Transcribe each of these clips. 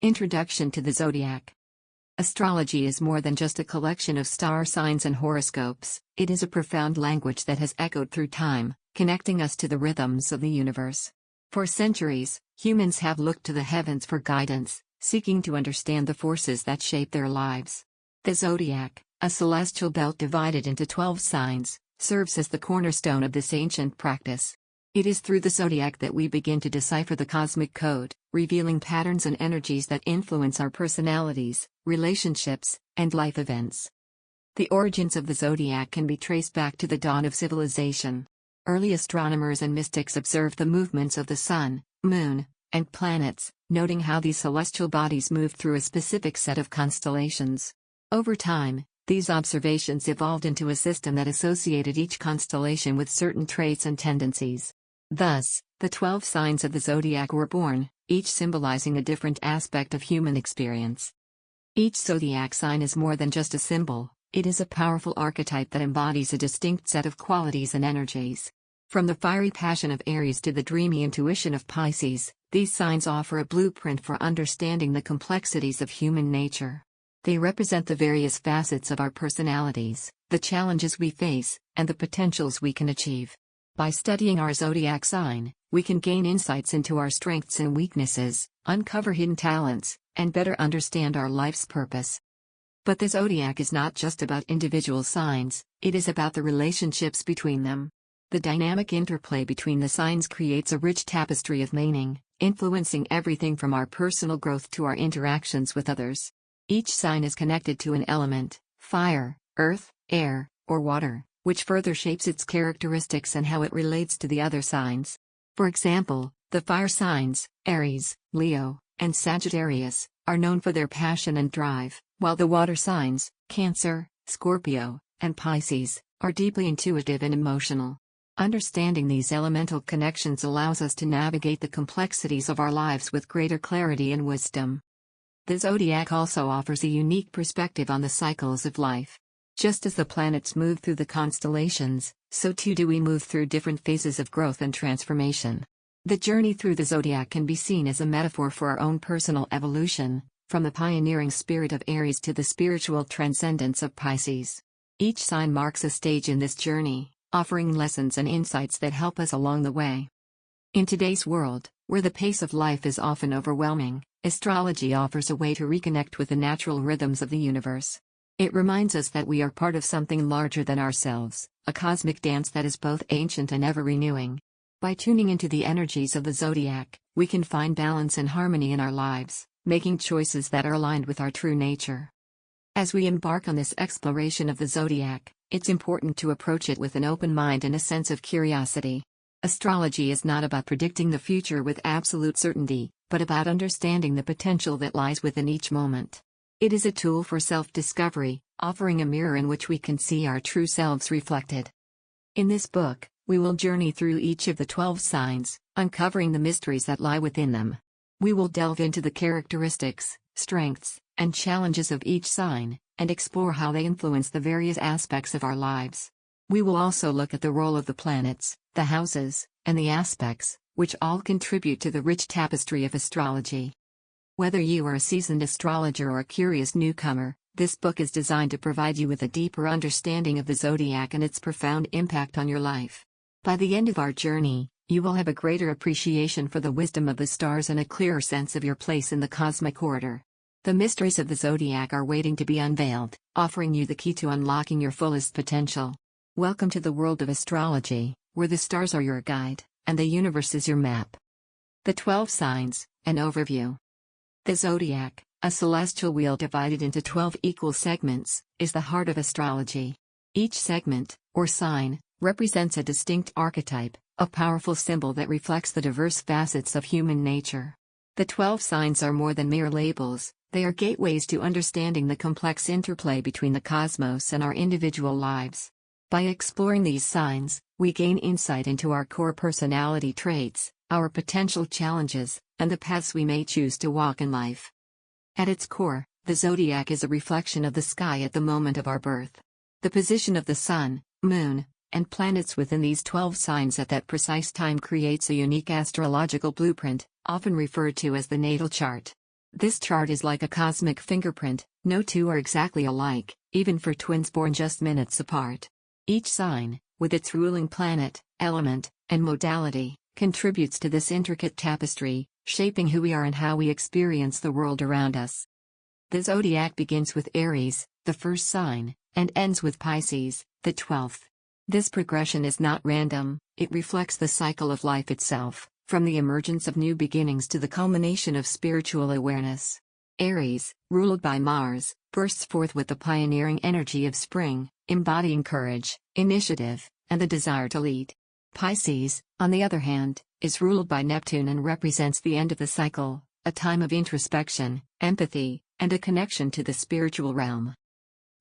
Introduction to the Zodiac. Astrology is more than just a collection of star signs and horoscopes, it is a profound language that has echoed through time, connecting us to the rhythms of the universe. For centuries, humans have looked to the heavens for guidance, seeking to understand the forces that shape their lives. The Zodiac, a celestial belt divided into 12 signs, serves as the cornerstone of this ancient practice. It is through the Zodiac that we begin to decipher the cosmic code, revealing patterns and energies that influence our personalities, relationships, and life events. The origins of the Zodiac can be traced back to the dawn of civilization. Early astronomers and mystics observed the movements of the sun, moon, and planets, noting how these celestial bodies moved through a specific set of constellations. Over time, these observations evolved into a system that associated each constellation with certain traits and tendencies. Thus, the 12 signs of the Zodiac were born, each symbolizing a different aspect of human experience. Each Zodiac sign is more than just a symbol, it is a powerful archetype that embodies a distinct set of qualities and energies. From the fiery passion of Aries to the dreamy intuition of Pisces, these signs offer a blueprint for understanding the complexities of human nature. They represent the various facets of our personalities, the challenges we face, and the potentials we can achieve. By studying our zodiac sign, we can gain insights into our strengths and weaknesses, uncover hidden talents, and better understand our life's purpose. But the zodiac is not just about individual signs, it is about the relationships between them. The dynamic interplay between the signs creates a rich tapestry of meaning, influencing everything from our personal growth to our interactions with others. Each sign is connected to an element, fire, earth, air, or water, which further shapes its characteristics and how it relates to the other signs. For example, the fire signs, Aries, Leo, and Sagittarius, are known for their passion and drive, while the water signs, Cancer, Scorpio, and Pisces, are deeply intuitive and emotional. Understanding these elemental connections allows us to navigate the complexities of our lives with greater clarity and wisdom. The Zodiac also offers a unique perspective on the cycles of life. Just as the planets move through the constellations, so too do we move through different phases of growth and transformation. The journey through the Zodiac can be seen as a metaphor for our own personal evolution, from the pioneering spirit of Aries to the spiritual transcendence of Pisces. Each sign marks a stage in this journey, offering lessons and insights that help us along the way. In today's world, where the pace of life is often overwhelming, astrology offers a way to reconnect with the natural rhythms of the universe. It reminds us that we are part of something larger than ourselves, a cosmic dance that is both ancient and ever-renewing. By tuning into the energies of the Zodiac, we can find balance and harmony in our lives, making choices that are aligned with our true nature. As we embark on this exploration of the Zodiac, it's important to approach it with an open mind and a sense of curiosity. Astrology is not about predicting the future with absolute certainty, but about understanding the potential that lies within each moment. It is a tool for self-discovery, offering a mirror in which we can see our true selves reflected. In this book, we will journey through each of the 12 signs, uncovering the mysteries that lie within them. We will delve into the characteristics, strengths, and challenges of each sign, and explore how they influence the various aspects of our lives. We will also look at the role of the planets, the houses, and the aspects, which all contribute to the rich tapestry of astrology. Whether you are a seasoned astrologer or a curious newcomer, this book is designed to provide you with a deeper understanding of the Zodiac and its profound impact on your life. By the end of our journey, you will have a greater appreciation for the wisdom of the stars and a clearer sense of your place in the cosmic order. The mysteries of the Zodiac are waiting to be unveiled, offering you the key to unlocking your fullest potential. Welcome to the world of astrology, where the stars are your guide, and the universe is your map. The 12 signs, an overview. The Zodiac, a celestial wheel divided into 12 equal segments, is the heart of astrology. Each segment, or sign, represents a distinct archetype, a powerful symbol that reflects the diverse facets of human nature. The 12 signs are more than mere labels, they are gateways to understanding the complex interplay between the cosmos and our individual lives. By exploring these signs, we gain insight into our core personality traits, our potential challenges, and the paths we may choose to walk in life. At its core, the Zodiac is a reflection of the sky at the moment of our birth. The position of the sun, moon, and planets within these 12 signs at that precise time creates a unique astrological blueprint, often referred to as the natal chart. This chart is like a cosmic fingerprint, no two are exactly alike, even for twins born just minutes apart. Each sign, with its ruling planet, element, and modality, contributes to this intricate tapestry, shaping who we are and how we experience the world around us. The zodiac begins with Aries, the first sign, and ends with Pisces, the 12th. This progression is not random, it reflects the cycle of life itself, from the emergence of new beginnings to the culmination of spiritual awareness. Aries, ruled by Mars, bursts forth with the pioneering energy of spring, embodying courage, initiative, and the desire to lead. Pisces, on the other hand, is ruled by Neptune and represents the end of the cycle, a time of introspection, empathy, and a connection to the spiritual realm.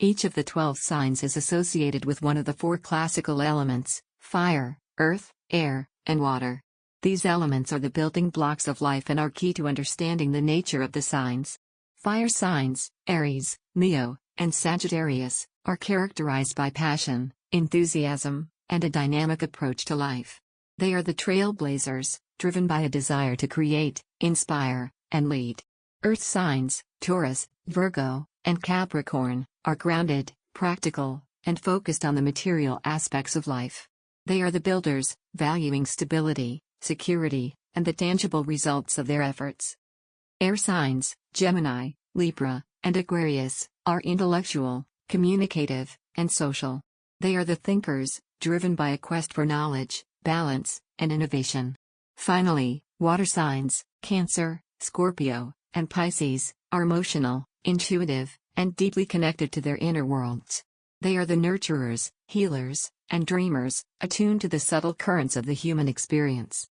Each of the 12 signs is associated with one of the 4 classical elements: fire, earth, air, and water. These elements are the building blocks of life and are key to understanding the nature of the signs. Fire signs, Aries, Leo, and Sagittarius, are characterized by passion, enthusiasm, and a dynamic approach to life. They are the trailblazers, driven by a desire to create, inspire, and lead. Earth signs, Taurus, Virgo, and Capricorn, are grounded, practical, and focused on the material aspects of life. They are the builders, valuing stability, security, and the tangible results of their efforts. Air signs, Gemini, Libra, and Aquarius, are intellectual, communicative, and social. They are the thinkers, driven by a quest for knowledge, balance, and innovation. Finally, water signs, Cancer, Scorpio, and Pisces, are emotional, intuitive, and deeply connected to their inner worlds. They are the nurturers, healers, and dreamers, attuned to the subtle currents of the human experience.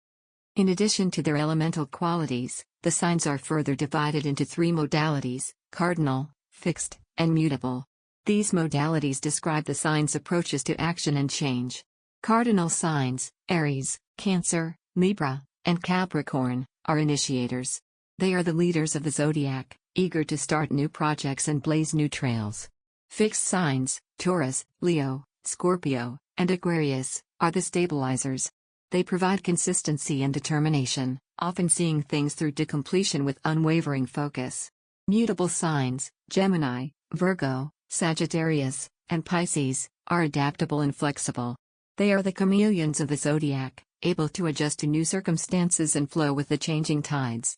In addition to their elemental qualities, the signs are further divided into 3 modalities: cardinal, fixed, and mutable. These modalities describe the signs' approaches to action and change. Cardinal signs, Aries, Cancer, Libra, and Capricorn, are initiators. They are the leaders of the zodiac, eager to start new projects and blaze new trails. Fixed signs, Taurus, Leo, Scorpio, and Aquarius, are the stabilizers. They provide consistency and determination, often seeing things through to completion with unwavering focus. Mutable signs, Gemini, Virgo, Sagittarius, and Pisces, are adaptable and flexible. They are the chameleons of the zodiac, able to adjust to new circumstances and flow with the changing tides.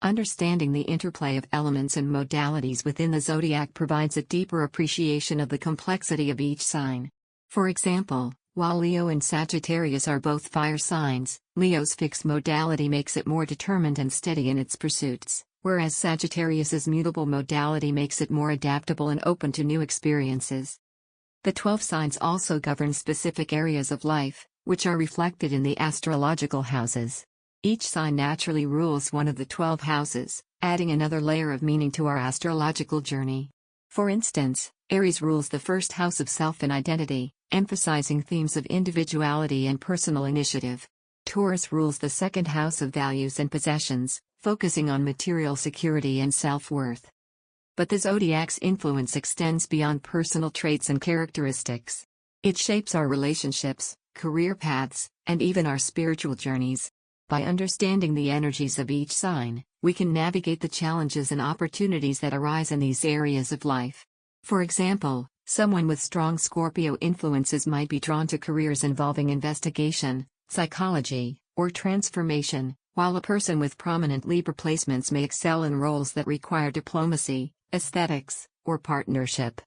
Understanding the interplay of elements and modalities within the zodiac provides a deeper appreciation of the complexity of each sign. For example, while Leo and Sagittarius are both fire signs, Leo's fixed modality makes it more determined and steady in its pursuits, whereas Sagittarius's mutable modality makes it more adaptable and open to new experiences. The 12 signs also govern specific areas of life, which are reflected in the astrological houses. Each sign naturally rules one of the 12 houses, adding another layer of meaning to our astrological journey. For instance, Aries rules the first house of self and identity, emphasizing themes of individuality and personal initiative. Taurus rules the second house of values and possessions, focusing on material security and self-worth. But the zodiac's influence extends beyond personal traits and characteristics. It shapes our relationships, career paths, and even our spiritual journeys. By understanding the energies of each sign, we can navigate the challenges and opportunities that arise in these areas of life. For example, someone with strong Scorpio influences might be drawn to careers involving investigation, psychology, or transformation, while a person with prominent Libra placements may excel in roles that require diplomacy, aesthetics, or partnership.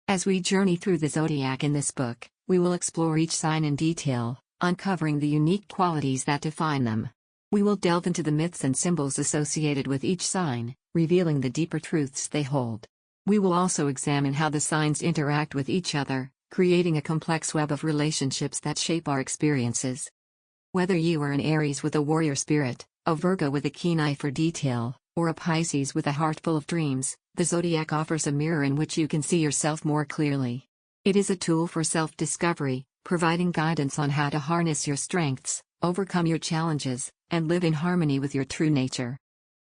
As we journey through the zodiac in this book, we will explore each sign in detail, uncovering the unique qualities that define them. We will delve into the myths and symbols associated with each sign, revealing the deeper truths they hold. We will also examine how the signs interact with each other, creating a complex web of relationships that shape our experiences. Whether you are an Aries with a warrior spirit, a Virgo with a keen eye for detail, or a Pisces with a heart full of dreams, the zodiac offers a mirror in which you can see yourself more clearly. It is a tool for self-discovery, providing guidance on how to harness your strengths, overcome your challenges, and live in harmony with your true nature.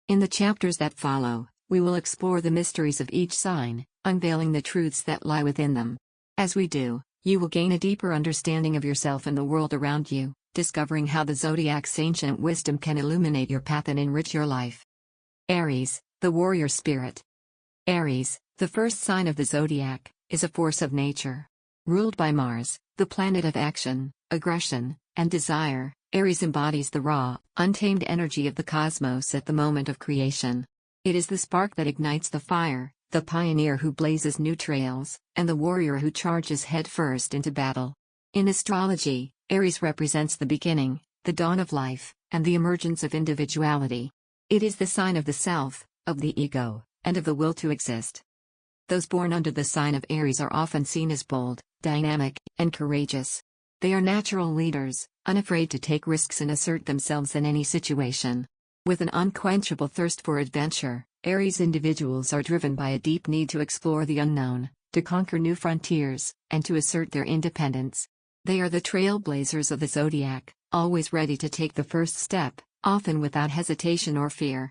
In the chapters that follow, we will explore the mysteries of each sign, unveiling the truths that lie within them. As we do, you will gain a deeper understanding of yourself and the world around you, discovering how the zodiac's ancient wisdom can illuminate your path and enrich your life. Aries, The warrior spirit. Aries, the first sign of the zodiac, is a force of nature. Ruled by Mars, the planet of action, aggression, and desire, Aries embodies the raw, untamed energy of the cosmos at the moment of creation. It is the spark that ignites the fire, the pioneer who blazes new trails, and the warrior who charges headfirst into battle. In astrology, Aries represents the beginning, the dawn of life, and the emergence of individuality. It is the sign of the self, of the ego, and of the will to exist. Those born under the sign of Aries are often seen as bold, dynamic, and courageous. They are natural leaders, unafraid to take risks and assert themselves in any situation. With an unquenchable thirst for adventure, Aries individuals are driven by a deep need to explore the unknown, to conquer new frontiers, and to assert their independence. They are the trailblazers of the zodiac, always ready to take the first step, often without hesitation or fear.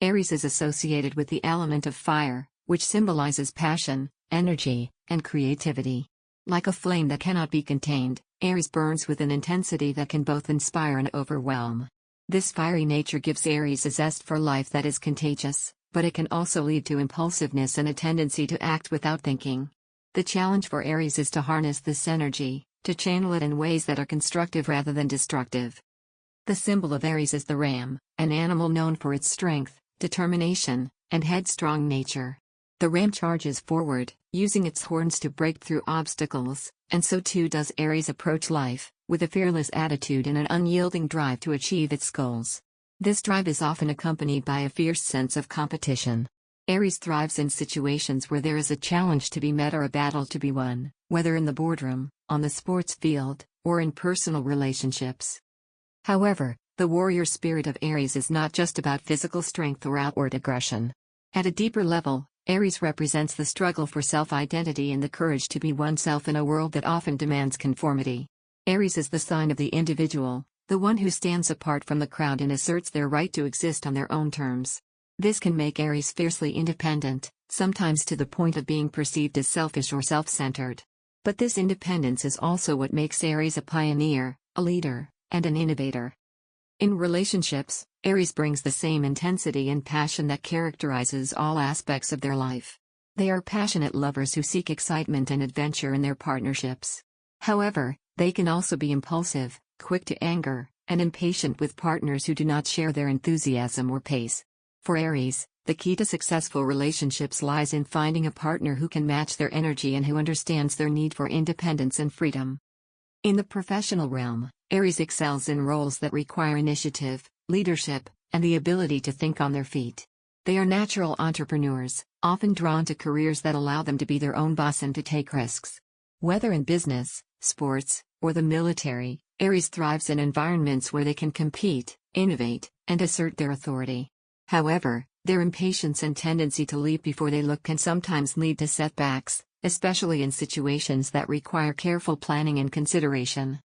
Aries is associated with the element of fire, which symbolizes passion, energy, and creativity. Like a flame that cannot be contained, Aries burns with an intensity that can both inspire and overwhelm. This fiery nature gives Aries a zest for life that is contagious, but it can also lead to impulsiveness and a tendency to act without thinking. The challenge for Aries is to harness this energy, to channel it in ways that are constructive rather than destructive. The symbol of Aries is the ram, an animal known for its strength, determination, and headstrong nature. The ram charges forward, using its horns to break through obstacles, and so too does Aries approach life, with a fearless attitude and an unyielding drive to achieve its goals. This drive is often accompanied by a fierce sense of competition. Aries thrives in situations where there is a challenge to be met or a battle to be won, whether in the boardroom, on the sports field, or in personal relationships. However, the warrior spirit of Aries is not just about physical strength or outward aggression. At a deeper level, Aries represents the struggle for self-identity and the courage to be oneself in a world that often demands conformity. Aries is the sign of the individual, the one who stands apart from the crowd and asserts their right to exist on their own terms. This can make Aries fiercely independent, sometimes to the point of being perceived as selfish or self-centered. But this independence is also what makes Aries a pioneer, a leader, and an innovator. In relationships, Aries brings the same intensity and passion that characterizes all aspects of their life. They are passionate lovers who seek excitement and adventure in their partnerships. However, they can also be impulsive, quick to anger, and impatient with partners who do not share their enthusiasm or pace. For Aries, the key to successful relationships lies in finding a partner who can match their energy and who understands their need for independence and freedom. In the professional realm, Aries excels in roles that require initiative, leadership, and the ability to think on their feet. They are natural entrepreneurs, often drawn to careers that allow them to be their own boss and to take risks. Whether in business, sports, or the military, Aries thrives in environments where they can compete, innovate, and assert their authority. However, their impatience and tendency to leap before they look can sometimes lead to setbacks, especially in situations that require careful planning and consideration.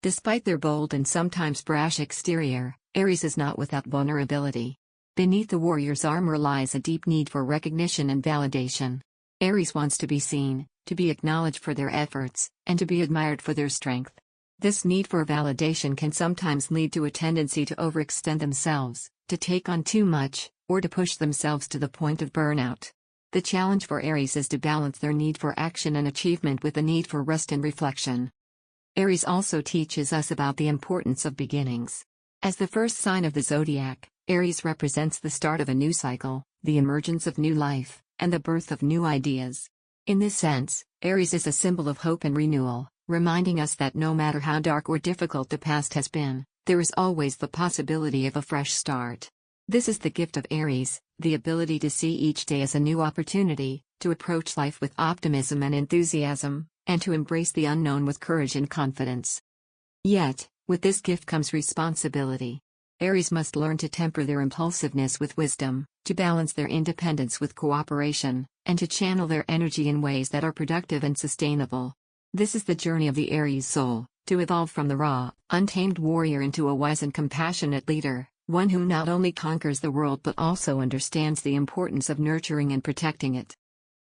Despite their bold and sometimes brash exterior, Aries is not without vulnerability. Beneath the warrior's armor lies a deep need for recognition and validation. Aries wants to be seen, to be acknowledged for their efforts, and to be admired for their strength. This need for validation can sometimes lead to a tendency to overextend themselves, to take on too much, or to push themselves to the point of burnout. The challenge for Aries is to balance their need for action and achievement with the need for rest and reflection. Aries also teaches us about the importance of beginnings. As the first sign of the zodiac, Aries represents the start of a new cycle, the emergence of new life, and the birth of new ideas. In this sense, Aries is a symbol of hope and renewal, reminding us that no matter how dark or difficult the past has been, there is always the possibility of a fresh start. This is the gift of Aries, the ability to see each day as a new opportunity, to approach life with optimism and enthusiasm, and to embrace the unknown with courage and confidence. Yet, with this gift comes responsibility. Aries must learn to temper their impulsiveness with wisdom, to balance their independence with cooperation, and to channel their energy in ways that are productive and sustainable. This is the journey of the Aries soul, to evolve from the raw, untamed warrior into a wise and compassionate leader, one who not only conquers the world but also understands the importance of nurturing and protecting it.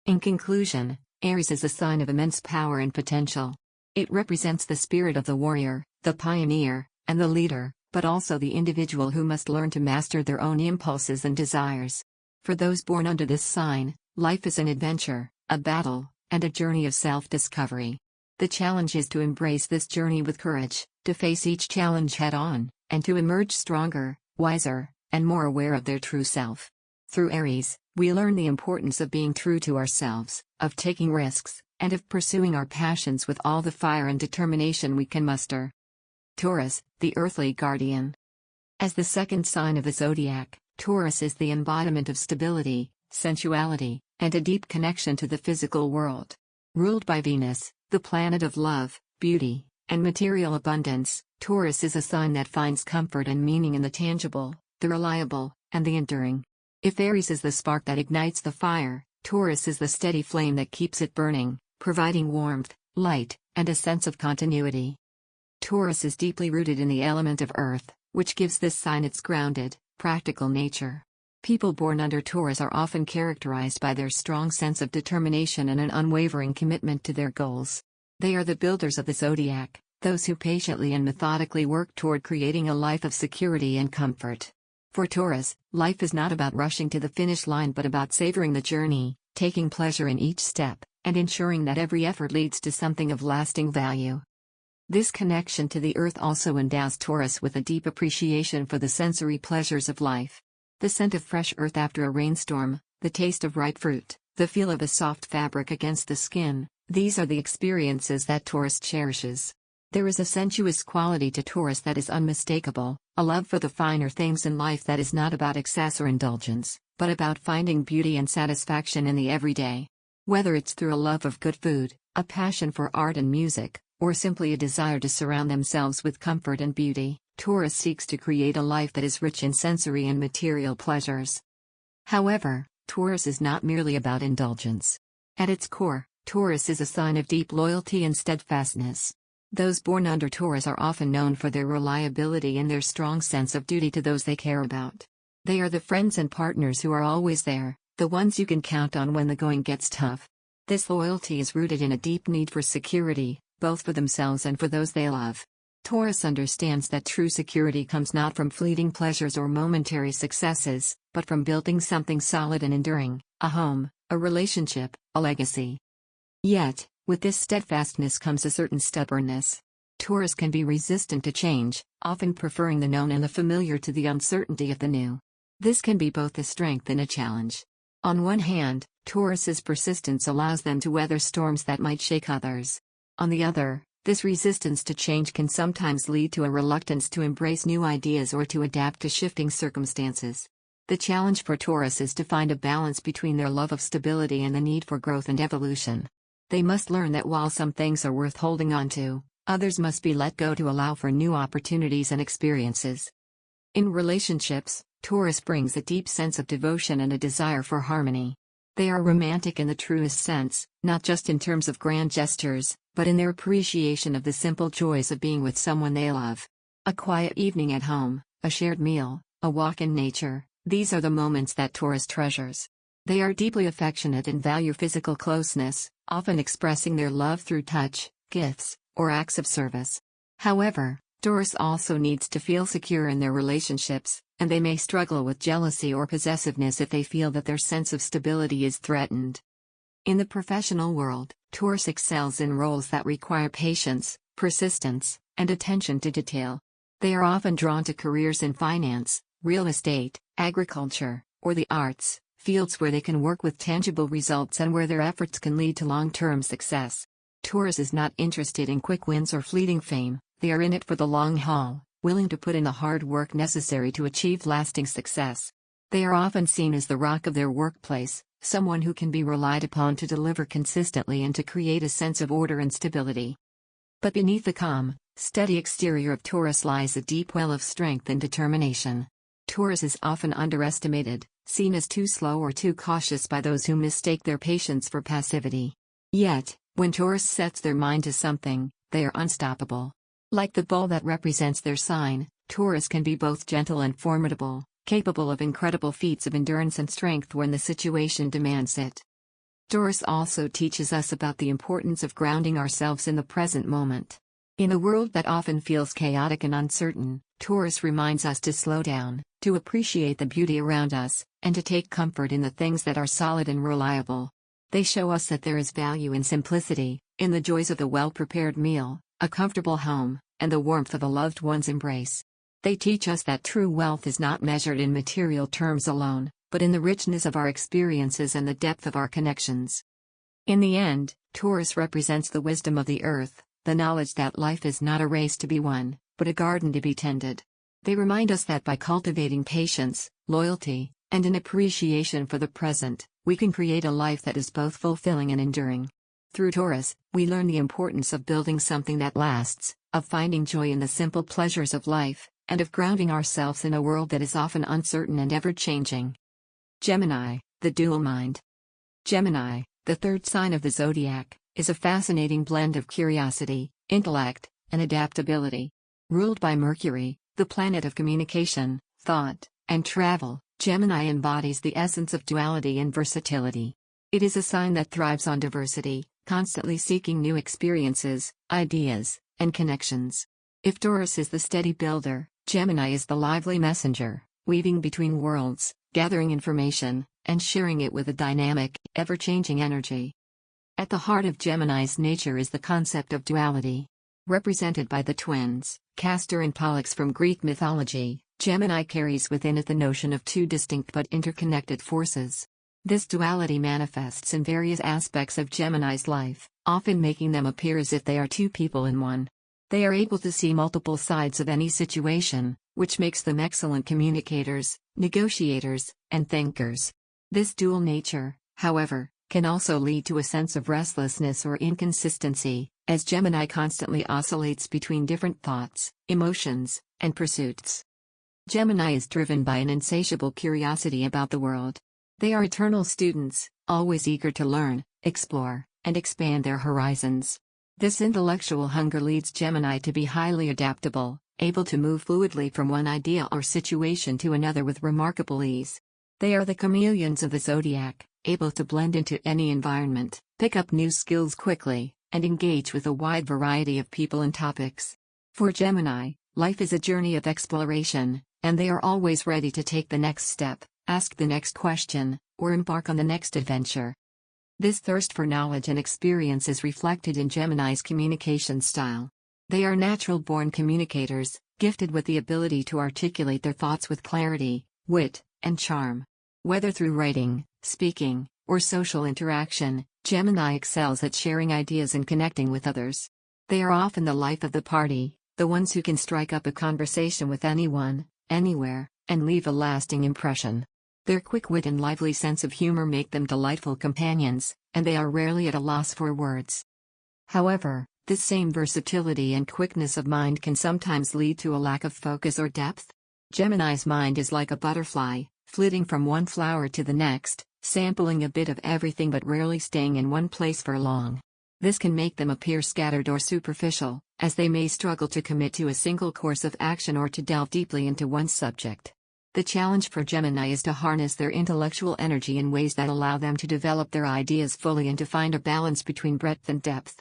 In conclusion, Aries is a sign of immense power and potential. It represents the spirit of the warrior, the pioneer, and the leader, but also the individual who must learn to master their own impulses and desires. For those born under this sign, life is an adventure, a battle, and a journey of self-discovery. The challenge is to embrace this journey with courage, to face each challenge head-on, and to emerge stronger, wiser, and more aware of their true self. Through Aries, we learn the importance of being true to ourselves, of taking risks, and of pursuing our passions with all the fire and determination we can muster. Taurus, the earthly guardian. As the second sign of the zodiac, Taurus is the embodiment of stability, sensuality, and a deep connection to the physical world. Ruled by Venus, the planet of love, beauty, and material abundance, Taurus is a sign that finds comfort and meaning in the tangible, the reliable, and the enduring. If Aries is the spark that ignites the fire, Taurus is the steady flame that keeps it burning, providing warmth, light, and a sense of continuity. Taurus is deeply rooted in the element of earth, which gives this sign its grounded, practical nature. People born under Taurus are often characterized by their strong sense of determination and an unwavering commitment to their goals. They are the builders of the zodiac, those who patiently and methodically work toward creating a life of security and comfort. For Taurus, life is not about rushing to the finish line but about savoring the journey, taking pleasure in each step, and ensuring that every effort leads to something of lasting value. This connection to the earth also endows Taurus with a deep appreciation for the sensory pleasures of life. The scent of fresh earth after a rainstorm, the taste of ripe fruit, the feel of a soft fabric against the skin, these are the experiences that Taurus cherishes. There is a sensuous quality to Taurus that is unmistakable, a love for the finer things in life that is not about excess or indulgence, but about finding beauty and satisfaction in the everyday. Whether it's through a love of good food, a passion for art and music, or simply a desire to surround themselves with comfort and beauty, Taurus seeks to create a life that is rich in sensory and material pleasures. However, Taurus is not merely about indulgence. At its core, Taurus is a sign of deep loyalty and steadfastness. Those born under Taurus are often known for their reliability and their strong sense of duty to those they care about. They are the friends and partners who are always there, the ones you can count on when the going gets tough. This loyalty is rooted in a deep need for security, both for themselves and for those they love. Taurus understands that true security comes not from fleeting pleasures or momentary successes, but from building something solid and enduring, a home, a relationship, a legacy. Yet, with this steadfastness comes a certain stubbornness. Taurus can be resistant to change, often preferring the known and the familiar to the uncertainty of the new. This can be both a strength and a challenge. On one hand, Taurus's persistence allows them to weather storms that might shake others. On the other, this resistance to change can sometimes lead to a reluctance to embrace new ideas or to adapt to shifting circumstances. The challenge for Taurus is to find a balance between their love of stability and the need for growth and evolution. They must learn that while some things are worth holding on to, others must be let go to allow for new opportunities and experiences. In relationships, Taurus brings a deep sense of devotion and a desire for harmony. They are romantic in the truest sense, not just in terms of grand gestures, but in their appreciation of the simple joys of being with someone they love. A quiet evening at home, a shared meal, a walk in nature, these are the moments that Taurus treasures. They are deeply affectionate and value physical closeness, often expressing their love through touch, gifts, or acts of service. However, Taurus also needs to feel secure in their relationships, and they may struggle with jealousy or possessiveness if they feel that their sense of stability is threatened. In the professional world, Taurus excels in roles that require patience, persistence, and attention to detail. They are often drawn to careers in finance, real estate, agriculture, or the arts, fields where they can work with tangible results and where their efforts can lead to long-term success. Taurus is not interested in quick wins or fleeting fame, they are in it for the long haul, willing to put in the hard work necessary to achieve lasting success. They are often seen as the rock of their workplace, someone who can be relied upon to deliver consistently and to create a sense of order and stability. But beneath the calm, steady exterior of Taurus lies a deep well of strength and determination. Taurus is often underestimated, seen as too slow or too cautious by those who mistake their patience for passivity. Yet, when Taurus sets their mind to something, they are unstoppable. Like the bull that represents their sign, Taurus can be both gentle and formidable, capable of incredible feats of endurance and strength when the situation demands it. Taurus also teaches us about the importance of grounding ourselves in the present moment. In a world that often feels chaotic and uncertain, Taurus reminds us to slow down, to appreciate the beauty around us, and to take comfort in the things that are solid and reliable. They show us that there is value in simplicity, in the joys of a well-prepared meal, a comfortable home, and the warmth of a loved one's embrace. They teach us that true wealth is not measured in material terms alone, but in the richness of our experiences and the depth of our connections. In the end, Taurus represents the wisdom of the earth, the knowledge that life is not a race to be won, but a garden to be tended. They remind us that by cultivating patience, loyalty, and an appreciation for the present, we can create a life that is both fulfilling and enduring. Through Taurus, we learn the importance of building something that lasts, of finding joy in the simple pleasures of life, and of grounding ourselves in a world that is often uncertain and ever-changing. Gemini, the dual mind. Gemini, the third sign of the zodiac, is a fascinating blend of curiosity, intellect, and adaptability. Ruled by Mercury, the planet of communication, thought, and travel, Gemini embodies the essence of duality and versatility. It is a sign that thrives on diversity, constantly seeking new experiences, ideas, and connections. If Taurus is the steady builder, Gemini is the lively messenger, weaving between worlds, gathering information, and sharing it with a dynamic, ever-changing energy. At the heart of Gemini's nature is the concept of duality. Represented by the twins, Castor and Pollux from Greek mythology, Gemini carries within it the notion of two distinct but interconnected forces. This duality manifests in various aspects of Gemini's life, often making them appear as if they are two people in one. They are able to see multiple sides of any situation, which makes them excellent communicators, negotiators, and thinkers. This dual nature, however, can also lead to a sense of restlessness or inconsistency, as Gemini constantly oscillates between different thoughts, emotions, and pursuits. Gemini is driven by an insatiable curiosity about the world. They are eternal students, always eager to learn, explore, and expand their horizons. This intellectual hunger leads Gemini to be highly adaptable, able to move fluidly from one idea or situation to another with remarkable ease. They are the chameleons of the zodiac, able to blend into any environment, pick up new skills quickly, and engage with a wide variety of people and topics. For Gemini, life is a journey of exploration, and they are always ready to take the next step, ask the next question, or embark on the next adventure. This thirst for knowledge and experience is reflected in Gemini's communication style. They are natural-born communicators, gifted with the ability to articulate their thoughts with clarity, wit, and charm. Whether through writing, speaking, or social interaction, Gemini excels at sharing ideas and connecting with others. They are often the life of the party, the ones who can strike up a conversation with anyone, anywhere, and leave a lasting impression. Their quick wit and lively sense of humor make them delightful companions, and they are rarely at a loss for words. However, this same versatility and quickness of mind can sometimes lead to a lack of focus or depth. Gemini's mind is like a butterfly, flitting from one flower to the next, sampling a bit of everything but rarely staying in one place for long. This can make them appear scattered or superficial, as they may struggle to commit to a single course of action or to delve deeply into one subject. The challenge for Gemini is to harness their intellectual energy in ways that allow them to develop their ideas fully and to find a balance between breadth and depth.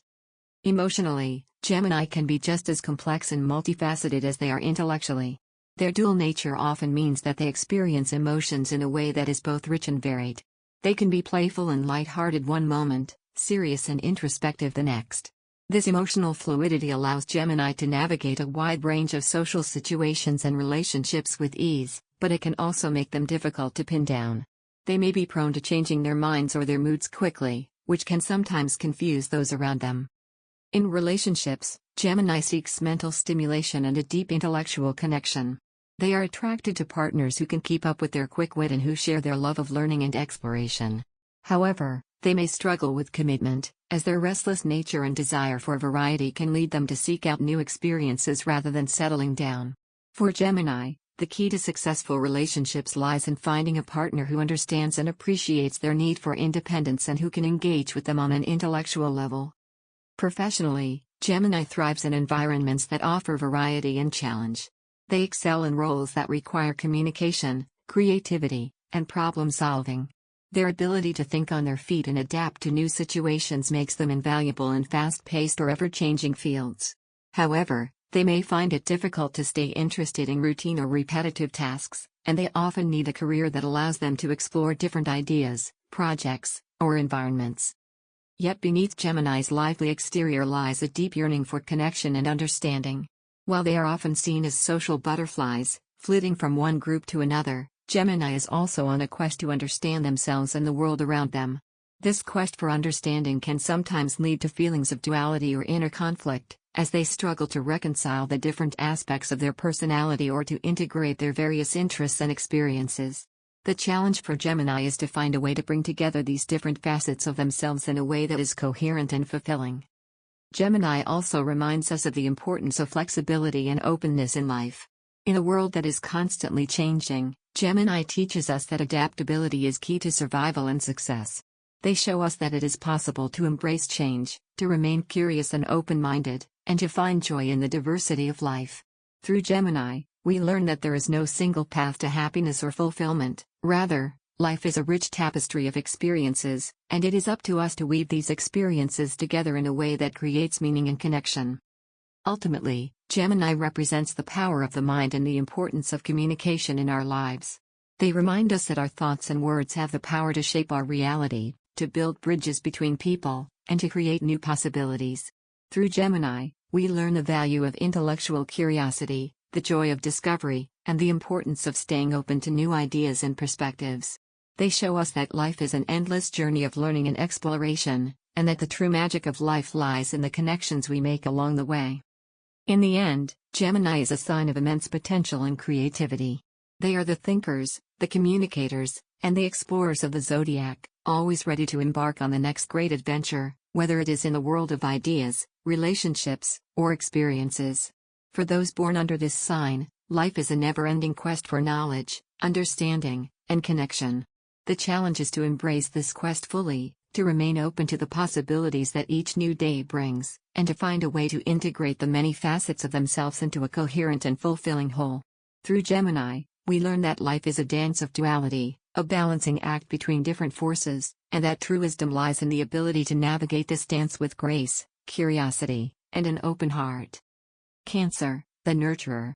Emotionally, Gemini can be just as complex and multifaceted as they are intellectually. Their dual nature often means that they experience emotions in a way that is both rich and varied. They can be playful and light-hearted one moment, serious and introspective the next. This emotional fluidity allows Gemini to navigate a wide range of social situations and relationships with ease, but it can also make them difficult to pin down. They may be prone to changing their minds or their moods quickly, which can sometimes confuse those around them. In relationships, Gemini seeks mental stimulation and a deep intellectual connection. They are attracted to partners who can keep up with their quick wit and who share their love of learning and exploration. However, they may struggle with commitment, as their restless nature and desire for variety can lead them to seek out new experiences rather than settling down. For Gemini, the key to successful relationships lies in finding a partner who understands and appreciates their need for independence and who can engage with them on an intellectual level. Professionally, Gemini thrives in environments that offer variety and challenge. They excel in roles that require communication, creativity, and problem-solving. Their ability to think on their feet and adapt to new situations makes them invaluable in fast-paced or ever-changing fields. However, They may find it difficult to stay interested in routine or repetitive tasks, and they often need a career that allows them to explore different ideas, projects, or environments. Yet beneath Gemini's lively exterior lies a deep yearning for connection and understanding. While they are often seen as social butterflies, flitting from one group to another, Gemini is also on a quest to understand themselves and the world around them. This quest for understanding can sometimes lead to feelings of duality or inner conflict, as they struggle to reconcile the different aspects of their personality or to integrate their various interests and experiences. The challenge for Gemini is to find a way to bring together these different facets of themselves in a way that is coherent and fulfilling. Gemini also reminds us of the importance of flexibility and openness in life. In a world that is constantly changing, Gemini teaches us that adaptability is key to survival and success. They show us that it is possible to embrace change, to remain curious and open-minded, and to find joy in the diversity of life. Through Gemini, we learn that there is no single path to happiness or fulfillment. Rather, life is a rich tapestry of experiences, and it is up to us to weave these experiences together in a way that creates meaning and connection. Ultimately, Gemini represents the power of the mind and the importance of communication in our lives. They remind us that our thoughts and words have the power to shape our reality, to build bridges between people, and to create new possibilities. Through Gemini, we learn the value of intellectual curiosity, the joy of discovery, and the importance of staying open to new ideas and perspectives. They show us that life is an endless journey of learning and exploration, and that the true magic of life lies in the connections we make along the way. In the end, Gemini is a sign of immense potential and creativity. They are the thinkers, the communicators, and the explorers of the Zodiac, always ready to embark on the next great adventure, whether it is in the world of ideas, relationships, or experiences. For those born under this sign, life is a never-ending quest for knowledge, understanding, and connection. The challenge is to embrace this quest fully, to remain open to the possibilities that each new day brings, and to find a way to integrate the many facets of themselves into a coherent and fulfilling whole. Through Gemini, we learn that life is a dance of duality, a balancing act between different forces, and that true wisdom lies in the ability to navigate this dance with grace, curiosity, and an open heart. Cancer, the nurturer.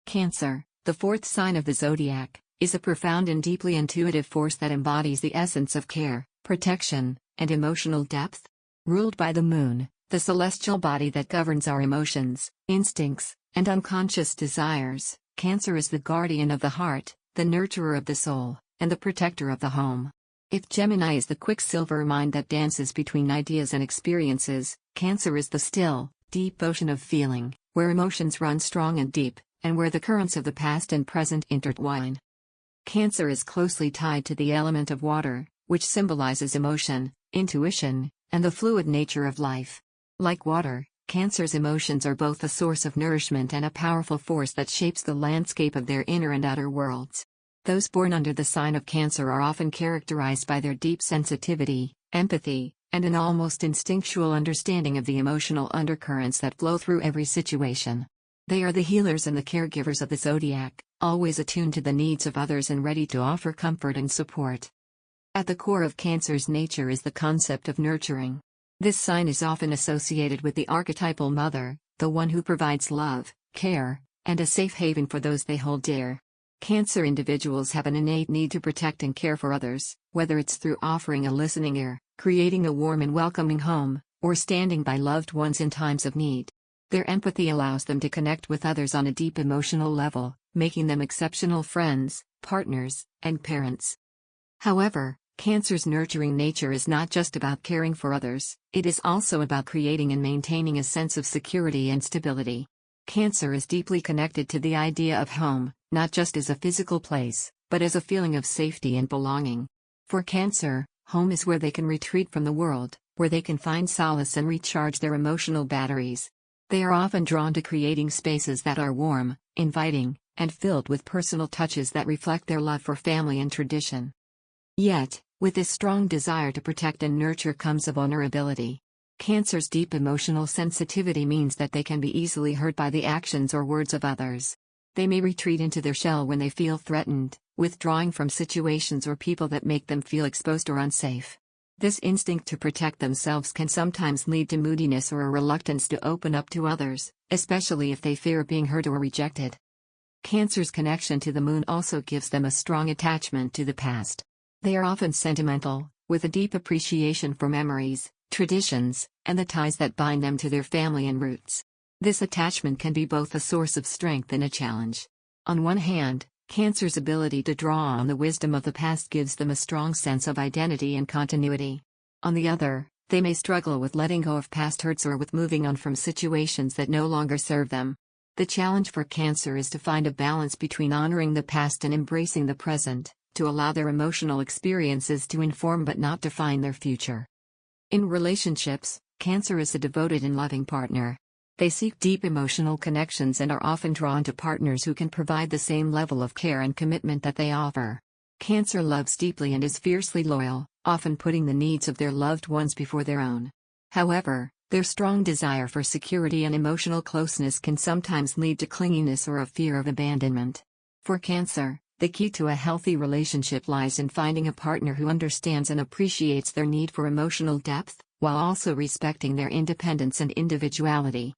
Cancer, the fourth sign of the Zodiac, is a profound and deeply intuitive force that embodies the essence of care, protection, and emotional depth. Ruled by the moon, the celestial body that governs our emotions, instincts, and unconscious desires, Cancer is the guardian of the heart, the nurturer of the soul, and the protector of the home. If Gemini is the quicksilver mind that dances between ideas and experiences, Cancer is the still, deep ocean of feeling, where emotions run strong and deep, and where the currents of the past and present intertwine. Cancer is closely tied to the element of water, which symbolizes emotion, intuition, and the fluid nature of life. Like water, Cancer's emotions are both a source of nourishment and a powerful force that shapes the landscape of their inner and outer worlds. Those born under the sign of Cancer are often characterized by their deep sensitivity, empathy, and an almost instinctual understanding of the emotional undercurrents that flow through every situation. They are the healers and the caregivers of the Zodiac, always attuned to the needs of others and ready to offer comfort and support. At the core of Cancer's nature is the concept of nurturing. This sign is often associated with the archetypal mother, the one who provides love, care, and a safe haven for those they hold dear. Cancer individuals have an innate need to protect and care for others, whether it's through offering a listening ear, creating a warm and welcoming home, or standing by loved ones in times of need. Their empathy allows them to connect with others on a deep emotional level, making them exceptional friends, partners, and parents. However, Cancer's nurturing nature is not just about caring for others, it is also about creating and maintaining a sense of security and stability. Cancer is deeply connected to the idea of home, not just as a physical place, but as a feeling of safety and belonging. For Cancer, home is where they can retreat from the world, where they can find solace and recharge their emotional batteries. They are often drawn to creating spaces that are warm, inviting, and filled with personal touches that reflect their love for family and tradition. Yet, with this strong desire to protect and nurture comes a vulnerability. Cancer's deep emotional sensitivity means that they can be easily hurt by the actions or words of others. They may retreat into their shell when they feel threatened, withdrawing from situations or people that make them feel exposed or unsafe. This instinct to protect themselves can sometimes lead to moodiness or a reluctance to open up to others, especially if they fear being hurt or rejected. Cancer's connection to the moon also gives them a strong attachment to the past. They are often sentimental, with a deep appreciation for memories, traditions, and the ties that bind them to their family and roots. This attachment can be both a source of strength and a challenge. On one hand, Cancer's ability to draw on the wisdom of the past gives them a strong sense of identity and continuity. On the other, they may struggle with letting go of past hurts or with moving on from situations that no longer serve them. The challenge for Cancer is to find a balance between honoring the past and embracing the present, to allow their emotional experiences to inform but not define their future. In relationships, Cancer is a devoted and loving partner. They seek deep emotional connections and are often drawn to partners who can provide the same level of care and commitment that they offer. Cancer loves deeply and is fiercely loyal, often putting the needs of their loved ones before their own. However, their strong desire for security and emotional closeness can sometimes lead to clinginess or a fear of abandonment. For Cancer, the key to a healthy relationship lies in finding a partner who understands and appreciates their need for emotional depth, while also respecting their independence and individuality.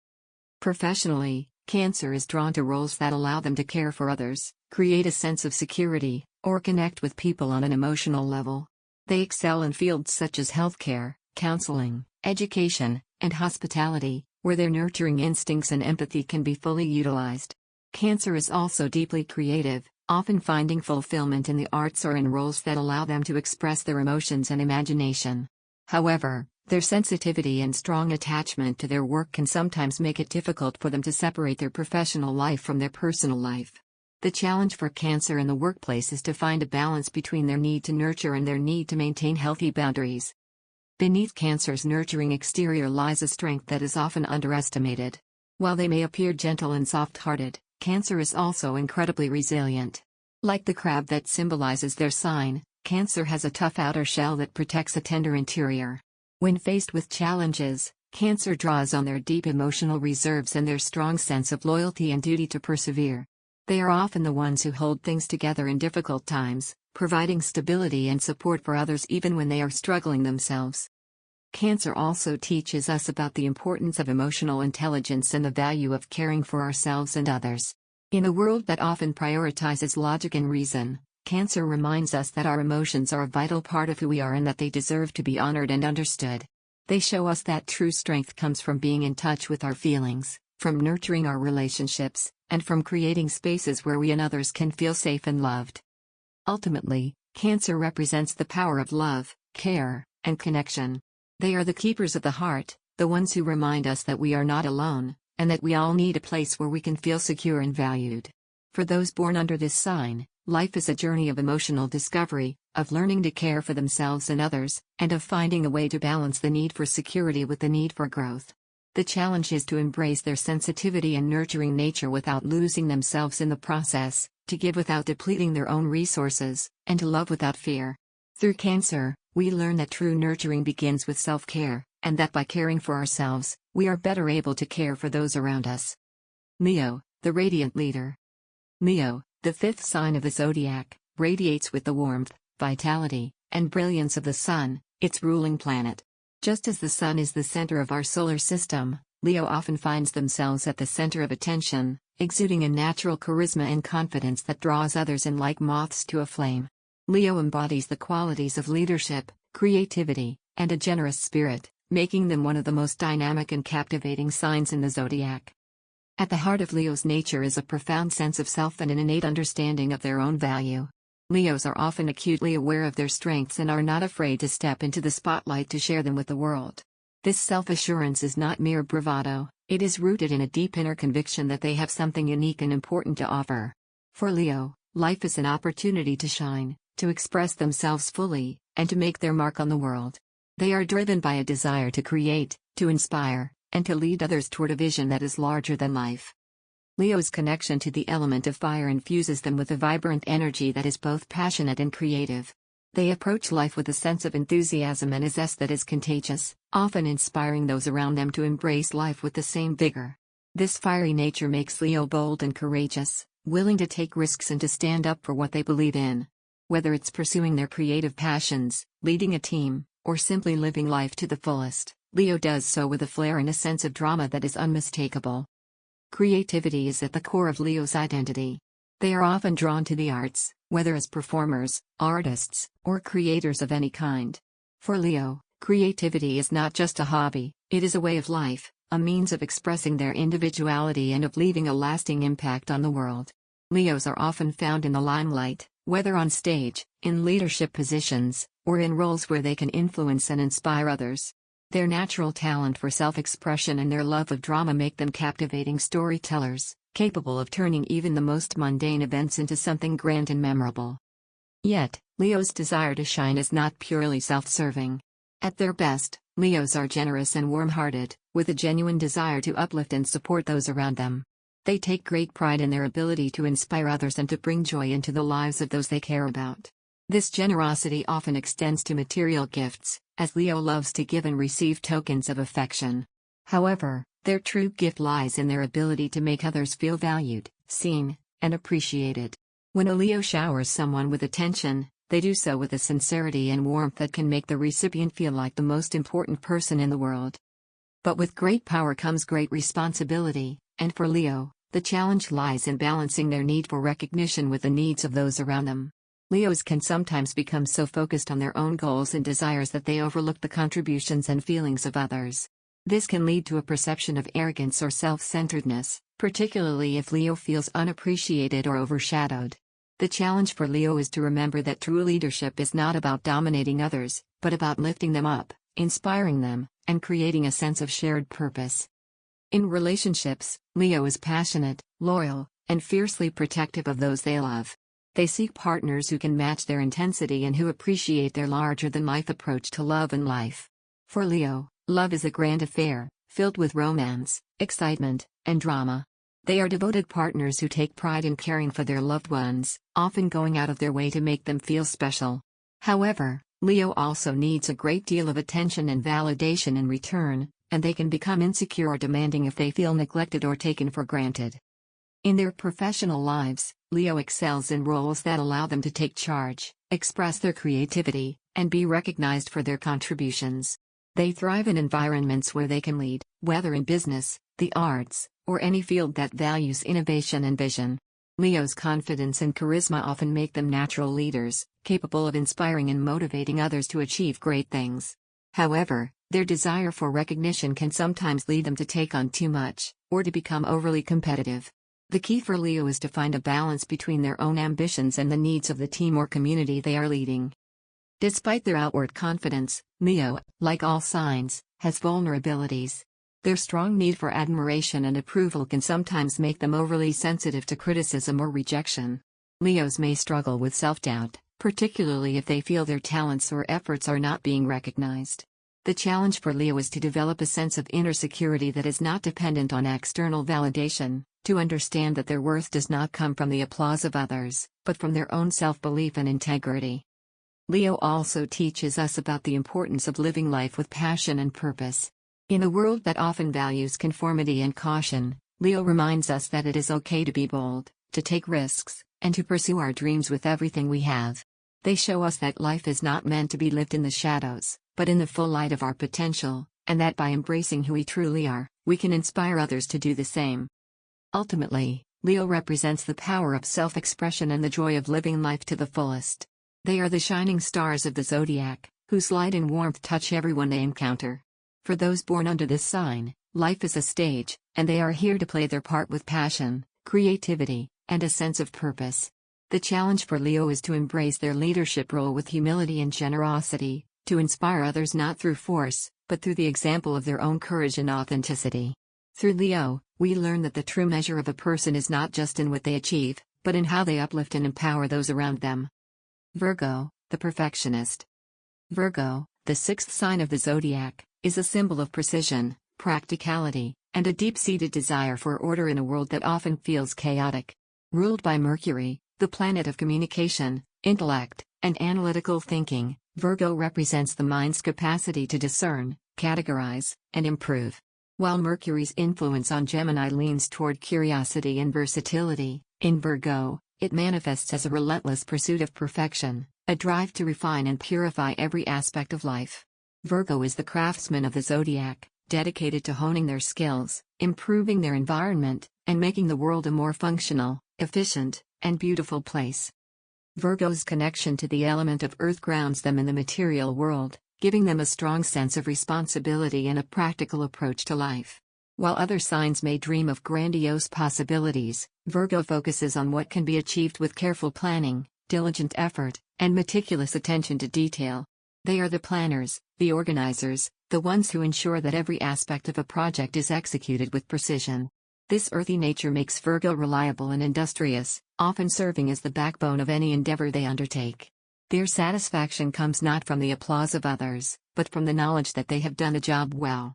Professionally, Cancer is drawn to roles that allow them to care for others, create a sense of security, or connect with people on an emotional level. They excel in fields such as healthcare, counseling, education, and hospitality, where their nurturing instincts and empathy can be fully utilized. Cancer is also deeply creative, often finding fulfillment in the arts or in roles that allow them to express their emotions and imagination. However, their sensitivity and strong attachment to their work can sometimes make it difficult for them to separate their professional life from their personal life. The challenge for Cancer in the workplace is to find a balance between their need to nurture and their need to maintain healthy boundaries. Beneath Cancer's nurturing exterior lies a strength that is often underestimated. While they may appear gentle and soft-hearted, Cancer is also incredibly resilient. Like the crab that symbolizes their sign, Cancer has a tough outer shell that protects a tender interior. When faced with challenges, Cancer draws on their deep emotional reserves and their strong sense of loyalty and duty to persevere. They are often the ones who hold things together in difficult times, providing stability and support for others even when they are struggling themselves. Cancer also teaches us about the importance of emotional intelligence and the value of caring for ourselves and others. In a world that often prioritizes logic and reason, Cancer reminds us that our emotions are a vital part of who we are and that they deserve to be honored and understood. They show us that true strength comes from being in touch with our feelings, from nurturing our relationships, and from creating spaces where we and others can feel safe and loved. Ultimately, Cancer represents the power of love, care, and connection. They are the keepers of the heart, the ones who remind us that we are not alone, and that we all need a place where we can feel secure and valued. For those born under this sign, life is a journey of emotional discovery, of learning to care for themselves and others, and of finding a way to balance the need for security with the need for growth. The challenge is to embrace their sensitivity and nurturing nature without losing themselves in the process, to give without depleting their own resources, and to love without fear. Through Cancer, we learn that true nurturing begins with self-care, and that by caring for ourselves, we are better able to care for those around us. Leo, the radiant leader. Leo, the fifth sign of the zodiac, radiates with the warmth, vitality, and brilliance of the Sun, its ruling planet. Just as the Sun is the center of our solar system, Leo often finds themselves at the center of attention, exuding a natural charisma and confidence that draws others in like moths to a flame. Leo embodies the qualities of leadership, creativity, and a generous spirit, making them one of the most dynamic and captivating signs in the zodiac. At the heart of Leo's nature is a profound sense of self and an innate understanding of their own value. Leos are often acutely aware of their strengths and are not afraid to step into the spotlight to share them with the world. This self-assurance is not mere bravado, it is rooted in a deep inner conviction that they have something unique and important to offer. For Leo, life is an opportunity to shine, to express themselves fully, and to make their mark on the world. They are driven by a desire to create, to inspire, and to lead others toward a vision that is larger than life. Leo's connection to the element of fire infuses them with a vibrant energy that is both passionate and creative. They approach life with a sense of enthusiasm and a zest that is contagious, often inspiring those around them to embrace life with the same vigor. This fiery nature makes Leo bold and courageous, willing to take risks and to stand up for what they believe in. Whether it's pursuing their creative passions, leading a team, or simply living life to the fullest, Leo does so with a flair and a sense of drama that is unmistakable. Creativity is at the core of Leo's identity. They are often drawn to the arts, whether as performers, artists, or creators of any kind. For Leo, creativity is not just a hobby, it is a way of life, a means of expressing their individuality and of leaving a lasting impact on the world. Leos are often found in the limelight, whether on stage, in leadership positions, or in roles where they can influence and inspire others. Their natural talent for self-expression and their love of drama make them captivating storytellers, capable of turning even the most mundane events into something grand and memorable. Yet, Leo's desire to shine is not purely self-serving. At their best, Leos are generous and warm-hearted, with a genuine desire to uplift and support those around them. They take great pride in their ability to inspire others and to bring joy into the lives of those they care about. This generosity often extends to material gifts, as Leo loves to give and receive tokens of affection. However, their true gift lies in their ability to make others feel valued, seen, and appreciated. When a Leo showers someone with attention, they do so with a sincerity and warmth that can make the recipient feel like the most important person in the world. But with great power comes great responsibility, and for Leo, the challenge lies in balancing their need for recognition with the needs of those around them. Leos can sometimes become so focused on their own goals and desires that they overlook the contributions and feelings of others. This can lead to a perception of arrogance or self-centeredness, particularly if Leo feels unappreciated or overshadowed. The challenge for Leo is to remember that true leadership is not about dominating others, but about lifting them up, inspiring them, and creating a sense of shared purpose. In relationships, Leo is passionate, loyal, and fiercely protective of those they love. They seek partners who can match their intensity and who appreciate their larger-than-life approach to love and life. For Leo, love is a grand affair, filled with romance, excitement, and drama. They are devoted partners who take pride in caring for their loved ones, often going out of their way to make them feel special. However, Leo also needs a great deal of attention and validation in return, and they can become insecure or demanding if they feel neglected or taken for granted. In their professional lives, Leo excels in roles that allow them to take charge, express their creativity, and be recognized for their contributions. They thrive in environments where they can lead, whether in business, the arts, or any field that values innovation and vision. Leo's confidence and charisma often make them natural leaders, capable of inspiring and motivating others to achieve great things. However, their desire for recognition can sometimes lead them to take on too much, or to become overly competitive. The key for Leo is to find a balance between their own ambitions and the needs of the team or community they are leading. Despite their outward confidence, Leo, like all signs, has vulnerabilities. Their strong need for admiration and approval can sometimes make them overly sensitive to criticism or rejection. Leos may struggle with self-doubt, particularly if they feel their talents or efforts are not being recognized. The challenge for Leo is to develop a sense of inner security that is not dependent on external validation, to understand that their worth does not come from the applause of others, but from their own self-belief and integrity. Leo also teaches us about the importance of living life with passion and purpose. In a world that often values conformity and caution, Leo reminds us that it is okay to be bold, to take risks, and to pursue our dreams with everything we have. They show us that life is not meant to be lived in the shadows, but in the full light of our potential, and that by embracing who we truly are, we can inspire others to do the same. Ultimately, Leo represents the power of self-expression and the joy of living life to the fullest. They are the shining stars of the Zodiac, whose light and warmth touch everyone they encounter. For those born under this sign, life is a stage, and they are here to play their part with passion, creativity, and a sense of purpose. The challenge for Leo is to embrace their leadership role with humility and generosity, to inspire others not through force, but through the example of their own courage and authenticity. Through Leo, we learn that the true measure of a person is not just in what they achieve, but in how they uplift and empower those around them. Virgo, the perfectionist. Virgo, the sixth sign of the zodiac, is a symbol of precision, practicality, and a deep-seated desire for order in a world that often feels chaotic. Ruled by Mercury, the planet of communication, intellect, and analytical thinking, Virgo represents the mind's capacity to discern, categorize, and improve. While Mercury's influence on Gemini leans toward curiosity and versatility, in Virgo, it manifests as a relentless pursuit of perfection, a drive to refine and purify every aspect of life. Virgo is the craftsman of the zodiac, dedicated to honing their skills, improving their environment, and making the world a more functional, efficient, and beautiful place. Virgo's connection to the element of earth grounds them in the material world, giving them a strong sense of responsibility and a practical approach to life. While other signs may dream of grandiose possibilities, Virgo focuses on what can be achieved with careful planning, diligent effort, and meticulous attention to detail. They are the planners, the organizers, the ones who ensure that every aspect of a project is executed with precision. This earthy nature makes Virgo reliable and industrious, often serving as the backbone of any endeavor they undertake. Their satisfaction comes not from the applause of others, but from the knowledge that they have done the job well.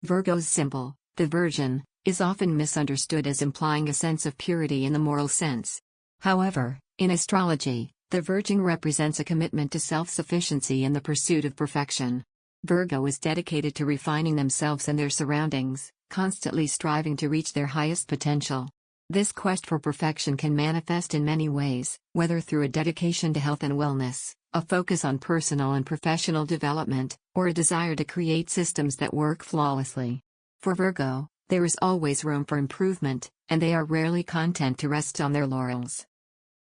Virgo's symbol, the Virgin, is often misunderstood as implying a sense of purity in the moral sense. However, in astrology, the Virgin represents a commitment to self-sufficiency and the pursuit of perfection. Virgo is dedicated to refining themselves and their surroundings, constantly striving to reach their highest potential. This quest for perfection can manifest in many ways, whether through a dedication to health and wellness, a focus on personal and professional development, or a desire to create systems that work flawlessly. For Virgo, there is always room for improvement, and they are rarely content to rest on their laurels.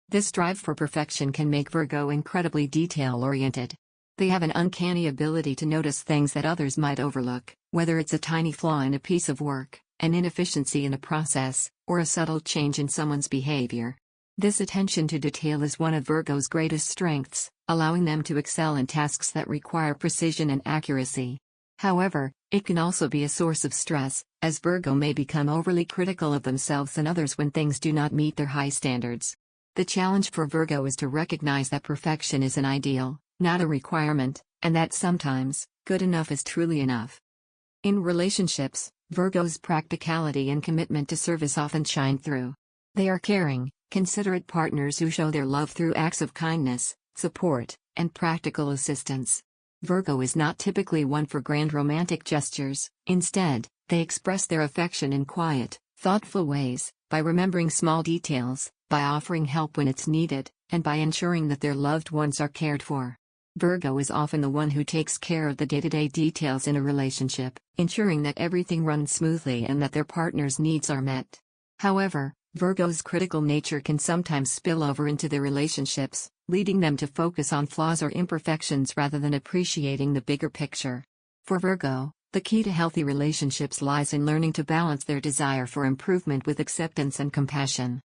This drive for perfection can make Virgo incredibly detail-oriented. They have an uncanny ability to notice things that others might overlook, whether it's a tiny flaw in a piece of work, an inefficiency in a process, or a subtle change in someone's behavior. This attention to detail is one of Virgo's greatest strengths, allowing them to excel in tasks that require precision and accuracy. However, it can also be a source of stress, as Virgo may become overly critical of themselves and others when things do not meet their high standards. The challenge for Virgo is to recognize that perfection is an ideal, not a requirement, and that sometimes, good enough is truly enough. In relationships, Virgo's practicality and commitment to service often shine through. They are caring, considerate partners who show their love through acts of kindness, support, and practical assistance. Virgo is not typically one for grand romantic gestures. Instead, they express their affection in quiet, thoughtful ways, by remembering small details, by offering help when it's needed, and by ensuring that their loved ones are cared for. Virgo is often the one who takes care of the day-to-day details in a relationship, ensuring that everything runs smoothly and that their partner's needs are met. However, Virgo's critical nature can sometimes spill over into their relationships, leading them to focus on flaws or imperfections rather than appreciating the bigger picture. For Virgo, the key to healthy relationships lies in learning to balance their desire for improvement with acceptance and compassion.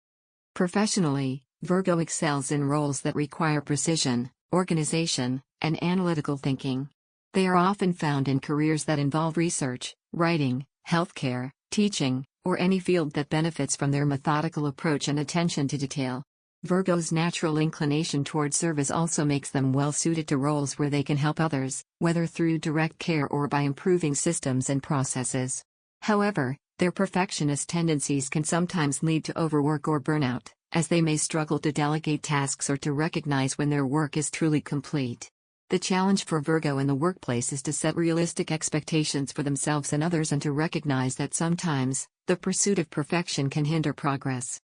Professionally, Virgo excels in roles that require precision, organization, and analytical thinking. They are often found in careers that involve research, writing, healthcare, teaching, or any field that benefits from their methodical approach and attention to detail. Virgo's natural inclination toward service also makes them well suited to roles where they can help others, whether through direct care or by improving systems and processes. However, their perfectionist tendencies can sometimes lead to overwork or burnout, as they may struggle to delegate tasks or to recognize when their work is truly complete. The challenge for Virgo in the workplace is to set realistic expectations for themselves and others and to recognize that sometimes, the pursuit of perfection can hinder progress.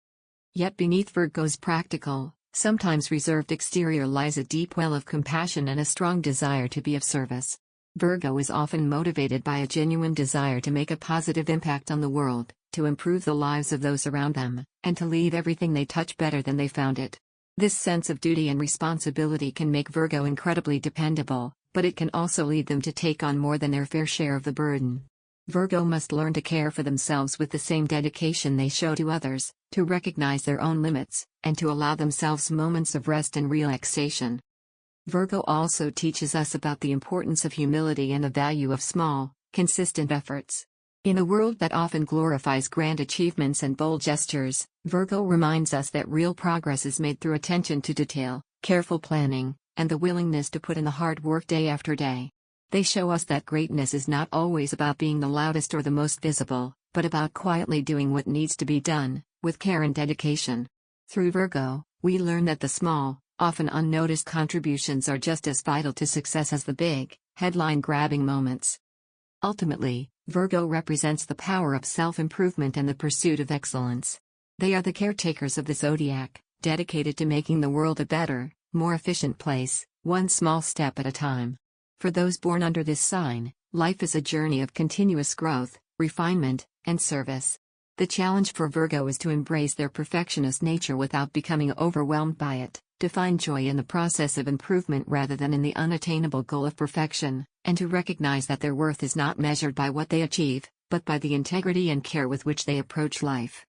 Yet beneath Virgo's practical, sometimes reserved exterior lies a deep well of compassion and a strong desire to be of service. Virgo is often motivated by a genuine desire to make a positive impact on the world, to improve the lives of those around them, and to leave everything they touch better than they found it. This sense of duty and responsibility can make Virgo incredibly dependable, but it can also lead them to take on more than their fair share of the burden. Virgo must learn to care for themselves with the same dedication they show to others, to recognize their own limits, and to allow themselves moments of rest and relaxation. Virgo also teaches us about the importance of humility and the value of small, consistent efforts. In a world that often glorifies grand achievements and bold gestures, Virgo reminds us that real progress is made through attention to detail, careful planning, and the willingness to put in the hard work day after day. They show us that greatness is not always about being the loudest or the most visible, but about quietly doing what needs to be done, with care and dedication. Through Virgo, we learn that the small, often unnoticed contributions are just as vital to success as the big, headline-grabbing moments. Ultimately, Virgo represents the power of self-improvement and the pursuit of excellence. They are the caretakers of the zodiac, dedicated to making the world a better, more efficient place, one small step at a time. For those born under this sign, life is a journey of continuous growth, refinement, and service. The challenge for Virgo is to embrace their perfectionist nature without becoming overwhelmed by it, to find joy in the process of improvement rather than in the unattainable goal of perfection, and to recognize that their worth is not measured by what they achieve, but by the integrity and care with which they approach life.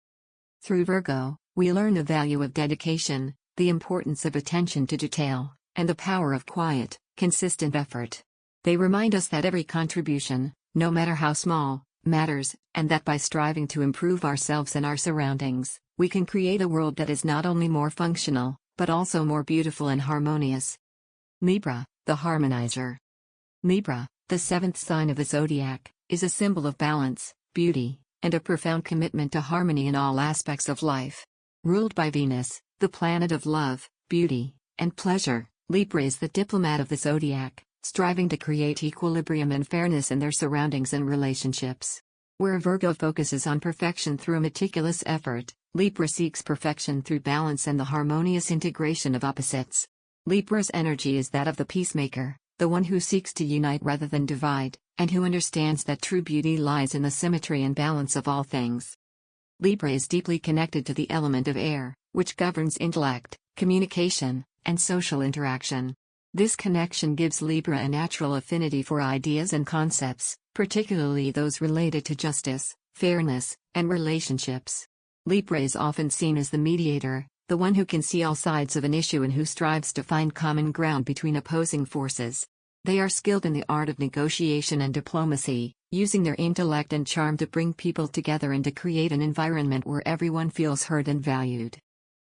Through Virgo, we learn the value of dedication, the importance of attention to detail, and the power of quiet, consistent effort. They remind us that every contribution, no matter how small, matters, and that by striving to improve ourselves and our surroundings, we can create a world that is not only more functional, but also more beautiful and harmonious. Libra, the harmonizer. Libra, the seventh sign of the zodiac, is a symbol of balance, beauty, and a profound commitment to harmony in all aspects of life. Ruled by Venus, the planet of love, beauty, and pleasure, Libra is the diplomat of the zodiac, striving to create equilibrium and fairness in their surroundings and relationships. Where Virgo focuses on perfection through meticulous effort, Libra seeks perfection through balance and the harmonious integration of opposites. Libra's energy is that of the peacemaker, the one who seeks to unite rather than divide, and who understands that true beauty lies in the symmetry and balance of all things. Libra is deeply connected to the element of air, which governs intellect, communication, and social interaction. This connection gives Libra a natural affinity for ideas and concepts, particularly those related to justice, fairness, and relationships. Libra is often seen as the mediator, the one who can see all sides of an issue and who strives to find common ground between opposing forces. They are skilled in the art of negotiation and diplomacy, using their intellect and charm to bring people together and to create an environment where everyone feels heard and valued.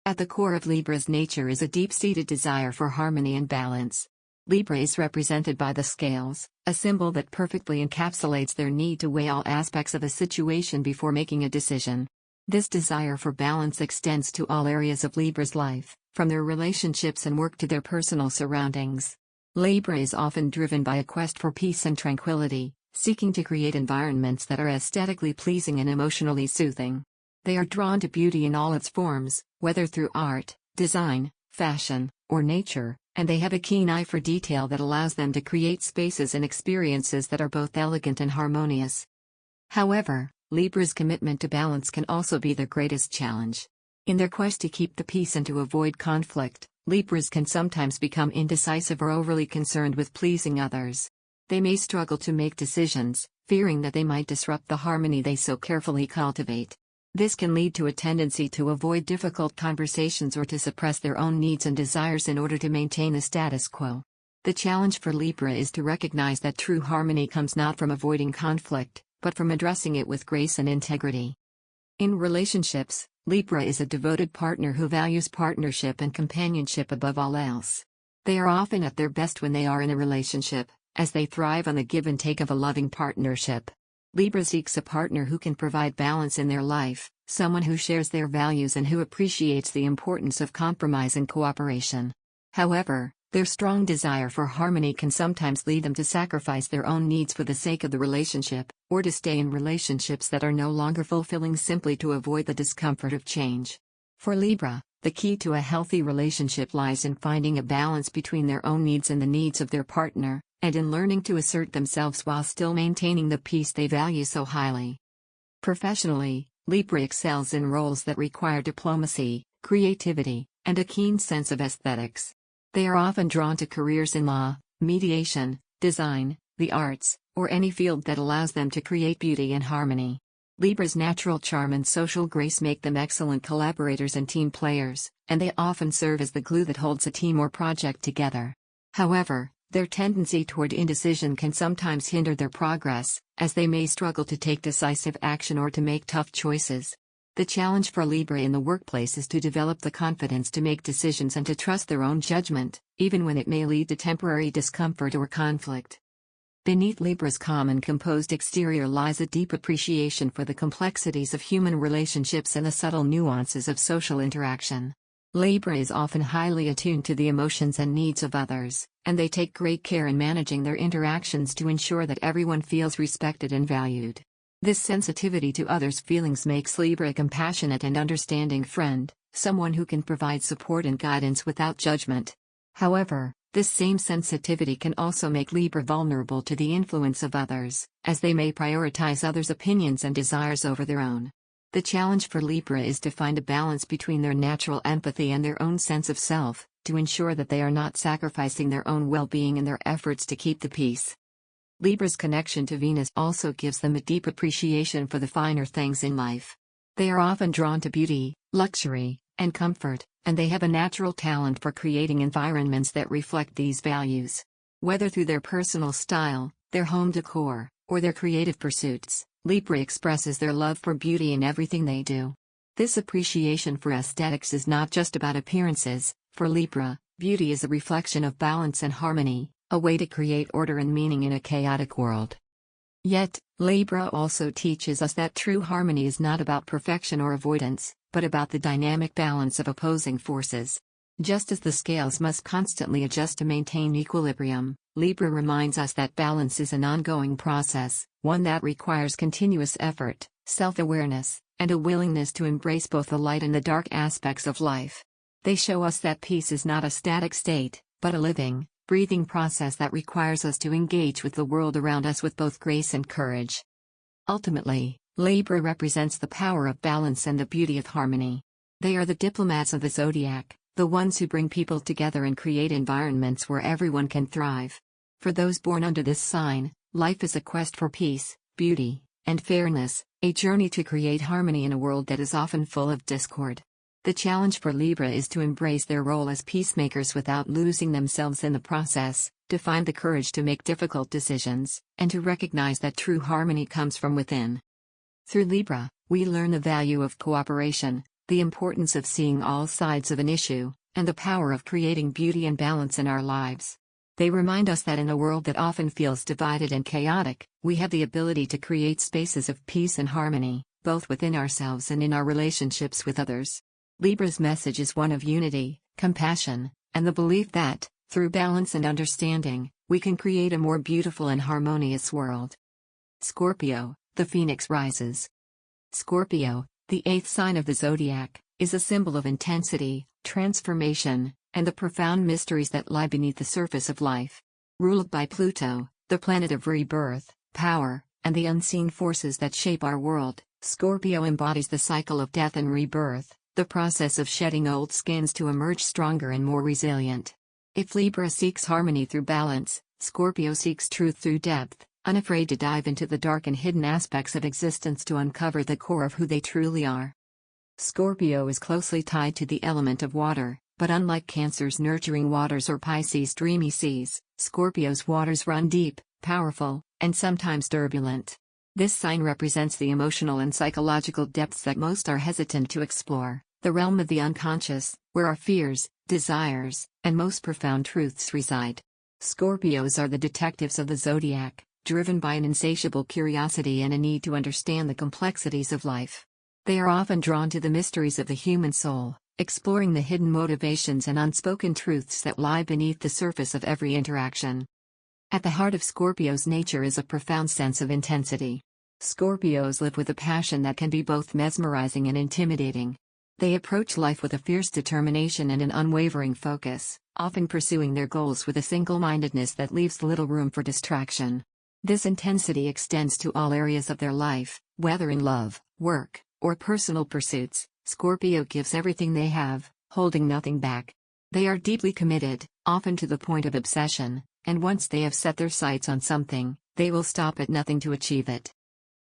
At the core of Libra's nature is a deep-seated desire for harmony and balance. Libra is represented by the scales, a symbol that perfectly encapsulates their need to weigh all aspects of a situation before making a decision. This desire for balance extends to all areas of Libra's life, from their relationships and work to their personal surroundings. Libra is often driven by a quest for peace and tranquility, seeking to create environments that are aesthetically pleasing and emotionally soothing. They are drawn to beauty in all its forms, whether through art, design, fashion, or nature, and they have a keen eye for detail that allows them to create spaces and experiences that are both elegant and harmonious. However, Libra's commitment to balance can also be their greatest challenge. In their quest to keep the peace and to avoid conflict, Libras can sometimes become indecisive or overly concerned with pleasing others. They may struggle to make decisions, fearing that they might disrupt the harmony they so carefully cultivate. This can lead to a tendency to avoid difficult conversations or to suppress their own needs and desires in order to maintain the status quo. The challenge for Libra is to recognize that true harmony comes not from avoiding conflict, but from addressing it with grace and integrity. In relationships, Libra is a devoted partner who values partnership and companionship above all else. They are often at their best when they are in a relationship, as they thrive on the give and take of a loving partnership. Libra seeks a partner who can provide balance in their life, someone who shares their values and who appreciates the importance of compromise and cooperation. However, their strong desire for harmony can sometimes lead them to sacrifice their own needs for the sake of the relationship, or to stay in relationships that are no longer fulfilling simply to avoid the discomfort of change. For Libra, the key to a healthy relationship lies in finding a balance between their own needs and the needs of their partner, and in learning to assert themselves while still maintaining the peace they value so highly. Professionally, Libra excels in roles that require diplomacy, creativity, and a keen sense of aesthetics. They are often drawn to careers in law, mediation, design, the arts, or any field that allows them to create beauty and harmony. Libra's natural charm and social grace make them excellent collaborators and team players, and they often serve as the glue that holds a team or project together. However, their tendency toward indecision can sometimes hinder their progress, as they may struggle to take decisive action or to make tough choices. The challenge for Libra in the workplace is to develop the confidence to make decisions and to trust their own judgment, even when it may lead to temporary discomfort or conflict. Beneath Libra's calm and composed exterior lies a deep appreciation for the complexities of human relationships and the subtle nuances of social interaction. Libra is often highly attuned to the emotions and needs of others, and they take great care in managing their interactions to ensure that everyone feels respected and valued. This sensitivity to others' feelings makes Libra a compassionate and understanding friend, someone who can provide support and guidance without judgment. However, This same sensitivity can also make Libra vulnerable to the influence of others, as they may prioritize others' opinions and desires over their own. The challenge for Libra is to find a balance between their natural empathy and their own sense of self, to ensure that they are not sacrificing their own well-being in their efforts to keep the peace. Libra's connection to Venus also gives them a deep appreciation for the finer things in life. They are often drawn to beauty, luxury, and comfort, and they have a natural talent for creating environments that reflect these values. Whether through their personal style, their home decor, or their creative pursuits, Libra expresses their love for beauty in everything they do. This appreciation for aesthetics is not just about appearances. For Libra, beauty is a reflection of balance and harmony, a way to create order and meaning in a chaotic world. Yet, Libra also teaches us that true harmony is not about perfection or avoidance, but about the dynamic balance of opposing forces. Just as the scales must constantly adjust to maintain equilibrium, Libra reminds us that balance is an ongoing process, one that requires continuous effort, self-awareness, and a willingness to embrace both the light and the dark aspects of life. They show us that peace is not a static state, but a living, breathing process that requires us to engage with the world around us with both grace and courage. Ultimately, Libra represents the power of balance and the beauty of harmony. They are the diplomats of the zodiac, the ones who bring people together and create environments where everyone can thrive. For those born under this sign, life is a quest for peace, beauty, and fairness, a journey to create harmony in a world that is often full of discord. The challenge for Libra is to embrace their role as peacemakers without losing themselves in the process, to find the courage to make difficult decisions, and to recognize that true harmony comes from within. Through Libra, we learn the value of cooperation, the importance of seeing all sides of an issue, and the power of creating beauty and balance in our lives. They remind us that in a world that often feels divided and chaotic, we have the ability to create spaces of peace and harmony, both within ourselves and in our relationships with others. Libra's message is one of unity, compassion, and the belief that, through balance and understanding, we can create a more beautiful and harmonious world. Scorpio, the phoenix rises. Scorpio, the eighth sign of the zodiac, is a symbol of intensity, transformation, and the profound mysteries that lie beneath the surface of life. Ruled by Pluto, the planet of rebirth, power, and the unseen forces that shape our world, Scorpio embodies the cycle of death and rebirth, the process of shedding old skins to emerge stronger and more resilient. If Libra seeks harmony through balance, Scorpio seeks truth through depth, unafraid to dive into the dark and hidden aspects of existence to uncover the core of who they truly are. Scorpio is closely tied to the element of water, but unlike Cancer's nurturing waters or Pisces' dreamy seas, Scorpio's waters run deep, powerful, and sometimes turbulent. This sign represents the emotional and psychological depths that most are hesitant to explore, the realm of the unconscious, where our fears, desires, and most profound truths reside. Scorpios are the detectives of the zodiac, driven by an insatiable curiosity and a need to understand the complexities of life. They are often drawn to the mysteries of the human soul, exploring the hidden motivations and unspoken truths that lie beneath the surface of every interaction. At the heart of Scorpio's nature is a profound sense of intensity. Scorpios live with a passion that can be both mesmerizing and intimidating. They approach life with a fierce determination and an unwavering focus, often pursuing their goals with a single-mindedness that leaves little room for distraction. This intensity extends to all areas of their life, whether in love, work, or personal pursuits. Scorpio gives everything they have, holding nothing back. They are deeply committed, often to the point of obsession, and once they have set their sights on something, they will stop at nothing to achieve it.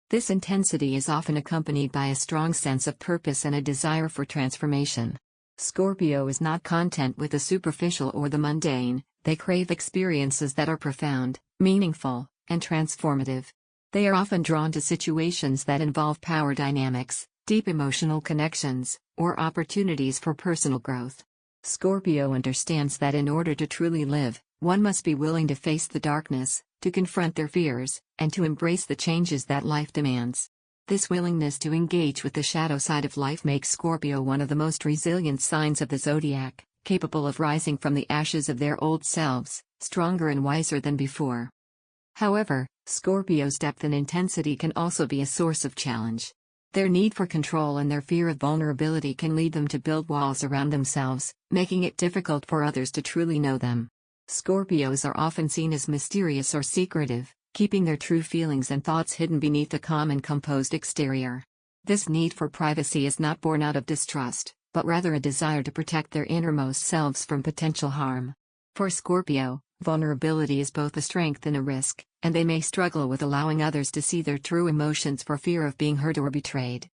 This intensity is often accompanied by a strong sense of purpose and a desire for transformation. Scorpio is not content with the superficial or the mundane. They crave experiences that are profound, meaningful, and transformative. They are often drawn to situations that involve power dynamics, deep emotional connections, or opportunities for personal growth. Scorpio understands that in order to truly live, one must be willing to face the darkness, to confront their fears, and to embrace the changes that life demands. This willingness to engage with the shadow side of life makes Scorpio one of the most resilient signs of the zodiac, capable of rising from the ashes of their old selves, stronger and wiser than before. However, Scorpio's depth and intensity can also be a source of challenge. Their need for control and their fear of vulnerability can lead them to build walls around themselves, making it difficult for others to truly know them. Scorpios are often seen as mysterious or secretive, keeping their true feelings and thoughts hidden beneath a calm and composed exterior. This need for privacy is not born out of distrust, but rather a desire to protect their innermost selves from potential harm. For Scorpio, vulnerability is both a strength and a risk, and they may struggle with allowing others to see their true emotions for fear of being hurt or betrayed.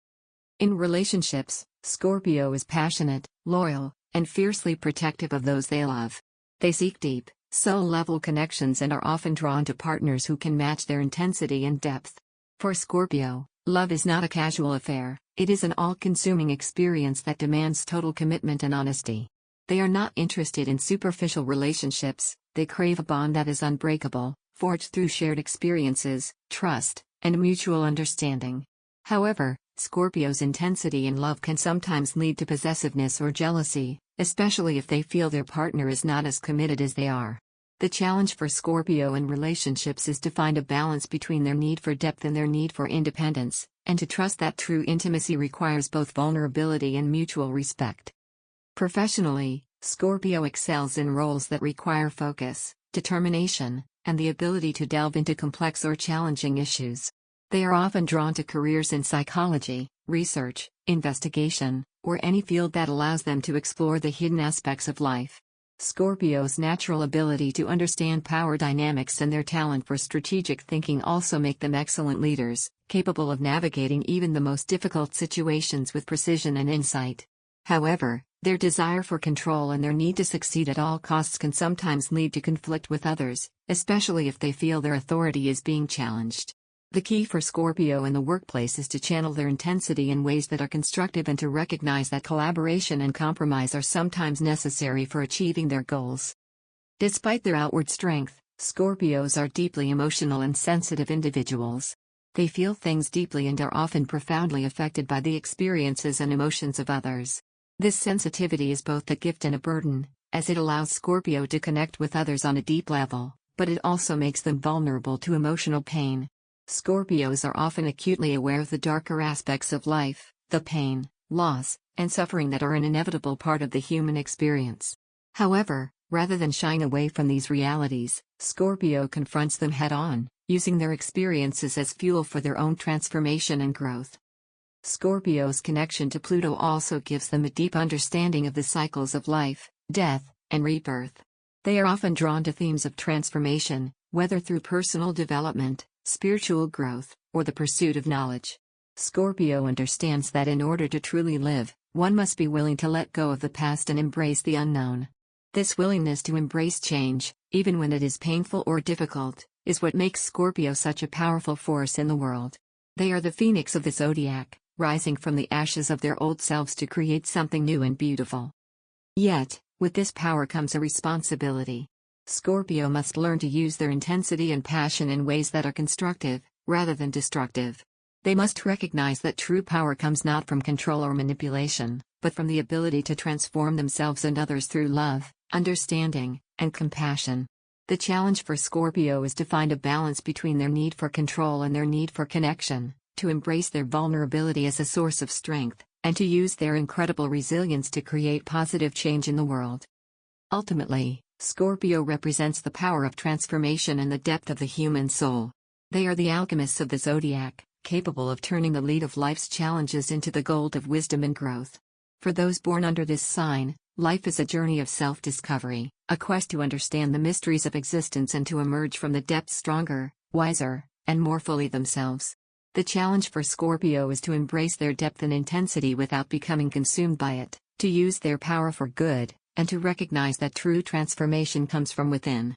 In relationships, Scorpio is passionate, loyal, and fiercely protective of those they love. They seek deep, soul-level connections and are often drawn to partners who can match their intensity and depth. For Scorpio, love is not a casual affair, it is an all-consuming experience that demands total commitment and honesty. They are not interested in superficial relationships, they crave a bond that is unbreakable, forged through shared experiences, trust, and mutual understanding. However, Scorpio's intensity in love can sometimes lead to possessiveness or jealousy, especially if they feel their partner is not as committed as they are. The challenge for Scorpio in relationships is to find a balance between their need for depth and their need for independence, and to trust that true intimacy requires both vulnerability and mutual respect. Professionally, Scorpio excels in roles that require focus, determination, and the ability to delve into complex or challenging issues. They are often drawn to careers in psychology, research, investigation, or any field that allows them to explore the hidden aspects of life. Scorpio's natural ability to understand power dynamics and their talent for strategic thinking also make them excellent leaders, capable of navigating even the most difficult situations with precision and insight. However, their desire for control and their need to succeed at all costs can sometimes lead to conflict with others, especially if they feel their authority is being challenged. The key for Scorpio in the workplace is to channel their intensity in ways that are constructive and to recognize that collaboration and compromise are sometimes necessary for achieving their goals. Despite their outward strength, Scorpios are deeply emotional and sensitive individuals. They feel things deeply and are often profoundly affected by the experiences and emotions of others. This sensitivity is both a gift and a burden, as it allows Scorpio to connect with others on a deep level, but it also makes them vulnerable to emotional pain. Scorpios are often acutely aware of the darker aspects of life, the pain, loss, and suffering that are an inevitable part of the human experience. However, rather than shying away from these realities, Scorpio confronts them head-on, using their experiences as fuel for their own transformation and growth. Scorpio's connection to Pluto also gives them a deep understanding of the cycles of life, death, and rebirth. They are often drawn to themes of transformation, whether through personal development, spiritual growth, or the pursuit of knowledge. Scorpio understands that in order to truly live, one must be willing to let go of the past and embrace the unknown. This willingness to embrace change, even when it is painful or difficult, is what makes Scorpio such a powerful force in the world. They are the phoenix of the zodiac, rising from the ashes of their old selves to create something new and beautiful. Yet, with this power comes a responsibility. Scorpio must learn to use their intensity and passion in ways that are constructive, rather than destructive. They must recognize that true power comes not from control or manipulation, but from the ability to transform themselves and others through love, understanding, and compassion. The challenge for Scorpio is to find a balance between their need for control and their need for connection, to embrace their vulnerability as a source of strength, and to use their incredible resilience to create positive change in the world. Ultimately, Scorpio represents the power of transformation and the depth of the human soul. They are the alchemists of the zodiac, capable of turning the lead of life's challenges into the gold of wisdom and growth. For those born under this sign, life is a journey of self-discovery, a quest to understand the mysteries of existence and to emerge from the depths stronger, wiser, and more fully themselves. The challenge for Scorpio is to embrace their depth and intensity without becoming consumed by it, to use their power for good, and to recognize that true transformation comes from within.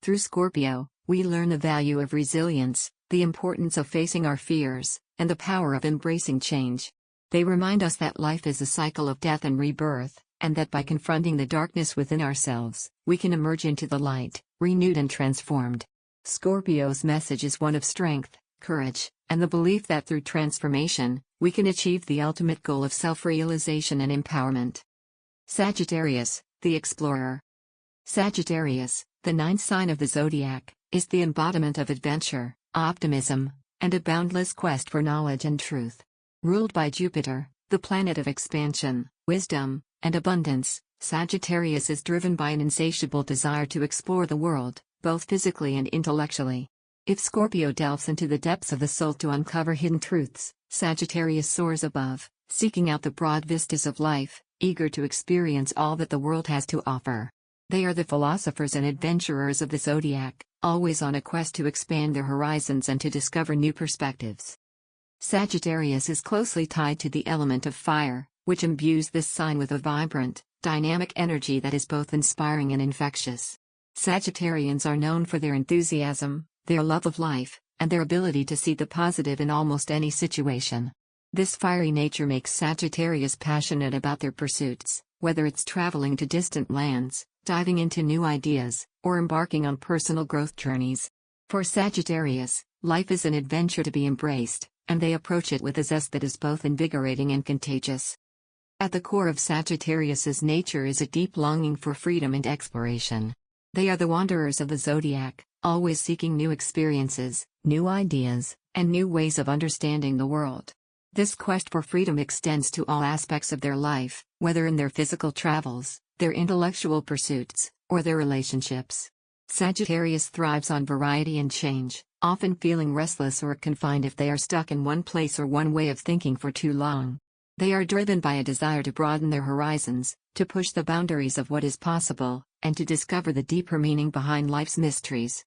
Through Scorpio, we learn the value of resilience, the importance of facing our fears, and the power of embracing change. They remind us that life is a cycle of death and rebirth, and that by confronting the darkness within ourselves, we can emerge into the light, renewed and transformed. Scorpio's message is one of strength, courage, and the belief that through transformation, we can achieve the ultimate goal of self-realization and empowerment. Sagittarius, the explorer. Sagittarius, the ninth sign of the zodiac, is the embodiment of adventure, optimism, and a boundless quest for knowledge and truth. Ruled by Jupiter, the planet of expansion, wisdom, and abundance, Sagittarius is driven by an insatiable desire to explore the world, both physically and intellectually. If Scorpio delves into the depths of the soul to uncover hidden truths, Sagittarius soars above, seeking out the broad vistas of life, eager to experience all that the world has to offer. They are the philosophers and adventurers of the Zodiac, always on a quest to expand their horizons and to discover new perspectives. Sagittarius is closely tied to the element of fire, which imbues this sign with a vibrant, dynamic energy that is both inspiring and infectious. Sagittarians are known for their enthusiasm, their love of life, and their ability to see the positive in almost any situation. This fiery nature makes Sagittarius passionate about their pursuits, whether it's traveling to distant lands, diving into new ideas, or embarking on personal growth journeys. For Sagittarius, life is an adventure to be embraced, and they approach it with a zest that is both invigorating and contagious. At the core of Sagittarius's nature is a deep longing for freedom and exploration. They are the wanderers of the Zodiac, always seeking new experiences, new ideas, and new ways of understanding the world. This quest for freedom extends to all aspects of their life, whether in their physical travels, their intellectual pursuits, or their relationships. Sagittarius thrives on variety and change, often feeling restless or confined if they are stuck in one place or one way of thinking for too long. They are driven by a desire to broaden their horizons, to push the boundaries of what is possible, and to discover the deeper meaning behind life's mysteries.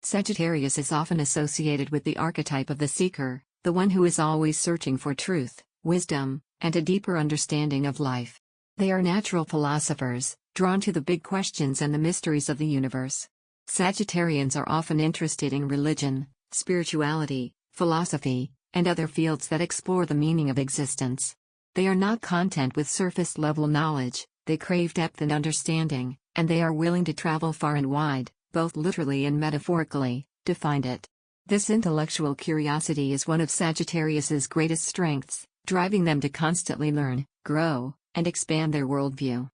Sagittarius is often associated with the archetype of the seeker, the one who is always searching for truth, wisdom, and a deeper understanding of life. They are natural philosophers, drawn to the big questions and the mysteries of the universe. Sagittarians are often interested in religion, spirituality, philosophy, and other fields that explore the meaning of existence. They are not content with surface-level knowledge, they crave depth and understanding, and they are willing to travel far and wide, both literally and metaphorically, to find it. This intellectual curiosity is one of Sagittarius's greatest strengths, driving them to constantly learn, grow, and expand their worldview.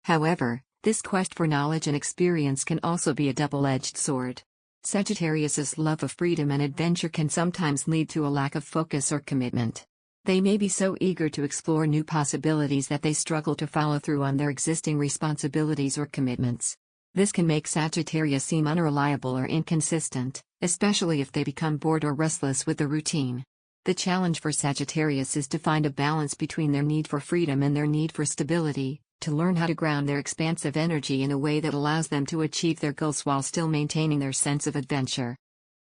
However, this quest for knowledge and experience can also be a double-edged sword. Sagittarius's love of freedom and adventure can sometimes lead to a lack of focus or commitment. They may be so eager to explore new possibilities that they struggle to follow through on their existing responsibilities or commitments. This can make Sagittarius seem unreliable or inconsistent, especially if they become bored or restless with the routine. The challenge for Sagittarius is to find a balance between their need for freedom and their need for stability, to learn how to ground their expansive energy in a way that allows them to achieve their goals while still maintaining their sense of adventure.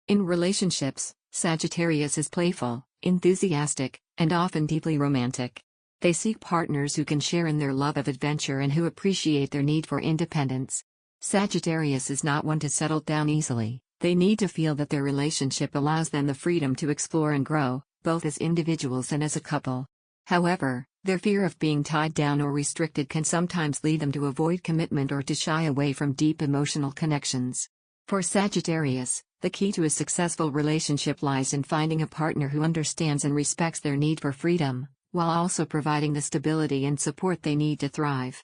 In relationships, Sagittarius is playful, enthusiastic, and often deeply romantic. They seek partners who can share in their love of adventure and who appreciate their need for independence. Sagittarius is not one to settle down easily. They need to feel that their relationship allows them the freedom to explore and grow, both as individuals and as a couple. However, their fear of being tied down or restricted can sometimes lead them to avoid commitment or to shy away from deep emotional connections. For Sagittarius, the key to a successful relationship lies in finding a partner who understands and respects their need for freedom, while also providing the stability and support they need to thrive.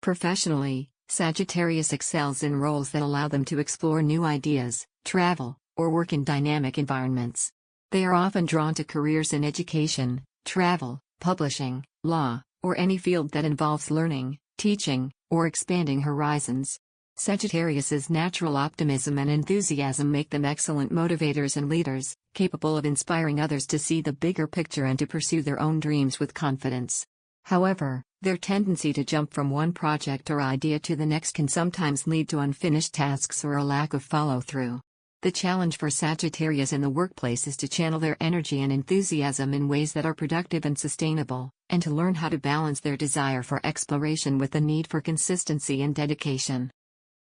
Professionally, Sagittarius excels in roles that allow them to explore new ideas, travel, or work in dynamic environments. They are often drawn to careers in education, travel, publishing, law, or any field that involves learning, teaching, or expanding horizons. Sagittarius's natural optimism and enthusiasm make them excellent motivators and leaders, capable of inspiring others to see the bigger picture and to pursue their own dreams with confidence. However, their tendency to jump from one project or idea to the next can sometimes lead to unfinished tasks or a lack of follow-through. The challenge for Sagittarius in the workplace is to channel their energy and enthusiasm in ways that are productive and sustainable, and to learn how to balance their desire for exploration with the need for consistency and dedication.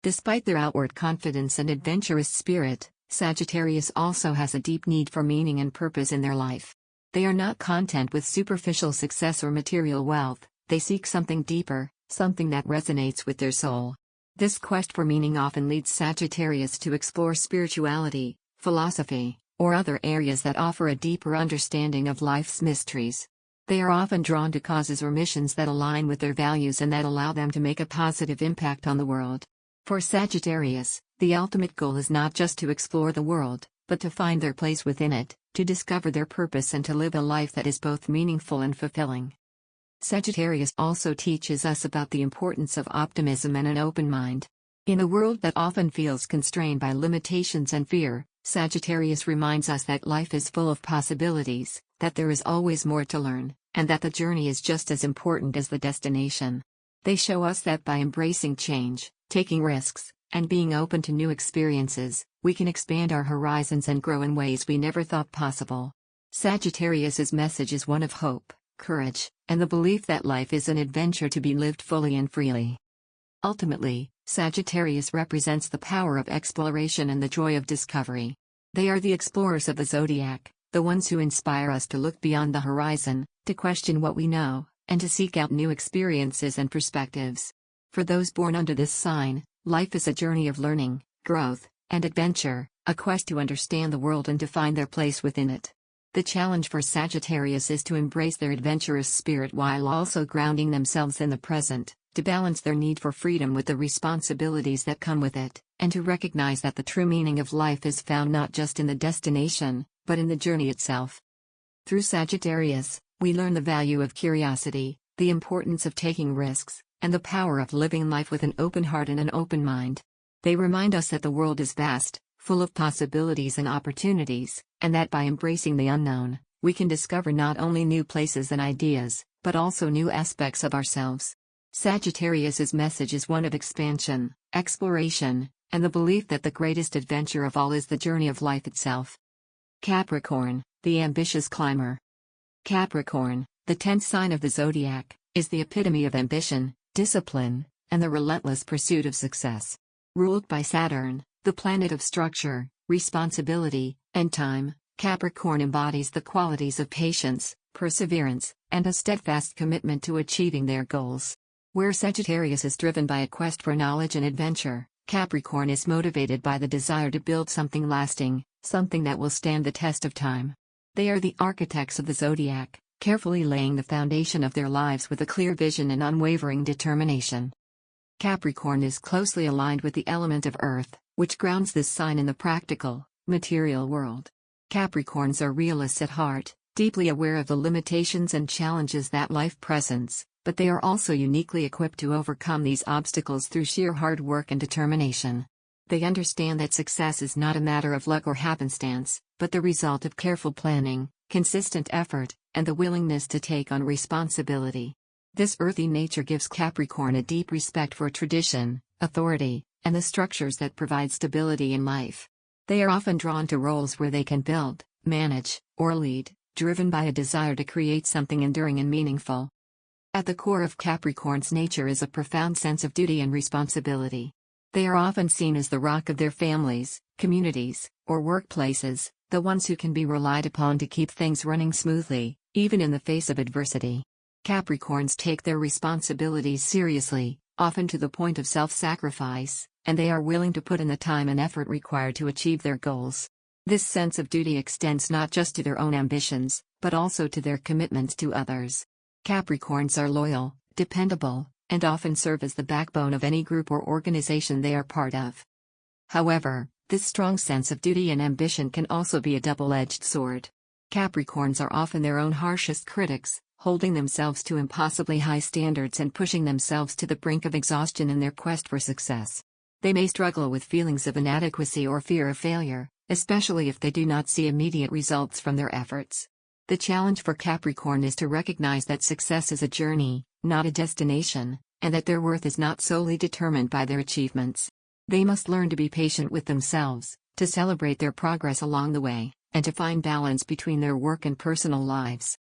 Despite their outward confidence and adventurous spirit, Sagittarius also has a deep need for meaning and purpose in their life. They are not content with superficial success or material wealth, they seek something deeper, something that resonates with their soul. This quest for meaning often leads Sagittarius to explore spirituality, philosophy, or other areas that offer a deeper understanding of life's mysteries. They are often drawn to causes or missions that align with their values and that allow them to make a positive impact on the world. For Sagittarius, the ultimate goal is not just to explore the world, but to find their place within it, to discover their purpose and to live a life that is both meaningful and fulfilling. Sagittarius also teaches us about the importance of optimism and an open mind. In a world that often feels constrained by limitations and fear, Sagittarius reminds us that life is full of possibilities, that there is always more to learn, and that the journey is just as important as the destination. They show us that by embracing change, taking risks, and being open to new experiences, we can expand our horizons and grow in ways we never thought possible. Sagittarius's message is one of hope, courage, and the belief that life is an adventure to be lived fully and freely. Ultimately, Sagittarius represents the power of exploration and the joy of discovery. They are the explorers of the zodiac, the ones who inspire us to look beyond the horizon, to question what we know, and to seek out new experiences and perspectives. For those born under this sign, life is a journey of learning, growth, and adventure, a quest to understand the world and to find their place within it. The challenge for Sagittarius is to embrace their adventurous spirit while also grounding themselves in the present, to balance their need for freedom with the responsibilities that come with it, and to recognize that the true meaning of life is found not just in the destination, but in the journey itself. Through Sagittarius, we learn the value of curiosity, the importance of taking risks, and the power of living life with an open heart and an open mind. They remind us that the world is vast, full of possibilities and opportunities, and that by embracing the unknown, we can discover not only new places and ideas, but also new aspects of ourselves. Sagittarius's message is one of expansion, exploration, and the belief that the greatest adventure of all is the journey of life itself. Capricorn, the ambitious climber. Capricorn, the 10th sign of the zodiac, is the epitome of ambition, discipline, and the relentless pursuit of success. Ruled by Saturn, the planet of structure, responsibility, and time, Capricorn embodies the qualities of patience, perseverance, and a steadfast commitment to achieving their goals. Where Sagittarius is driven by a quest for knowledge and adventure, Capricorn is motivated by the desire to build something lasting, something that will stand the test of time. They are the architects of the zodiac, carefully laying the foundation of their lives with a clear vision and unwavering determination. Capricorn is closely aligned with the element of Earth, which grounds this sign in the practical, material world. Capricorns are realists at heart, deeply aware of the limitations and challenges that life presents, but they are also uniquely equipped to overcome these obstacles through sheer hard work and determination. They understand that success is not a matter of luck or happenstance, but the result of careful planning, consistent effort, and the willingness to take on responsibility. This earthy nature gives Capricorn a deep respect for tradition, authority, and the structures that provide stability in life. They are often drawn to roles where they can build, manage, or lead, driven by a desire to create something enduring and meaningful. At the core of Capricorn's nature is a profound sense of duty and responsibility. They are often seen as the rock of their families, communities, or workplaces, the ones who can be relied upon to keep things running smoothly, even in the face of adversity. Capricorns take their responsibilities seriously, often to the point of self-sacrifice, and they are willing to put in the time and effort required to achieve their goals. This sense of duty extends not just to their own ambitions, but also to their commitments to others. Capricorns are loyal, dependable, and often serve as the backbone of any group or organization they are part of. However, this strong sense of duty and ambition can also be a double-edged sword. Capricorns are often their own harshest critics, holding themselves to impossibly high standards and pushing themselves to the brink of exhaustion in their quest for success. They may struggle with feelings of inadequacy or fear of failure, especially if they do not see immediate results from their efforts. The challenge for Capricorn is to recognize that success is a journey, not a destination, and that their worth is not solely determined by their achievements. They must learn to be patient with themselves, to celebrate their progress along the way, and to find balance between their work and personal lives.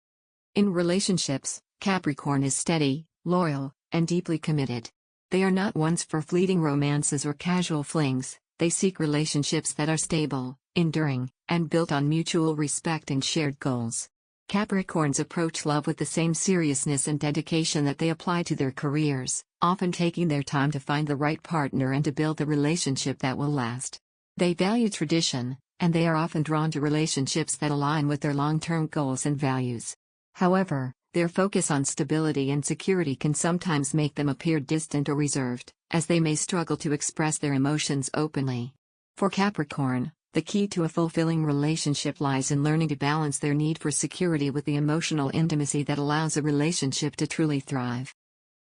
In relationships, Capricorn is steady, loyal, and deeply committed. They are not ones for fleeting romances or casual flings. They seek relationships that are stable, enduring, and built on mutual respect and shared goals. Capricorns approach love with the same seriousness and dedication that they apply to their careers, often taking their time to find the right partner and to build a relationship that will last. They value tradition, and they are often drawn to relationships that align with their long-term goals and values. However, their focus on stability and security can sometimes make them appear distant or reserved, as they may struggle to express their emotions openly. For Capricorn, The key to a fulfilling relationship lies in learning to balance their need for security with the emotional intimacy that allows a relationship to truly thrive.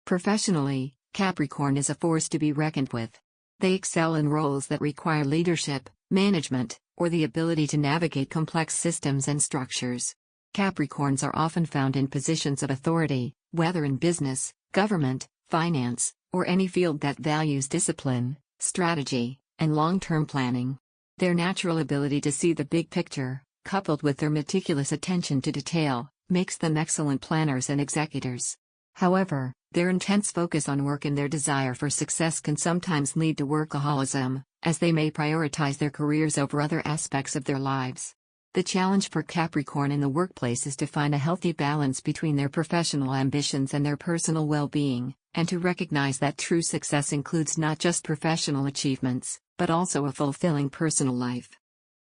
Professionally, Capricorn is a force to be reckoned with. They excel in roles that require leadership, management, or the ability to navigate complex systems and structures. Capricorns are often found in positions of authority, whether in business, government, finance, or any field that values discipline, strategy, and long-term planning. Their natural ability to see the big picture, coupled with their meticulous attention to detail, makes them excellent planners and executors. However, their intense focus on work and their desire for success can sometimes lead to workaholism, as they may prioritize their careers over other aspects of their lives. The challenge for Capricorn in the workplace is to find a healthy balance between their professional ambitions and their personal well-being, and to recognize that true success includes not just professional achievements, but also a fulfilling personal life.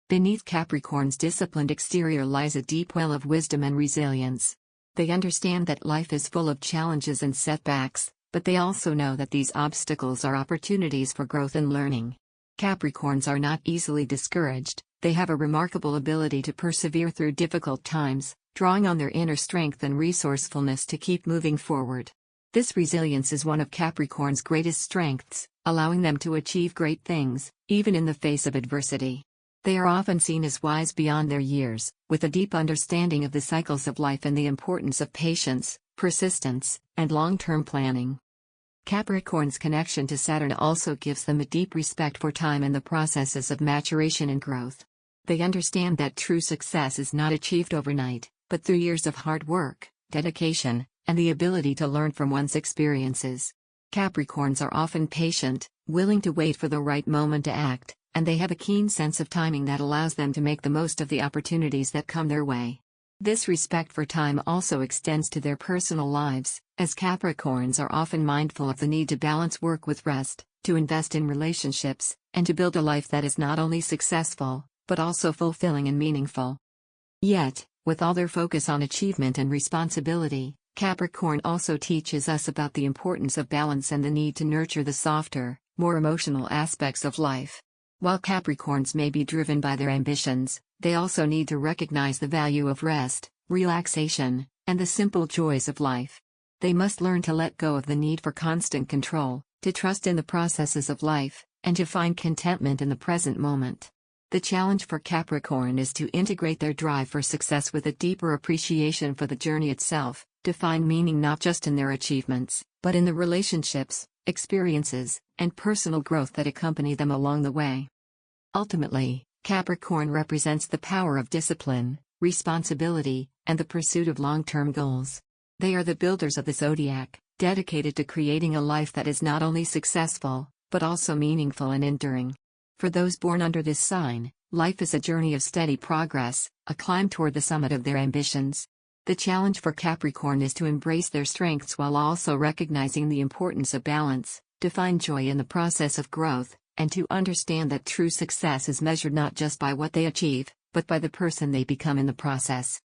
Beneath Capricorn's disciplined exterior lies a deep well of wisdom and resilience. They understand that life is full of challenges and setbacks, but they also know that these obstacles are opportunities for growth and learning. Capricorns are not easily discouraged. They have a remarkable ability to persevere through difficult times, drawing on their inner strength and resourcefulness to keep moving forward. This resilience is one of Capricorn's greatest strengths, allowing them to achieve great things, even in the face of adversity. They are often seen as wise beyond their years, with a deep understanding of the cycles of life and the importance of patience, persistence, and long-term planning. Capricorn's connection to Saturn also gives them a deep respect for time and the processes of maturation and growth. They understand that true success is not achieved overnight, but through years of hard work, dedication, and the ability to learn from one's experiences. Capricorns are often patient, willing to wait for the right moment to act, and they have a keen sense of timing that allows them to make the most of the opportunities that come their way. This respect for time also extends to their personal lives, as Capricorns are often mindful of the need to balance work with rest, to invest in relationships, and to build a life that is not only successful, but also fulfilling and meaningful. Yet, with all their focus on achievement and responsibility, Capricorn also teaches us about the importance of balance and the need to nurture the softer, more emotional aspects of life. While Capricorns may be driven by their ambitions, they also need to recognize the value of rest, relaxation, and the simple joys of life. They must learn to let go of the need for constant control, to trust in the processes of life, and to find contentment in the present moment. The challenge for Capricorn is to integrate their drive for success with a deeper appreciation for the journey itself, to find meaning not just in their achievements, but in the relationships, experiences, and personal growth that accompany them along the way. Ultimately, Capricorn represents the power of discipline, responsibility, and the pursuit of long-term goals. They are the builders of the Zodiac, dedicated to creating a life that is not only successful, but also meaningful and enduring. For those born under this sign, life is a journey of steady progress, a climb toward the summit of their ambitions. The challenge for Capricorn is to embrace their strengths while also recognizing the importance of balance, to find joy in the process of growth, and to understand that true success is measured not just by what they achieve, but by the person they become in the process.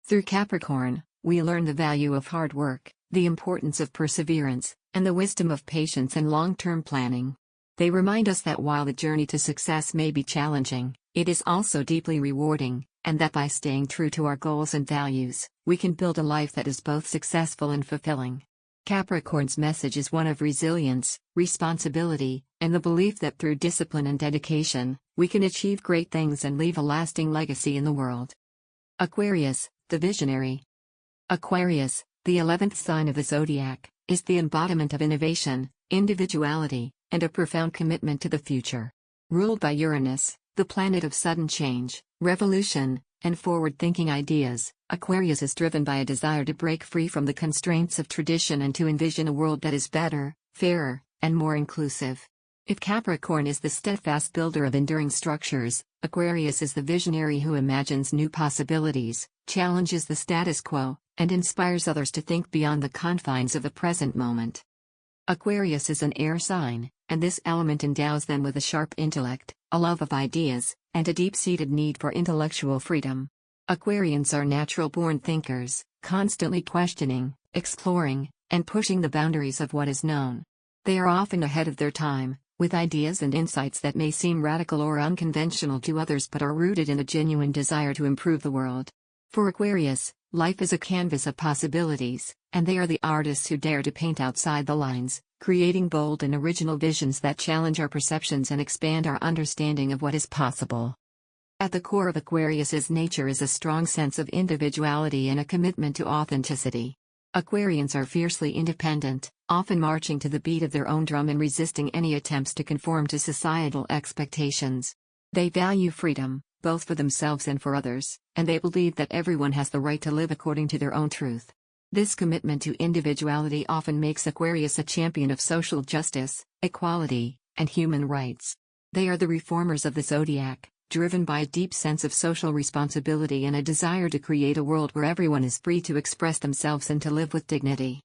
Through Capricorn, we learn the value of hard work, the importance of perseverance, and the wisdom of patience and long-term planning. They remind us that while the journey to success may be challenging, it is also deeply rewarding, and that by staying true to our goals and values, we can build a life that is both successful and fulfilling. Capricorn's message is one of resilience, responsibility, and the belief that through discipline and dedication, we can achieve great things and leave a lasting legacy in the world. Aquarius, the visionary. Aquarius, the 11th sign of the zodiac, is the embodiment of innovation, individuality, and a profound commitment to the future. Ruled by Uranus, the planet of sudden change, revolution, and forward-thinking ideas, Aquarius is driven by a desire to break free from the constraints of tradition and to envision a world that is better, fairer, and more inclusive. If Capricorn is the steadfast builder of enduring structures, Aquarius is the visionary who imagines new possibilities, challenges the status quo, and inspires others to think beyond the confines of the present moment. Aquarius is an air sign, and this element endows them with a sharp intellect, a love of ideas, and a deep-seated need for intellectual freedom. Aquarians are natural-born thinkers, constantly questioning, exploring, and pushing the boundaries of what is known. They are often ahead of their time, with ideas and insights that may seem radical or unconventional to others but are rooted in a genuine desire to improve the world. For Aquarius, life is a canvas of possibilities, and they are the artists who dare to paint outside the lines, creating bold and original visions that challenge our perceptions and expand our understanding of what is possible. At the core of Aquarius's nature is a strong sense of individuality and a commitment to authenticity. Aquarians are fiercely independent, often marching to the beat of their own drum and resisting any attempts to conform to societal expectations. They value freedom, both for themselves and for others, and they believe that everyone has the right to live according to their own truth. This commitment to individuality often makes Aquarius a champion of social justice, equality, and human rights. They are the reformers of the Zodiac, driven by a deep sense of social responsibility and a desire to create a world where everyone is free to express themselves and to live with dignity.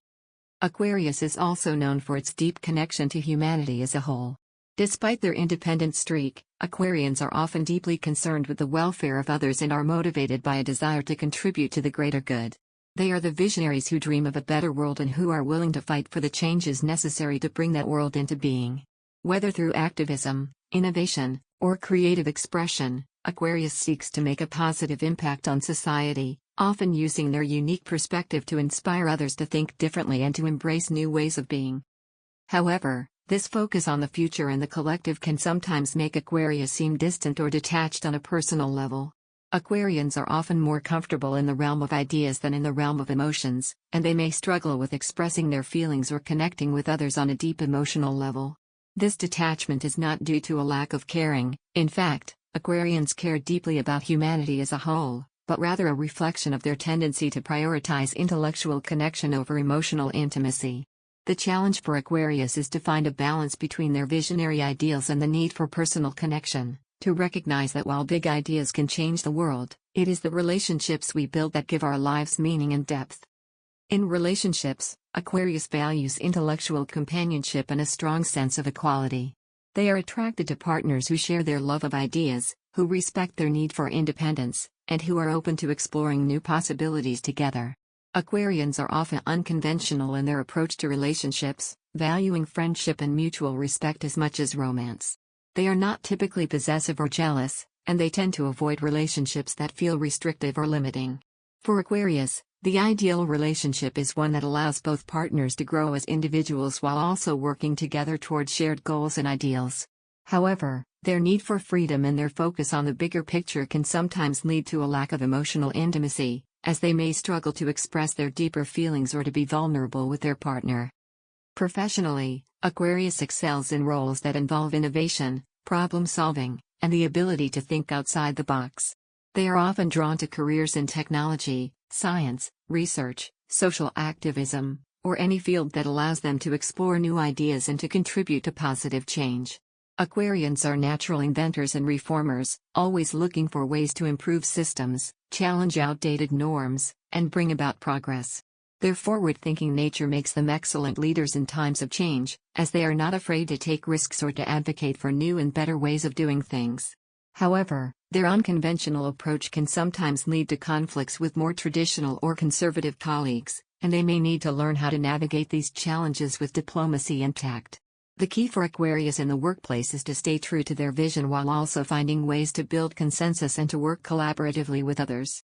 Aquarius is also known for its deep connection to humanity as a whole. Despite their independent streak, Aquarians are often deeply concerned with the welfare of others and are motivated by a desire to contribute to the greater good. They are the visionaries who dream of a better world and who are willing to fight for the changes necessary to bring that world into being. Whether through activism, innovation, or creative expression, Aquarius seeks to make a positive impact on society, often using their unique perspective to inspire others to think differently and to embrace new ways of being. However, this focus on the future and the collective can sometimes make Aquarius seem distant or detached on a personal level. Aquarians are often more comfortable in the realm of ideas than in the realm of emotions, and they may struggle with expressing their feelings or connecting with others on a deep emotional level. This detachment is not due to a lack of caring. In fact, Aquarians care deeply about humanity as a whole, but rather a reflection of their tendency to prioritize intellectual connection over emotional intimacy. The challenge for Aquarius is to find a balance between their visionary ideals and the need for personal connection, to recognize that while big ideas can change the world, it is the relationships we build that give our lives meaning and depth. In relationships, Aquarius values intellectual companionship and a strong sense of equality. They are attracted to partners who share their love of ideas, who respect their need for independence, and who are open to exploring new possibilities together. Aquarians are often unconventional in their approach to relationships, valuing friendship and mutual respect as much as romance. They are not typically possessive or jealous, and they tend to avoid relationships that feel restrictive or limiting. For Aquarius, the ideal relationship is one that allows both partners to grow as individuals while also working together toward shared goals and ideals. However, their need for freedom and their focus on the bigger picture can sometimes lead to a lack of emotional intimacy, as they may struggle to express their deeper feelings or to be vulnerable with their partner. Professionally, Aquarius excels in roles that involve innovation, problem-solving, and the ability to think outside the box. They are often drawn to careers in technology, science, research, social activism, or any field that allows them to explore new ideas and to contribute to positive change. Aquarians are natural inventors and reformers, always looking for ways to improve systems, challenge outdated norms, and bring about progress. Their forward-thinking nature makes them excellent leaders in times of change, as they are not afraid to take risks or to advocate for new and better ways of doing things. However, their unconventional approach can sometimes lead to conflicts with more traditional or conservative colleagues, and they may need to learn how to navigate these challenges with diplomacy and tact. The key for Aquarius in the workplace is to stay true to their vision while also finding ways to build consensus and to work collaboratively with others.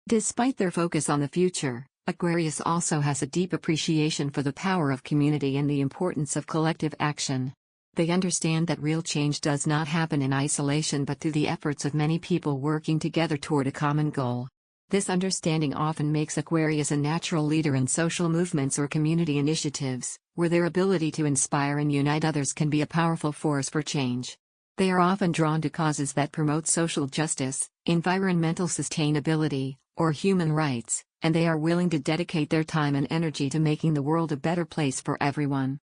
Despite their focus on the future, Aquarius also has a deep appreciation for the power of community and the importance of collective action. They understand that real change does not happen in isolation but through the efforts of many people working together toward a common goal. This understanding often makes Aquarius a natural leader in social movements or community initiatives, where their ability to inspire and unite others can be a powerful force for change. They are often drawn to causes that promote social justice, environmental sustainability, or human rights, and they are willing to dedicate their time and energy to making the world a better place for everyone.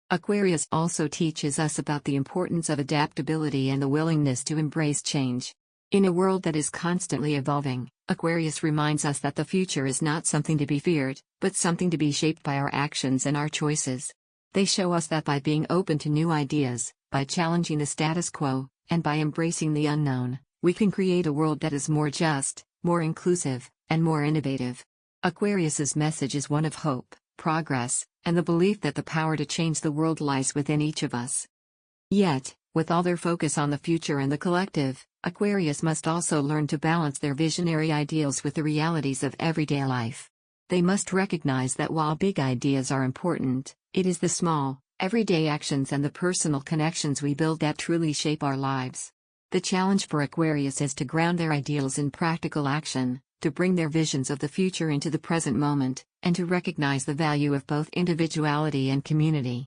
Aquarius also teaches us about the importance of adaptability and the willingness to embrace change. In a world that is constantly evolving, Aquarius reminds us that the future is not something to be feared, but something to be shaped by our actions and our choices. They show us that by being open to new ideas, by challenging the status quo, and by embracing the unknown, we can create a world that is more just, more inclusive, and more innovative. Aquarius's message is one of hope, progress, and the belief that the power to change the world lies within each of us. Yet, with all their focus on the future and the collective, Aquarius must also learn to balance their visionary ideals with the realities of everyday life. They must recognize that while big ideas are important, it is the small, everyday actions and the personal connections we build that truly shape our lives. The challenge for Aquarius is to ground their ideals in practical action, to bring their visions of the future into the present moment, and to recognize the value of both individuality and community.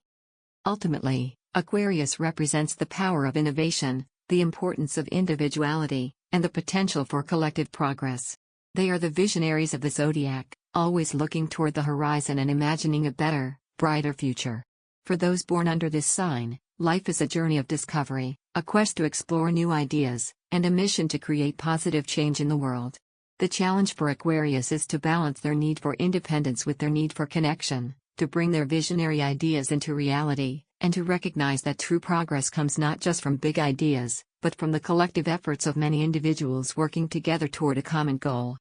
Ultimately, Aquarius represents the power of innovation, the importance of individuality, and the potential for collective progress. They are the visionaries of the zodiac, always looking toward the horizon and imagining a better, brighter future. For those born under this sign, life is a journey of discovery, a quest to explore new ideas, and a mission to create positive change in the world. The challenge for Aquarius is to balance their need for independence with their need for connection, to bring their visionary ideas into reality, and to recognize that true progress comes not just from big ideas, but from the collective efforts of many individuals working together toward a common goal.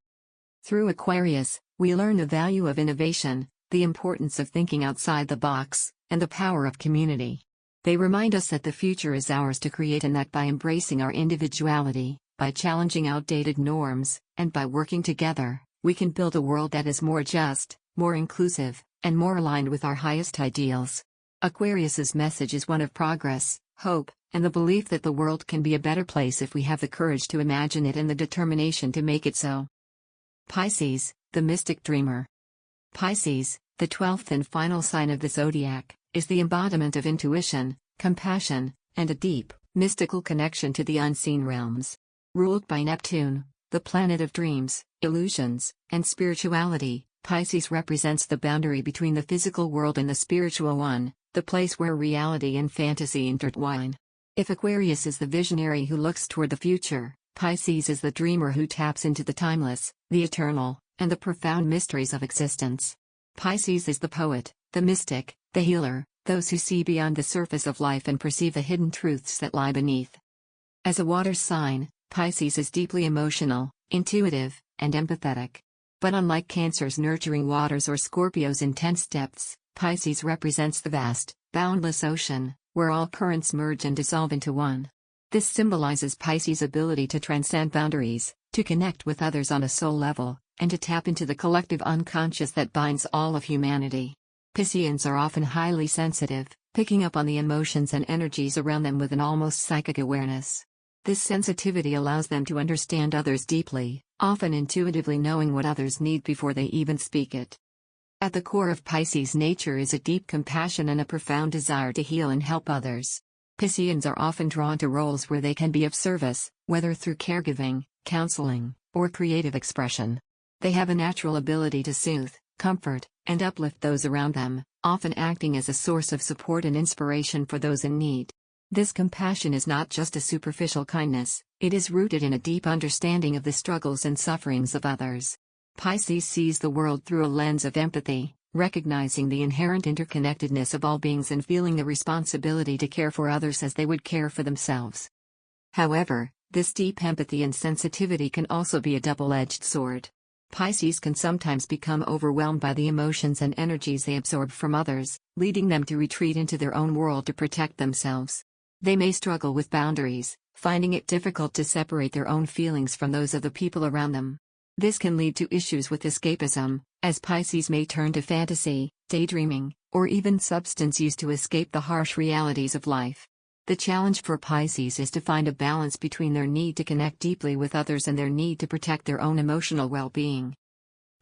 Through Aquarius, we learn the value of innovation, the importance of thinking outside the box, and the power of community. They remind us that the future is ours to create, and that by embracing our individuality, by challenging outdated norms, and by working together, we can build a world that is more just, more inclusive, and more aligned with our highest ideals. Aquarius's message is one of progress, hope, and the belief that the world can be a better place if we have the courage to imagine it and the determination to make it so. Pisces, the mystic dreamer. Pisces, the 12th and final sign of the zodiac, is the embodiment of intuition, compassion, and a deep, mystical connection to the unseen realms. Ruled by Neptune, the planet of dreams, illusions, and spirituality, Pisces represents the boundary between the physical world and the spiritual one, the place where reality and fantasy intertwine. If Aquarius is the visionary who looks toward the future, Pisces is the dreamer who taps into the timeless, the eternal, and the profound mysteries of existence. Pisces is the poet, the mystic, the healer, those who see beyond the surface of life and perceive the hidden truths that lie beneath. As a water sign, Pisces is deeply emotional, intuitive, and empathetic. But unlike Cancer's nurturing waters or Scorpio's intense depths, Pisces represents the vast, boundless ocean, where all currents merge and dissolve into one. This symbolizes Pisces' ability to transcend boundaries, to connect with others on a soul level, and to tap into the collective unconscious that binds all of humanity. Pisceans are often highly sensitive, picking up on the emotions and energies around them with an almost psychic awareness. This sensitivity allows them to understand others deeply, often intuitively knowing what others need before they even speak it. At the core of Pisces' nature is a deep compassion and a profound desire to heal and help others. Pisceans are often drawn to roles where they can be of service, whether through caregiving, counseling, or creative expression. They have a natural ability to soothe, comfort, and uplift those around them, often acting as a source of support and inspiration for those in need. This compassion is not just a superficial kindness, it is rooted in a deep understanding of the struggles and sufferings of others. Pisces sees the world through a lens of empathy, recognizing the inherent interconnectedness of all beings and feeling the responsibility to care for others as they would care for themselves. However, this deep empathy and sensitivity can also be a double-edged sword. Pisces can sometimes become overwhelmed by the emotions and energies they absorb from others, leading them to retreat into their own world to protect themselves. They may struggle with boundaries, finding it difficult to separate their own feelings from those of the people around them. This can lead to issues with escapism, as Pisces may turn to fantasy, daydreaming, or even substance use to escape the harsh realities of life. The challenge for Pisces is to find a balance between their need to connect deeply with others and their need to protect their own emotional well-being.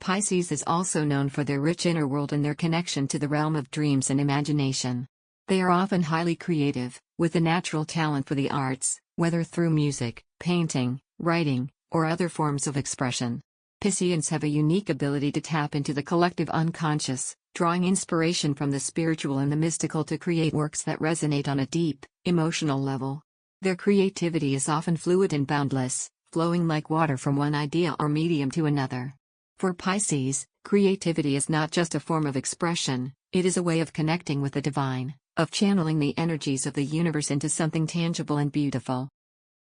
Pisces is also known for their rich inner world and their connection to the realm of dreams and imagination. They are often highly creative, with a natural talent for the arts, whether through music, painting, writing, or other forms of expression. Pisceans have a unique ability to tap into the collective unconscious, drawing inspiration from the spiritual and the mystical to create works that resonate on a deep, emotional level. Their creativity is often fluid and boundless, flowing like water from one idea or medium to another. For Pisces, creativity is not just a form of expression, it is a way of connecting with the divine, of channeling the energies of the universe into something tangible and beautiful.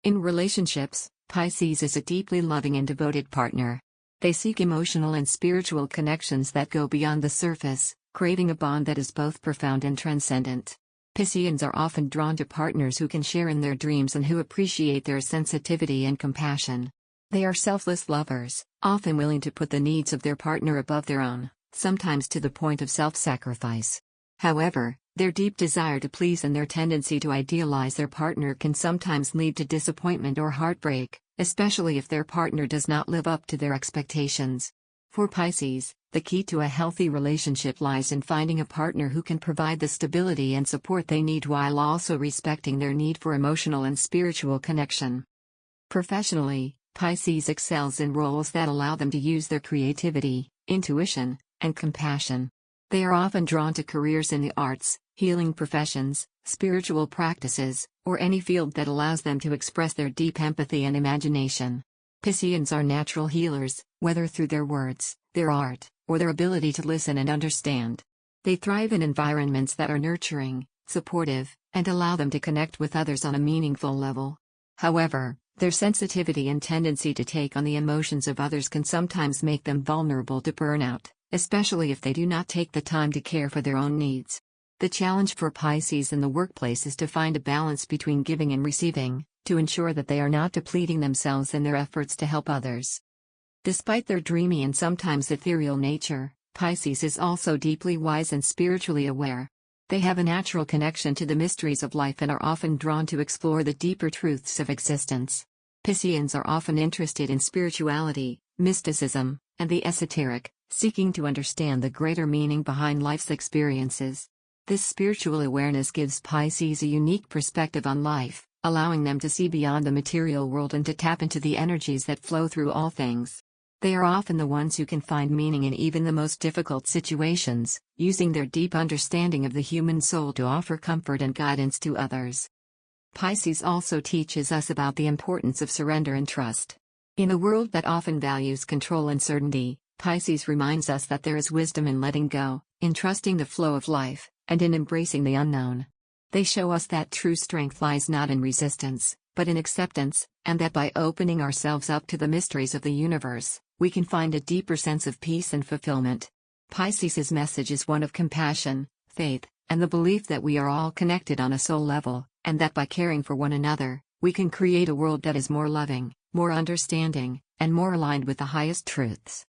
In relationships, Pisces is a deeply loving and devoted partner. They seek emotional and spiritual connections that go beyond the surface, creating a bond that is both profound and transcendent. Pisceans are often drawn to partners who can share in their dreams and who appreciate their sensitivity and compassion. They are selfless lovers, often willing to put the needs of their partner above their own, sometimes to the point of self-sacrifice. However, their deep desire to please and their tendency to idealize their partner can sometimes lead to disappointment or heartbreak, especially if their partner does not live up to their expectations. For Pisces, the key to a healthy relationship lies in finding a partner who can provide the stability and support they need while also respecting their need for emotional and spiritual connection. Professionally, Pisces excels in roles that allow them to use their creativity, intuition, and compassion. They are often drawn to careers in the arts, healing professions, spiritual practices, or any field that allows them to express their deep empathy and imagination. Pisceans are natural healers, whether through their words, their art, or their ability to listen and understand. They thrive in environments that are nurturing, supportive, and allow them to connect with others on a meaningful level. However, their sensitivity and tendency to take on the emotions of others can sometimes make them vulnerable to burnout, especially if they do not take the time to care for their own needs. The challenge for Pisces in the workplace is to find a balance between giving and receiving, to ensure that they are not depleting themselves in their efforts to help others. Despite their dreamy and sometimes ethereal nature, Pisces is also deeply wise and spiritually aware. They have a natural connection to the mysteries of life and are often drawn to explore the deeper truths of existence. Pisceans are often interested in spirituality, mysticism, and the esoteric, seeking to understand the greater meaning behind life's experiences. This spiritual awareness gives Pisces a unique perspective on life, allowing them to see beyond the material world and to tap into the energies that flow through all things. They are often the ones who can find meaning in even the most difficult situations, using their deep understanding of the human soul to offer comfort and guidance to others. Pisces also teaches us about the importance of surrender and trust. In a world that often values control and certainty, Pisces reminds us that there is wisdom in letting go, in trusting the flow of life, and in embracing the unknown. They show us that true strength lies not in resistance, but in acceptance, and that by opening ourselves up to the mysteries of the universe, we can find a deeper sense of peace and fulfillment. Pisces' message is one of compassion, faith, and the belief that we are all connected on a soul level, and that by caring for one another, we can create a world that is more loving, more understanding, and more aligned with the highest truths.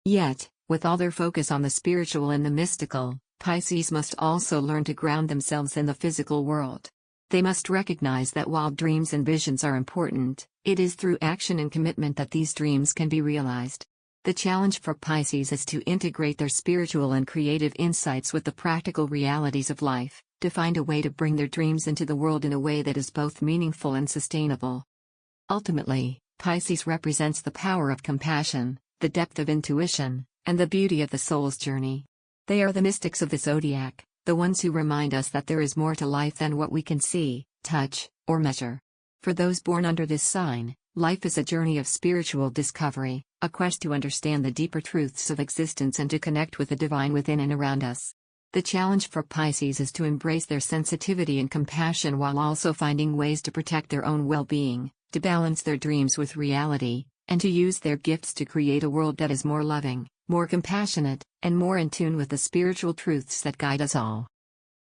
Yet, with all their focus on the spiritual and the mystical, Pisces must also learn to ground themselves in the physical world. They must recognize that while dreams and visions are important, it is through action and commitment that these dreams can be realized. The challenge for Pisces is to integrate their spiritual and creative insights with the practical realities of life, to find a way to bring their dreams into the world in a way that is both meaningful and sustainable. Ultimately, Pisces represents the power of compassion, the depth of intuition, and the beauty of the soul's journey. They are the mystics of the Zodiac, the ones who remind us that there is more to life than what we can see, touch, or measure. For those born under this sign, life is a journey of spiritual discovery, a quest to understand the deeper truths of existence and to connect with the divine within and around us. The challenge for Pisces is to embrace their sensitivity and compassion while also finding ways to protect their own well-being, to balance their dreams with reality, and to use their gifts to create a world that is more loving, more compassionate, and more in tune with the spiritual truths that guide us all.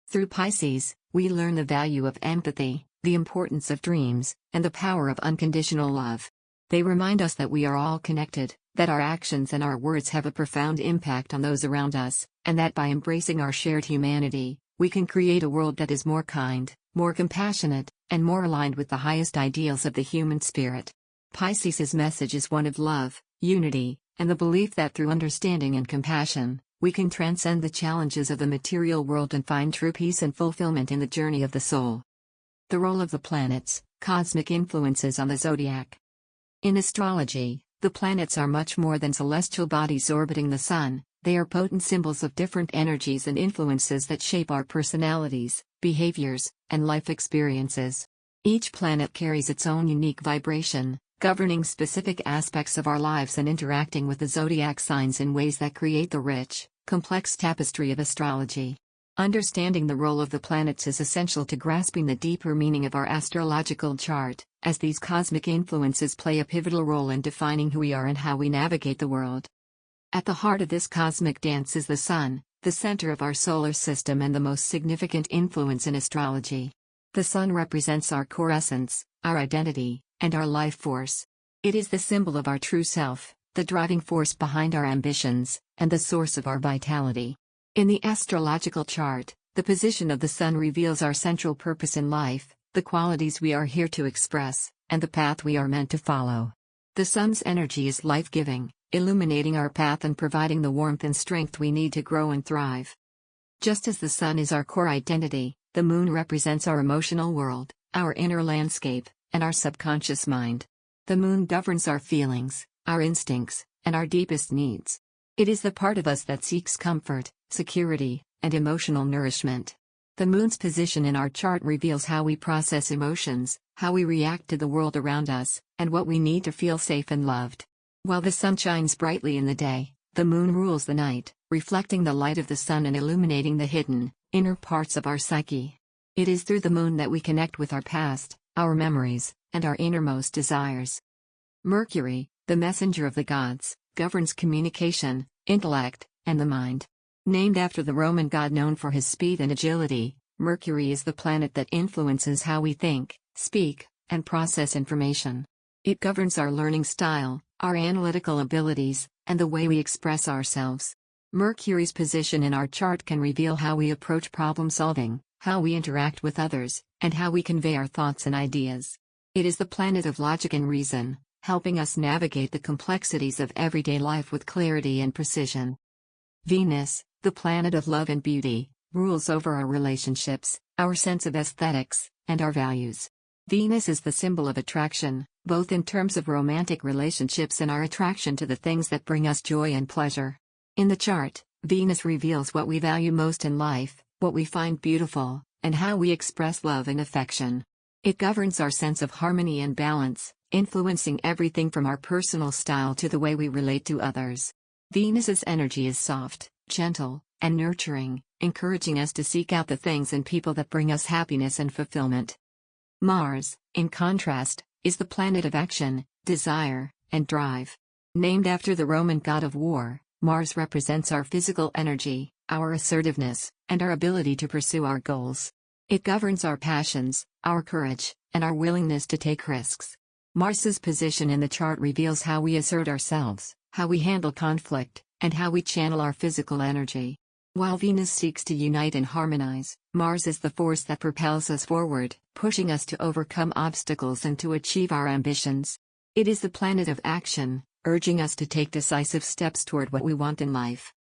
Through Pisces, we learn the value of empathy, the importance of dreams, and the power of unconditional love. They remind us that we are all connected, that our actions and our words have a profound impact on those around us, and that by embracing our shared humanity, we can create a world that is more kind, more compassionate, and more aligned with the highest ideals of the human spirit. Pisces' message is one of love, unity, and the belief that through understanding and compassion, we can transcend the challenges of the material world and find true peace and fulfillment in the journey of the soul. The role of the planets, cosmic influences on the zodiac. In astrology, the planets are much more than celestial bodies orbiting the sun. They are potent symbols of different energies and influences that shape our personalities, behaviors, and life experiences. Each planet carries its own unique vibration, governing specific aspects of our lives and interacting with the zodiac signs in ways that create the rich, complex tapestry of astrology. Understanding the role of the planets is essential to grasping the deeper meaning of our astrological chart, as these cosmic influences play a pivotal role in defining who we are and how we navigate the world. At the heart of this cosmic dance is the sun, the center of our solar system and the most significant influence in astrology. The sun represents our core essence, our identity, and our life force. It is the symbol of our true self, the driving force behind our ambitions, and the source of our vitality. In the astrological chart, the position of the sun reveals our central purpose in life, the qualities we are here to express, and the path we are meant to follow. The sun's energy is life-giving, illuminating our path and providing the warmth and strength we need to grow and thrive. Just as the sun is our core identity, the moon represents our emotional world, our inner landscape, and our subconscious mind. The moon governs our feelings, our instincts, and our deepest needs. It is the part of us that seeks comfort, security, and emotional nourishment. The moon's position in our chart reveals how we process emotions, how we react to the world around us, and what we need to feel safe and loved. While the sun shines brightly in the day, the moon rules the night, reflecting the light of the sun and illuminating the hidden, inner parts of our psyche. It is through the moon that we connect with our past, our memories, and our innermost desires. Mercury, the messenger of the gods, governs communication, intellect, and the mind. Named after the Roman god known for his speed and agility, Mercury is the planet that influences how we think, speak, and process information. It governs our learning style, our analytical abilities, and the way we express ourselves. Mercury's position in our chart can reveal how we approach problem solving, how we interact with others, and how we convey our thoughts and ideas. It is the planet of logic and reason, helping us navigate the complexities of everyday life with clarity and precision. Venus, the planet of love and beauty, rules over our relationships, our sense of aesthetics, and our values. Venus is the symbol of attraction, both in terms of romantic relationships and our attraction to the things that bring us joy and pleasure. In the chart, Venus reveals what we value most in life, what we find beautiful, and how we express love and affection. It governs our sense of harmony and balance, influencing everything from our personal style to the way we relate to others. Venus's energy is soft, gentle, and nurturing, encouraging us to seek out the things and people that bring us happiness and fulfillment. Mars, in contrast, is the planet of action, desire, and drive. Named after the Roman god of war, Mars represents our physical energy, our assertiveness, and our ability to pursue our goals. It governs our passions, our courage, and our willingness to take risks. Mars's position in the chart reveals how we assert ourselves, how we handle conflict, and how we channel our physical energy. While Venus seeks to unite and harmonize, Mars is the force that propels us forward, pushing us to overcome obstacles and to achieve our ambitions. It is the planet of action, urging us to take decisive steps toward what we want in life.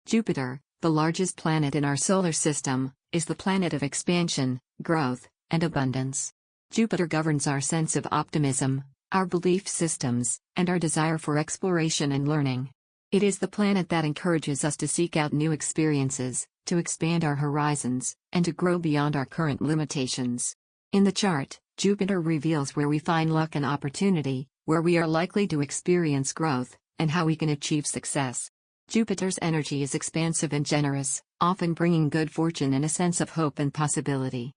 Jupiter, the largest planet in our solar system, is the planet of expansion, growth, and abundance. Jupiter governs our sense of optimism, our belief systems, and our desire for exploration and learning. It is the planet that encourages us to seek out new experiences, to expand our horizons, and to grow beyond our current limitations. In the chart, Jupiter reveals where we find luck and opportunity, where we are likely to experience growth, and how we can achieve success. Jupiter's energy is expansive and generous, often bringing good fortune and a sense of hope and possibility.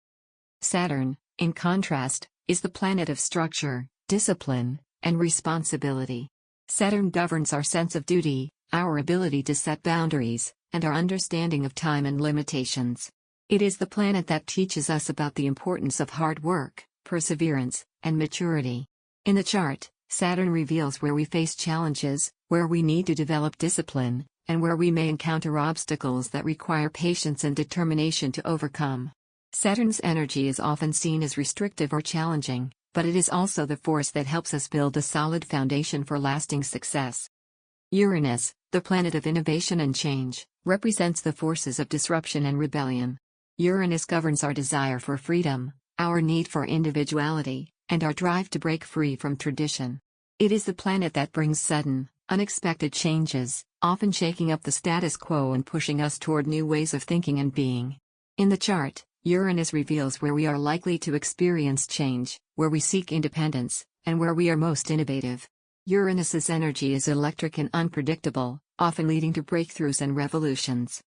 Saturn, in contrast, is the planet of structure, discipline, and responsibility. Saturn governs our sense of duty, our ability to set boundaries, and our understanding of time and limitations. It is the planet that teaches us about the importance of hard work, perseverance, and maturity. In the chart, Saturn reveals where we face challenges, where we need to develop discipline, and where we may encounter obstacles that require patience and determination to overcome. Saturn's energy is often seen as restrictive or challenging, but it is also the force that helps us build a solid foundation for lasting success. Uranus, the planet of innovation and change, represents the forces of disruption and rebellion. Uranus governs our desire for freedom, our need for individuality, and our drive to break free from tradition. It is the planet that brings sudden, unexpected changes, often shaking up the status quo and pushing us toward new ways of thinking and being. In the chart, Uranus reveals where we are likely to experience change, where we seek independence, and where we are most innovative. Uranus's energy is electric and unpredictable, often leading to breakthroughs and revolutions.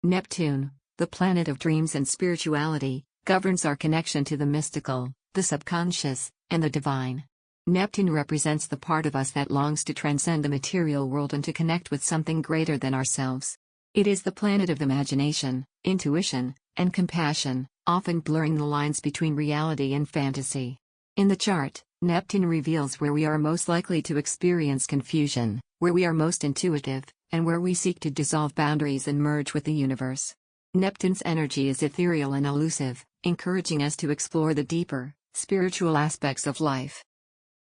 Neptune, the planet of dreams and spirituality, governs our connection to the mystical, the subconscious, and the divine. Neptune represents the part of us that longs to transcend the material world and to connect with something greater than ourselves. It is the planet of imagination, intuition, and compassion, often blurring the lines between reality and fantasy. In the chart, Neptune reveals where we are most likely to experience confusion, where we are most intuitive, and where we seek to dissolve boundaries and merge with the universe. Neptune's energy is ethereal and elusive, encouraging us to explore the deeper, spiritual aspects of life.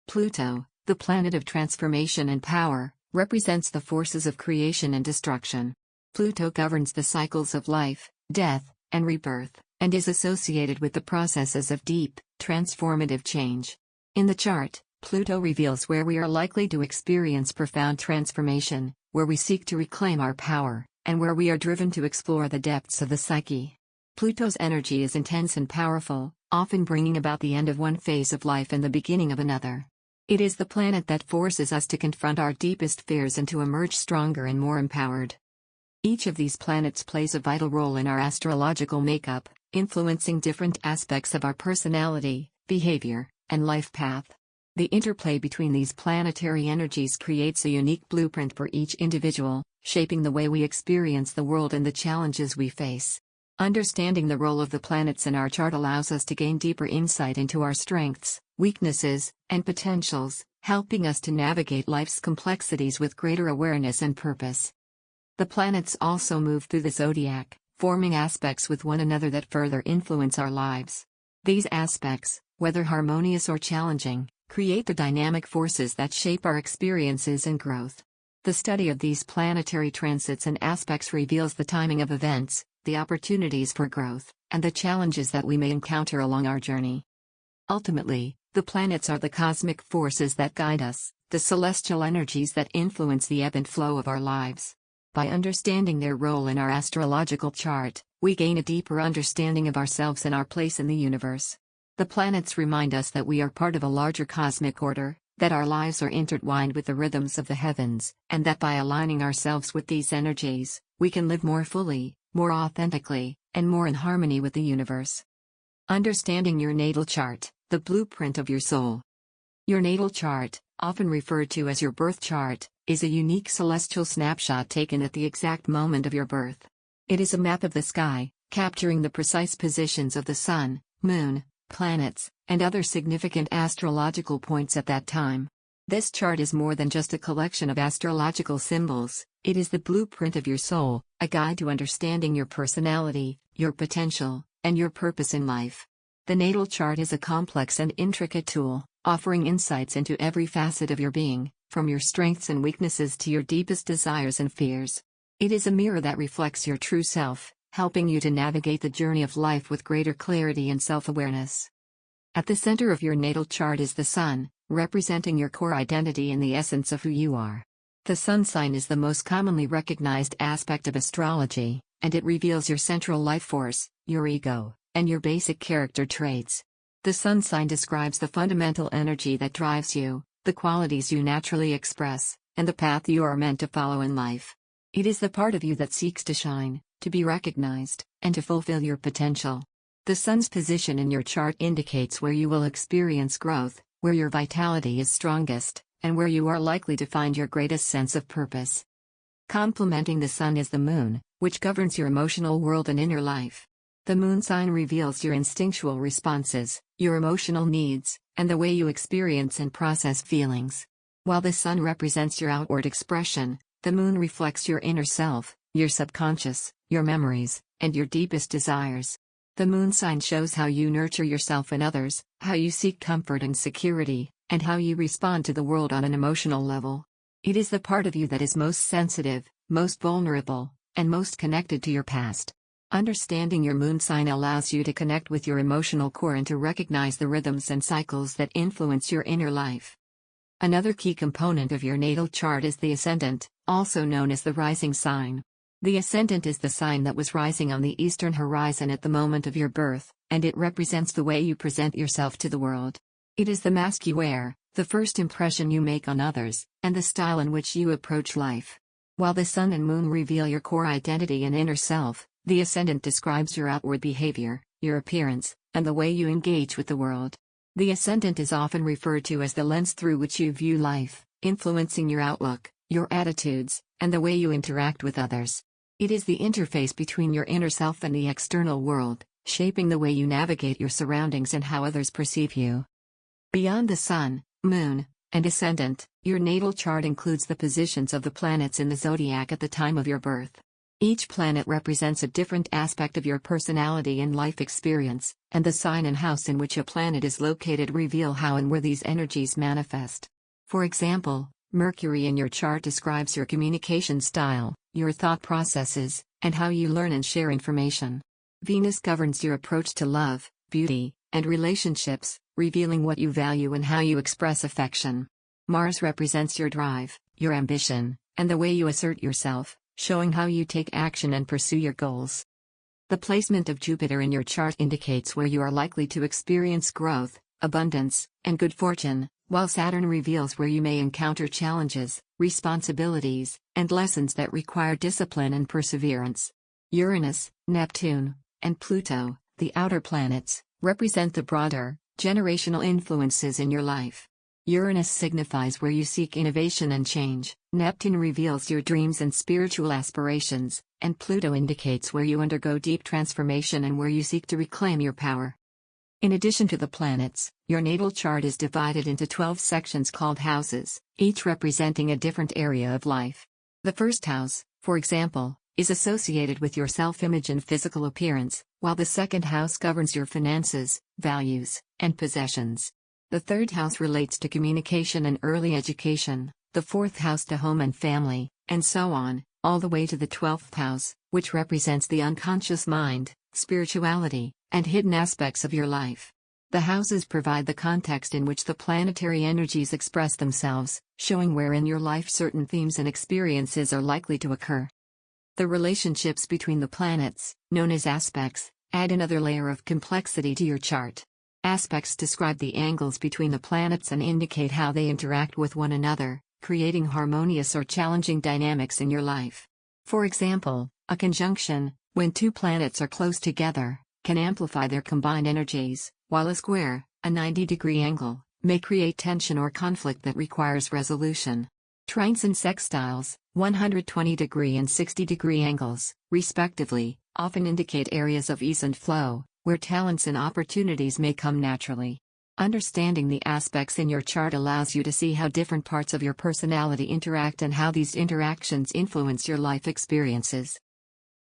Pluto, the planet of transformation and power, represents the forces of creation and destruction. Pluto governs the cycles of life, death, and rebirth, and is associated with the processes of deep, transformative change. In the chart, Pluto reveals where we are likely to experience profound transformation, where we seek to reclaim our power, and where we are driven to explore the depths of the psyche. Pluto's energy is intense and powerful, often bringing about the end of one phase of life and the beginning of another. It is the planet that forces us to confront our deepest fears and to emerge stronger and more empowered. Each of these planets plays a vital role in our astrological makeup, influencing different aspects of our personality, behavior, and life path. The interplay between these planetary energies creates a unique blueprint for each individual, shaping the way we experience the world and the challenges we face. Understanding the role of the planets in our chart allows us to gain deeper insight into our strengths, weaknesses, and potentials, helping us to navigate life's complexities with greater awareness and purpose. The planets also move through the zodiac, forming aspects with one another that further influence our lives. These aspects, whether harmonious or challenging, create the dynamic forces that shape our experiences and growth. The study of these planetary transits and aspects reveals the timing of events, the opportunities for growth, and the challenges that we may encounter along our journey. Ultimately, the planets are the cosmic forces that guide us, the celestial energies that influence the ebb and flow of our lives. By understanding their role in our astrological chart, we gain a deeper understanding of ourselves and our place in the universe. The planets remind us that we are part of a larger cosmic order, that our lives are intertwined with the rhythms of the heavens, and that by aligning ourselves with these energies, we can live more fully, more authentically, and more in harmony with the universe. Understanding your natal chart, the blueprint of your soul. Your natal chart, often referred to as your birth chart, is a unique celestial snapshot taken at the exact moment of your birth. It is a map of the sky, capturing the precise positions of the sun, moon, planets, and other significant astrological points at that time. This chart is more than just a collection of astrological symbols, it is the blueprint of your soul, a guide to understanding your personality, your potential, and your purpose in life. The natal chart is a complex and intricate tool, offering insights into every facet of your being, from your strengths and weaknesses to your deepest desires and fears. It is a mirror that reflects your true self, helping you to navigate the journey of life with greater clarity and self-awareness. At the center of your natal chart is the sun, representing your core identity and the essence of who you are. The sun sign is the most commonly recognized aspect of astrology, and it reveals your central life force, your ego, and your basic character traits. The sun sign describes the fundamental energy that drives you, the qualities you naturally express, and the path you are meant to follow in life. It is the part of you that seeks to shine, to be recognized, and to fulfill your potential. The sun's position in your chart indicates where you will experience growth, where your vitality is strongest, and where you are likely to find your greatest sense of purpose. Complementing the sun is the moon, which governs your emotional world and inner life. The moon sign reveals your instinctual responses, your emotional needs, and the way you experience and process feelings. While the sun represents your outward expression, the moon reflects your inner self, your subconscious, your memories, and your deepest desires. The moon sign shows how you nurture yourself and others, how you seek comfort and security, and how you respond to the world on an emotional level. It is the part of you that is most sensitive, most vulnerable, and most connected to your past. Understanding your moon sign allows you to connect with your emotional core and to recognize the rhythms and cycles that influence your inner life. Another key component of your natal chart is the ascendant, also known as the rising sign. The ascendant is the sign that was rising on the eastern horizon at the moment of your birth, and it represents the way you present yourself to the world. It is the mask you wear, the first impression you make on others, and the style in which you approach life. While the sun and moon reveal your core identity and inner self, the ascendant describes your outward behavior, your appearance, and the way you engage with the world. The ascendant is often referred to as the lens through which you view life, influencing your outlook, your attitudes, and the way you interact with others. It is the interface between your inner self and the external world, shaping the way you navigate your surroundings and how others perceive you. Beyond the Sun, Moon, and Ascendant, your natal chart includes the positions of the planets in the zodiac at the time of your birth. Each planet represents a different aspect of your personality and life experience, and the sign and house in which a planet is located reveal how and where these energies manifest. For example, Mercury in your chart describes your communication style, your thought processes, and how you learn and share information. Venus governs your approach to love, beauty, and relationships, revealing what you value and how you express affection. Mars represents your drive, your ambition, and the way you assert yourself, showing how you take action and pursue your goals. The placement of Jupiter in your chart indicates where you are likely to experience growth, abundance, and good fortune, while Saturn reveals where you may encounter challenges, responsibilities, and lessons that require discipline and perseverance. Uranus, Neptune, and Pluto, the outer planets, represent the broader, generational influences in your life. Uranus signifies where you seek innovation and change, Neptune reveals your dreams and spiritual aspirations, and Pluto indicates where you undergo deep transformation and where you seek to reclaim your power. In addition to the planets, your natal chart is divided into 12 sections called houses, each representing a different area of life. The first house, for example, is associated with your self-image and physical appearance, while the second house governs your finances, values, and possessions. The third house relates to communication and early education, the fourth house to home and family, and so on, all the way to the 12th house, which represents the unconscious mind, spirituality, and hidden aspects of your life. The houses provide the context in which the planetary energies express themselves, showing where in your life certain themes and experiences are likely to occur. The relationships between the planets, known as aspects, add another layer of complexity to your chart. Aspects describe the angles between the planets and indicate how they interact with one another, creating harmonious or challenging dynamics in your life. For example, a conjunction, when two planets are close together, can amplify their combined energies, while a square, a 90-degree angle, may create tension or conflict that requires resolution. Trines and sextiles, 120-degree and 60-degree angles, respectively, often indicate areas of ease and flow, where talents and opportunities may come naturally. Understanding the aspects in your chart allows you to see how different parts of your personality interact and how these interactions influence your life experiences.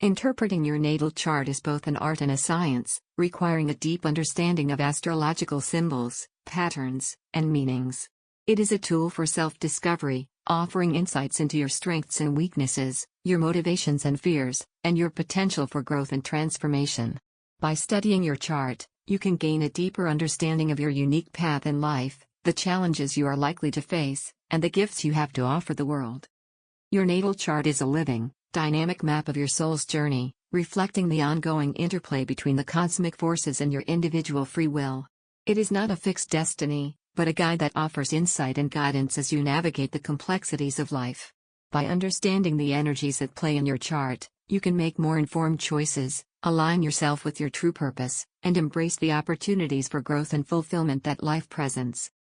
Interpreting your natal chart is both an art and a science, requiring a deep understanding of astrological symbols, patterns, and meanings. It is a tool for self-discovery, offering insights into your strengths and weaknesses, your motivations and fears, and your potential for growth and transformation. By studying your chart, you can gain a deeper understanding of your unique path in life, the challenges you are likely to face, and the gifts you have to offer the world. Your natal chart is a living, dynamic map of your soul's journey, reflecting the ongoing interplay between the cosmic forces and your individual free will. It is not a fixed destiny, but a guide that offers insight and guidance as you navigate the complexities of life. By understanding the energies at play in your chart, you can make more informed choices, align yourself with your true purpose, and embrace the opportunities for growth and fulfillment that life presents.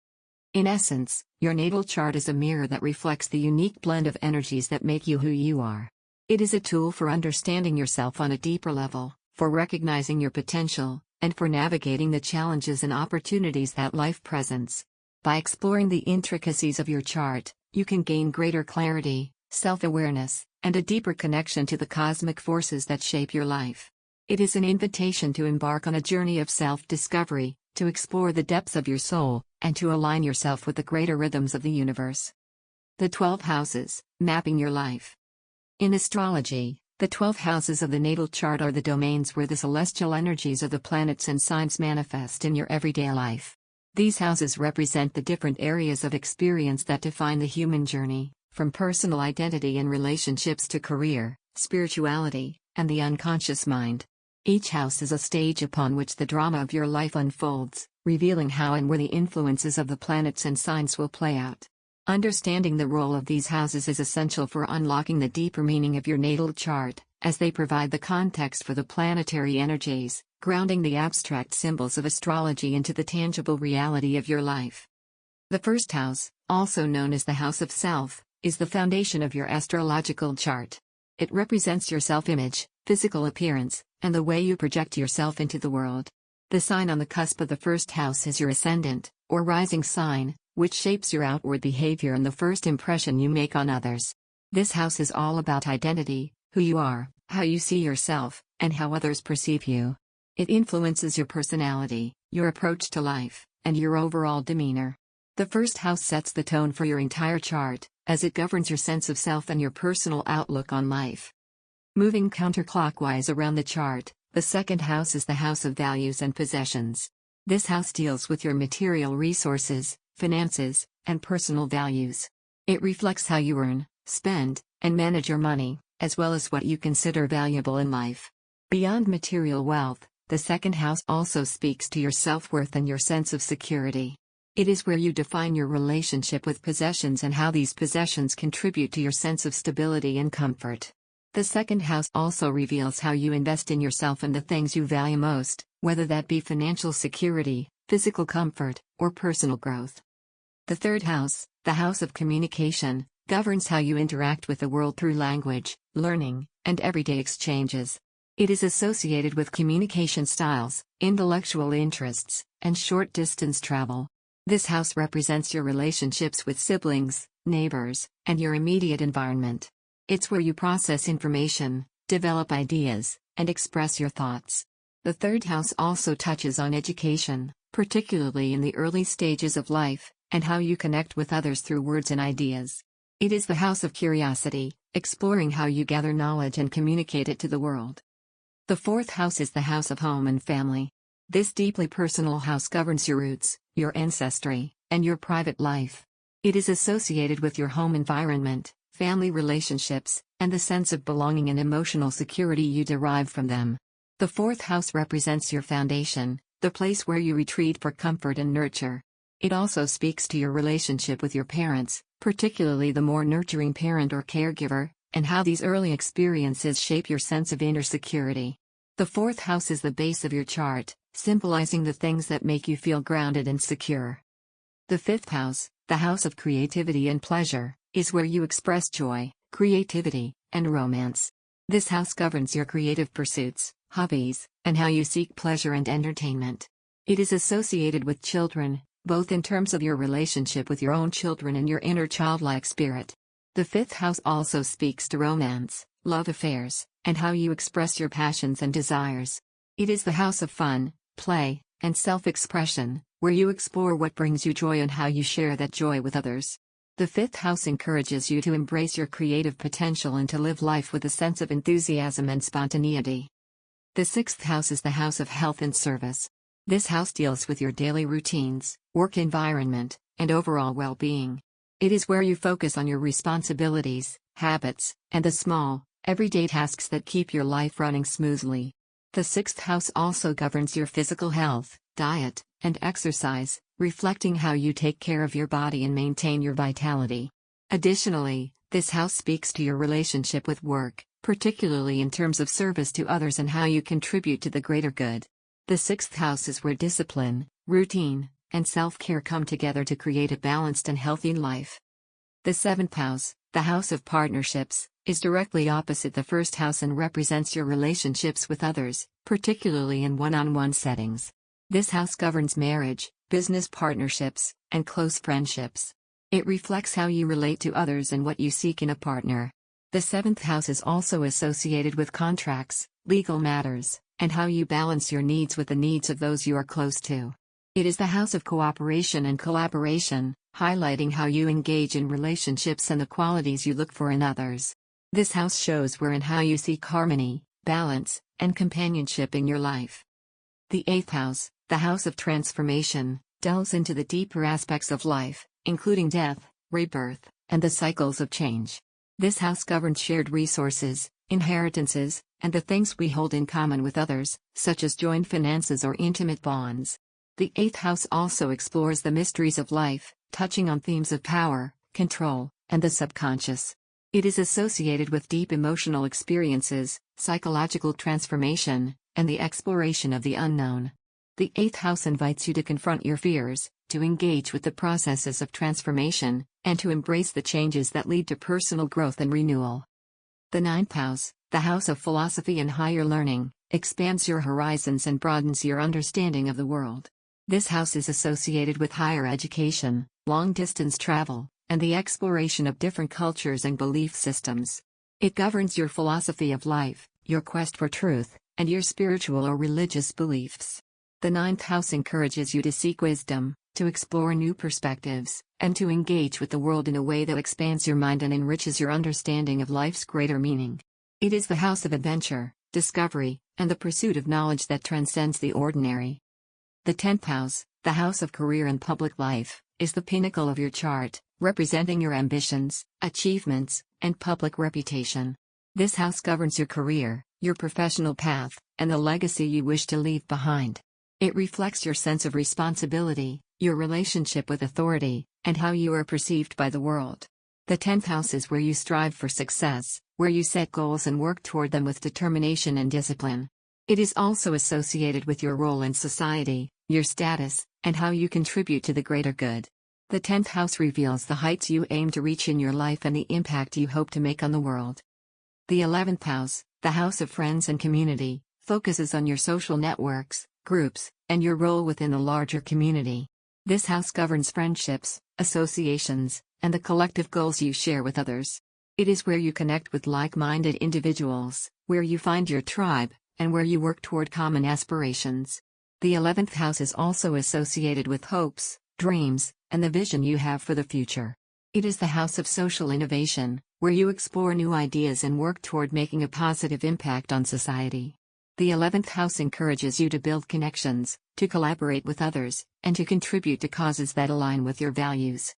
In essence, your natal chart is a mirror that reflects the unique blend of energies that make you who you are. It is a tool for understanding yourself on a deeper level, for recognizing your potential, and for navigating the challenges and opportunities that life presents. By exploring the intricacies of your chart, you can gain greater clarity, self-awareness, and a deeper connection to the cosmic forces that shape your life. It is an invitation to embark on a journey of self-discovery, to explore the depths of your soul, and to align yourself with the greater rhythms of the universe. The 12 houses, mapping your life. In astrology, the 12 houses of the natal chart are the domains where the celestial energies of the planets and signs manifest in your everyday life. These houses represent the different areas of experience that define the human journey, from personal identity and relationships to career, spirituality, and the unconscious mind. Each house is a stage upon which the drama of your life unfolds, revealing how and where the influences of the planets and signs will play out. Understanding the role of these houses is essential for unlocking the deeper meaning of your natal chart, as they provide the context for the planetary energies, grounding the abstract symbols of astrology into the tangible reality of your life. The first house, also known as the house of self, is the foundation of your astrological chart. It represents your self-image, physical appearance, and the way you project yourself into the world. The sign on the cusp of the first house is your ascendant, or rising sign, which shapes your outward behavior and the first impression you make on others. This house is all about identity, who you are, how you see yourself, and how others perceive you. It influences your personality, your approach to life, and your overall demeanor. The first house sets the tone for your entire chart, as it governs your sense of self and your personal outlook on life. Moving counterclockwise around the chart, the second house is the house of values and possessions. This house deals with your material resources, finances, and personal values. It reflects how you earn, spend, and manage your money, as well as what you consider valuable in life. Beyond material wealth, the second house also speaks to your self-worth and your sense of security. It is where you define your relationship with possessions and how these possessions contribute to your sense of stability and comfort. The second house also reveals how you invest in yourself and the things you value most, whether that be financial security, physical comfort, or personal growth. The third house, the house of communication, governs how you interact with the world through language, learning, and everyday exchanges. It is associated with communication styles, intellectual interests, and short-distance travel. This house represents your relationships with siblings, neighbors, and your immediate environment. It's where you process information, develop ideas, and express your thoughts. The third house also touches on education, particularly in the early stages of life, and how you connect with others through words and ideas. It is the house of curiosity, exploring how you gather knowledge and communicate it to the world. The fourth house is the house of home and family. This deeply personal house governs your roots, your ancestry, and your private life. It is associated with your home environment, family relationships, and the sense of belonging and emotional security you derive from them. The fourth house represents your foundation, the place where you retreat for comfort and nurture. It also speaks to your relationship with your parents, particularly the more nurturing parent or caregiver, and how these early experiences shape your sense of inner security. The fourth house is the base of your chart, symbolizing the things that make you feel grounded and secure. The fifth house, the house of creativity and pleasure, is where you express joy, creativity, and romance. This house governs your creative pursuits, hobbies, and how you seek pleasure and entertainment. It is associated with children, both in terms of your relationship with your own children and your inner childlike spirit. The fifth house also speaks to romance, love affairs, and how you express your passions and desires. It is the house of fun, play, and self-expression, where you explore what brings you joy and how you share that joy with others. The fifth house encourages you to embrace your creative potential and to live life with a sense of enthusiasm and spontaneity. The sixth house is the house of health and service. This house deals with your daily routines, work environment, and overall well-being. It is where you focus on your responsibilities, habits, and the small, everyday tasks that keep your life running smoothly. The sixth house also governs your physical health, diet, and exercise, reflecting how you take care of your body and maintain your vitality. Additionally, this house speaks to your relationship with work, particularly in terms of service to others and how you contribute to the greater good. The sixth house is where discipline, routine, and self-care come together to create a balanced and healthy life. The seventh house, the house of partnerships, is directly opposite the first house and represents your relationships with others, particularly in one-on-one settings. This house governs marriage, business partnerships, and close friendships. It reflects how you relate to others and what you seek in a partner. The seventh house is also associated with contracts, legal matters, and how you balance your needs with the needs of those you are close to. It is the house of cooperation and collaboration, highlighting how you engage in relationships and the qualities you look for in others. This house shows where and how you seek harmony, balance, and companionship in your life. The eighth house, the house of transformation, delves into the deeper aspects of life, including death, rebirth, and the cycles of change. This house governs shared resources, inheritances, and the things we hold in common with others, such as joint finances or intimate bonds. The eighth house also explores the mysteries of life, touching on themes of power, control, and the subconscious. It is associated with deep emotional experiences, psychological transformation, and the exploration of the unknown. The eighth house invites you to confront your fears, to engage with the processes of transformation, and to embrace the changes that lead to personal growth and renewal. The ninth house, the house of philosophy and higher learning, expands your horizons and broadens your understanding of the world. This house is associated with higher education, long-distance travel, and the exploration of different cultures and belief systems. It governs your philosophy of life, your quest for truth, and your spiritual or religious beliefs. The ninth house encourages you to seek wisdom, to explore new perspectives, and to engage with the world in a way that expands your mind and enriches your understanding of life's greater meaning. It is the house of adventure, discovery, and the pursuit of knowledge that transcends the ordinary. The 10th house, the house of career and public life, is the pinnacle of your chart, representing your ambitions, achievements, and public reputation. This house governs your career, your professional path, and the legacy you wish to leave behind. It reflects your sense of responsibility, your relationship with authority, and how you are perceived by the world. The 10th house is where you strive for success, where you set goals and work toward them with determination and discipline. It is also associated with your role in society, your status, and how you contribute to the greater good. The 10th house reveals the heights you aim to reach in your life and the impact you hope to make on the world. The 11th house, the house of friends and community, focuses on your social networks, groups, and your role within the larger community. This house governs friendships, associations, and the collective goals you share with others. It is where you connect with like-minded individuals, where you find your tribe, and where you work toward common aspirations. The 11th house is also associated with hopes, dreams, and the vision you have for the future. It is the house of social innovation, where you explore new ideas and work toward making a positive impact on society. The 11th house encourages you to build connections, to collaborate with others, and to contribute to causes that align with your values.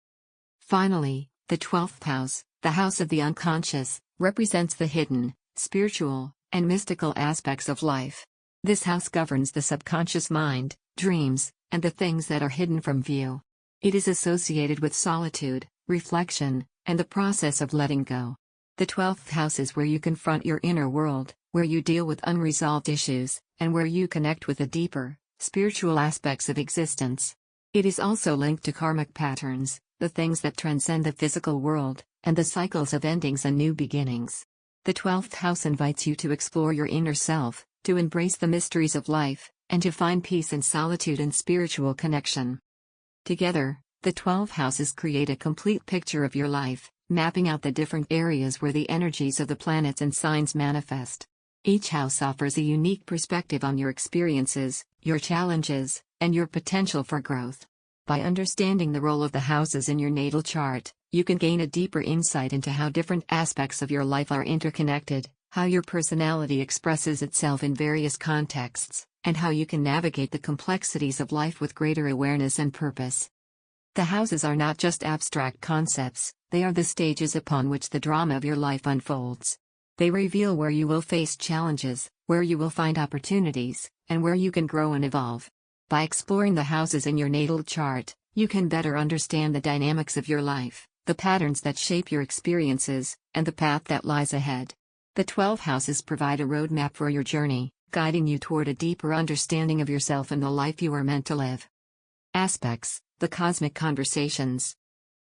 Finally, the 12th house, the house of the unconscious, represents the hidden, spiritual, and mystical aspects of life. This house governs the subconscious mind, dreams, and the things that are hidden from view. It is associated with solitude, reflection, and the process of letting go. The 12th house is where you confront your inner world, where you deal with unresolved issues, and where you connect with the deeper, spiritual aspects of existence. It is also linked to karmic patterns, the things that transcend the physical world, and the cycles of endings and new beginnings. The 12th house invites you to explore your inner self, to embrace the mysteries of life, and to find peace in solitude and spiritual connection. Together, the 12 houses create a complete picture of your life, mapping out the different areas where the energies of the planets and signs manifest. Each house offers a unique perspective on your experiences, your challenges, and your potential for growth. By understanding the role of the houses in your natal chart, you can gain a deeper insight into how different aspects of your life are interconnected, how your personality expresses itself in various contexts, and how you can navigate the complexities of life with greater awareness and purpose. The houses are not just abstract concepts, they are the stages upon which the drama of your life unfolds. They reveal where you will face challenges, where you will find opportunities, and where you can grow and evolve. By exploring the houses in your natal chart, you can better understand the dynamics of your life, the patterns that shape your experiences, and the path that lies ahead. The 12 houses provide a roadmap for your journey, guiding you toward a deeper understanding of yourself and the life you are meant to live. Aspects, the cosmic conversations.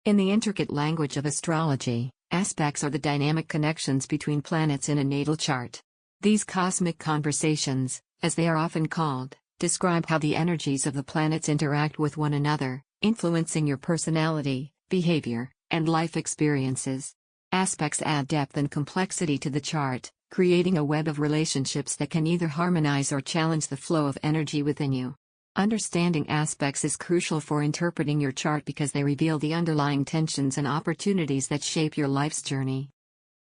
In the intricate language of astrology, aspects are the dynamic connections between planets in a natal chart. These cosmic conversations, as they are often called, describe how the energies of the planets interact with one another, influencing your personality, behavior, and life experiences. Aspects add depth and complexity to the chart, creating a web of relationships that can either harmonize or challenge the flow of energy within you. Understanding aspects is crucial for interpreting your chart because they reveal the underlying tensions and opportunities that shape your life's journey.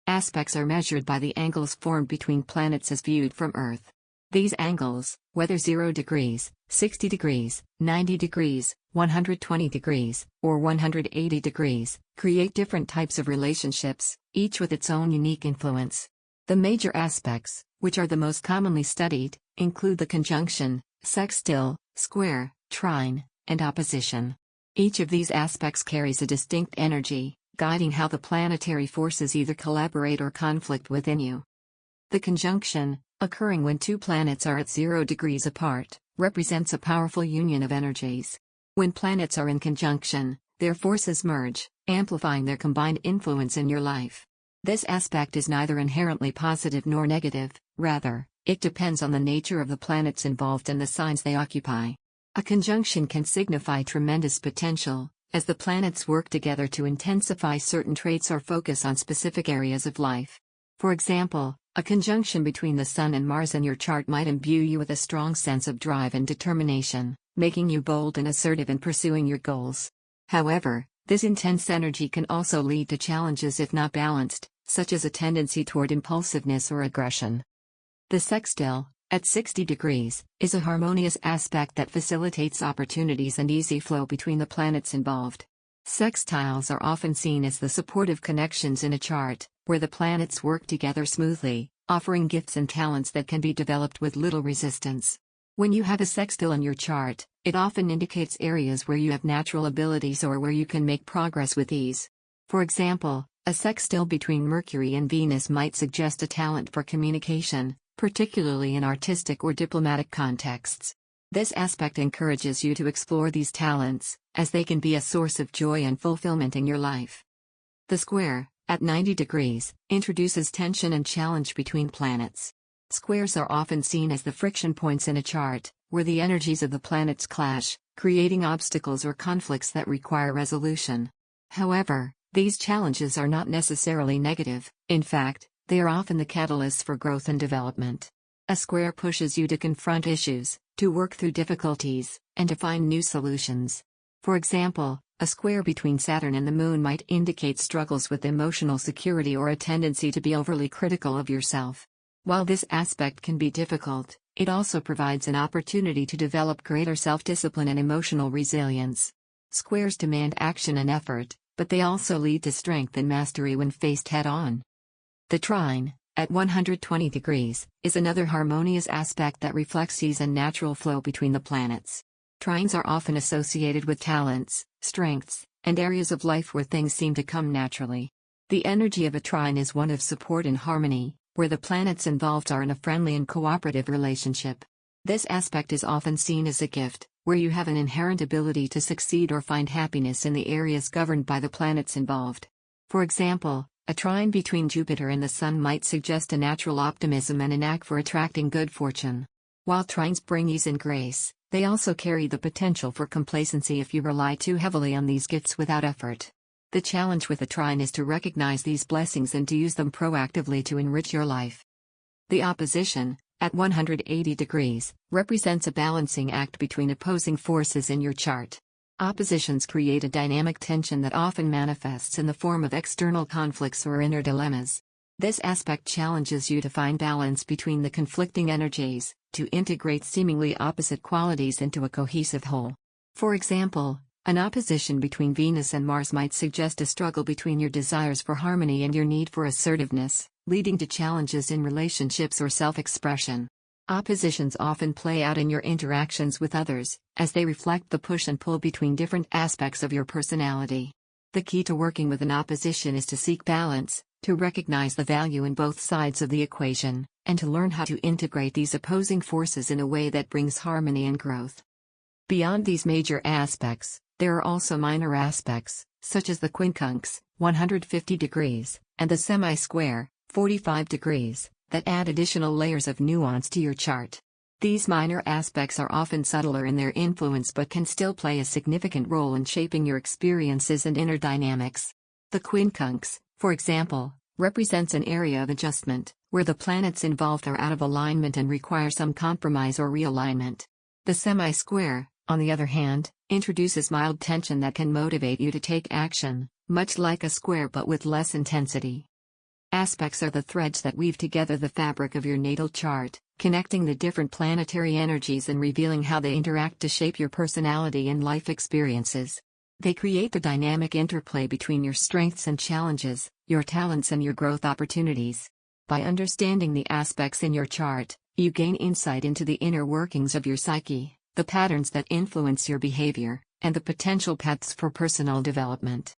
Aspects are measured by the angles formed between planets as viewed from Earth. These angles, whether 0 degrees, 60 degrees, 90 degrees, 120 degrees, or 180 degrees, create different types of relationships, each with its own unique influence. The major aspects, which are the most commonly studied, include the conjunction, sextile, square, trine, and opposition. Each of these aspects carries a distinct energy, guiding how the planetary forces either collaborate or conflict within you. The conjunction, occurring when two planets are at 0 degrees apart, represents a powerful union of energies. When planets are in conjunction, their forces merge, amplifying their combined influence in your life. This aspect is neither inherently positive nor negative, rather, it depends on the nature of the planets involved and the signs they occupy. A conjunction can signify tremendous potential, as the planets work together to intensify certain traits or focus on specific areas of life. For example, a conjunction between the Sun and Mars in your chart might imbue you with a strong sense of drive and determination, making you bold and assertive in pursuing your goals. However, this intense energy can also lead to challenges if not balanced, such as a tendency toward impulsiveness or aggression. The sextile, at 60 degrees, is a harmonious aspect that facilitates opportunities and easy flow between the planets involved. Sextiles are often seen as the supportive connections in a chart, where the planets work together smoothly, offering gifts and talents that can be developed with little resistance. When you have a sextile in your chart, it often indicates areas where you have natural abilities or where you can make progress with ease. For example, a sextile between Mercury and Venus might suggest a talent for communication, particularly in artistic or diplomatic contexts. This aspect encourages you to explore these talents, as they can be a source of joy and fulfillment in your life. The square, at 90 degrees, introduces tension and challenge between planets. Squares are often seen as the friction points in a chart, where the energies of the planets clash, creating obstacles or conflicts that require resolution. However, these challenges are not necessarily negative. In fact, they are often the catalysts for growth and development. A square pushes you to confront issues, to work through difficulties, and to find new solutions. For example, a square between Saturn and the Moon might indicate struggles with emotional security or a tendency to be overly critical of yourself. While this aspect can be difficult, it also provides an opportunity to develop greater self-discipline and emotional resilience. Squares demand action and effort, but they also lead to strength and mastery when faced head-on. The trine, at 120 degrees, is another harmonious aspect that reflects ease and natural flow between the planets. Trines are often associated with talents, strengths, and areas of life where things seem to come naturally. The energy of a trine is one of support and harmony, where the planets involved are in a friendly and cooperative relationship. This aspect is often seen as a gift, where you have an inherent ability to succeed or find happiness in the areas governed by the planets involved. For example, a trine between Jupiter and the Sun might suggest a natural optimism and a knack for attracting good fortune. While trines bring ease and grace, they also carry the potential for complacency if you rely too heavily on these gifts without effort. The challenge with a trine is to recognize these blessings and to use them proactively to enrich your life. The opposition, at 180 degrees, represents a balancing act between opposing forces in your chart. Oppositions create a dynamic tension that often manifests in the form of external conflicts or inner dilemmas. This aspect challenges you to find balance between the conflicting energies, to integrate seemingly opposite qualities into a cohesive whole. For example, an opposition between Venus and Mars might suggest a struggle between your desires for harmony and your need for assertiveness, leading to challenges in relationships or self-expression. Oppositions often play out in your interactions with others, as they reflect the push and pull between different aspects of your personality. The key to working with an opposition is to seek balance, to recognize the value in both sides of the equation, and to learn how to integrate these opposing forces in a way that brings harmony and growth. Beyond these major aspects, there are also minor aspects, such as the quincunx, 150 degrees, and the semi-square, 45 degrees, that add additional layers of nuance to your chart. These minor aspects are often subtler in their influence but can still play a significant role in shaping your experiences and inner dynamics. The quincunx, for example, represents an area of adjustment, where the planets involved are out of alignment and require some compromise or realignment. The semi-square, on the other hand, introduces mild tension that can motivate you to take action, much like a square but with less intensity. Aspects are the threads that weave together the fabric of your natal chart, connecting the different planetary energies and revealing how they interact to shape your personality and life experiences. They create the dynamic interplay between your strengths and challenges, your talents and your growth opportunities. By understanding the aspects in your chart, you gain insight into the inner workings of your psyche, the patterns that influence your behavior, and the potential paths for personal development.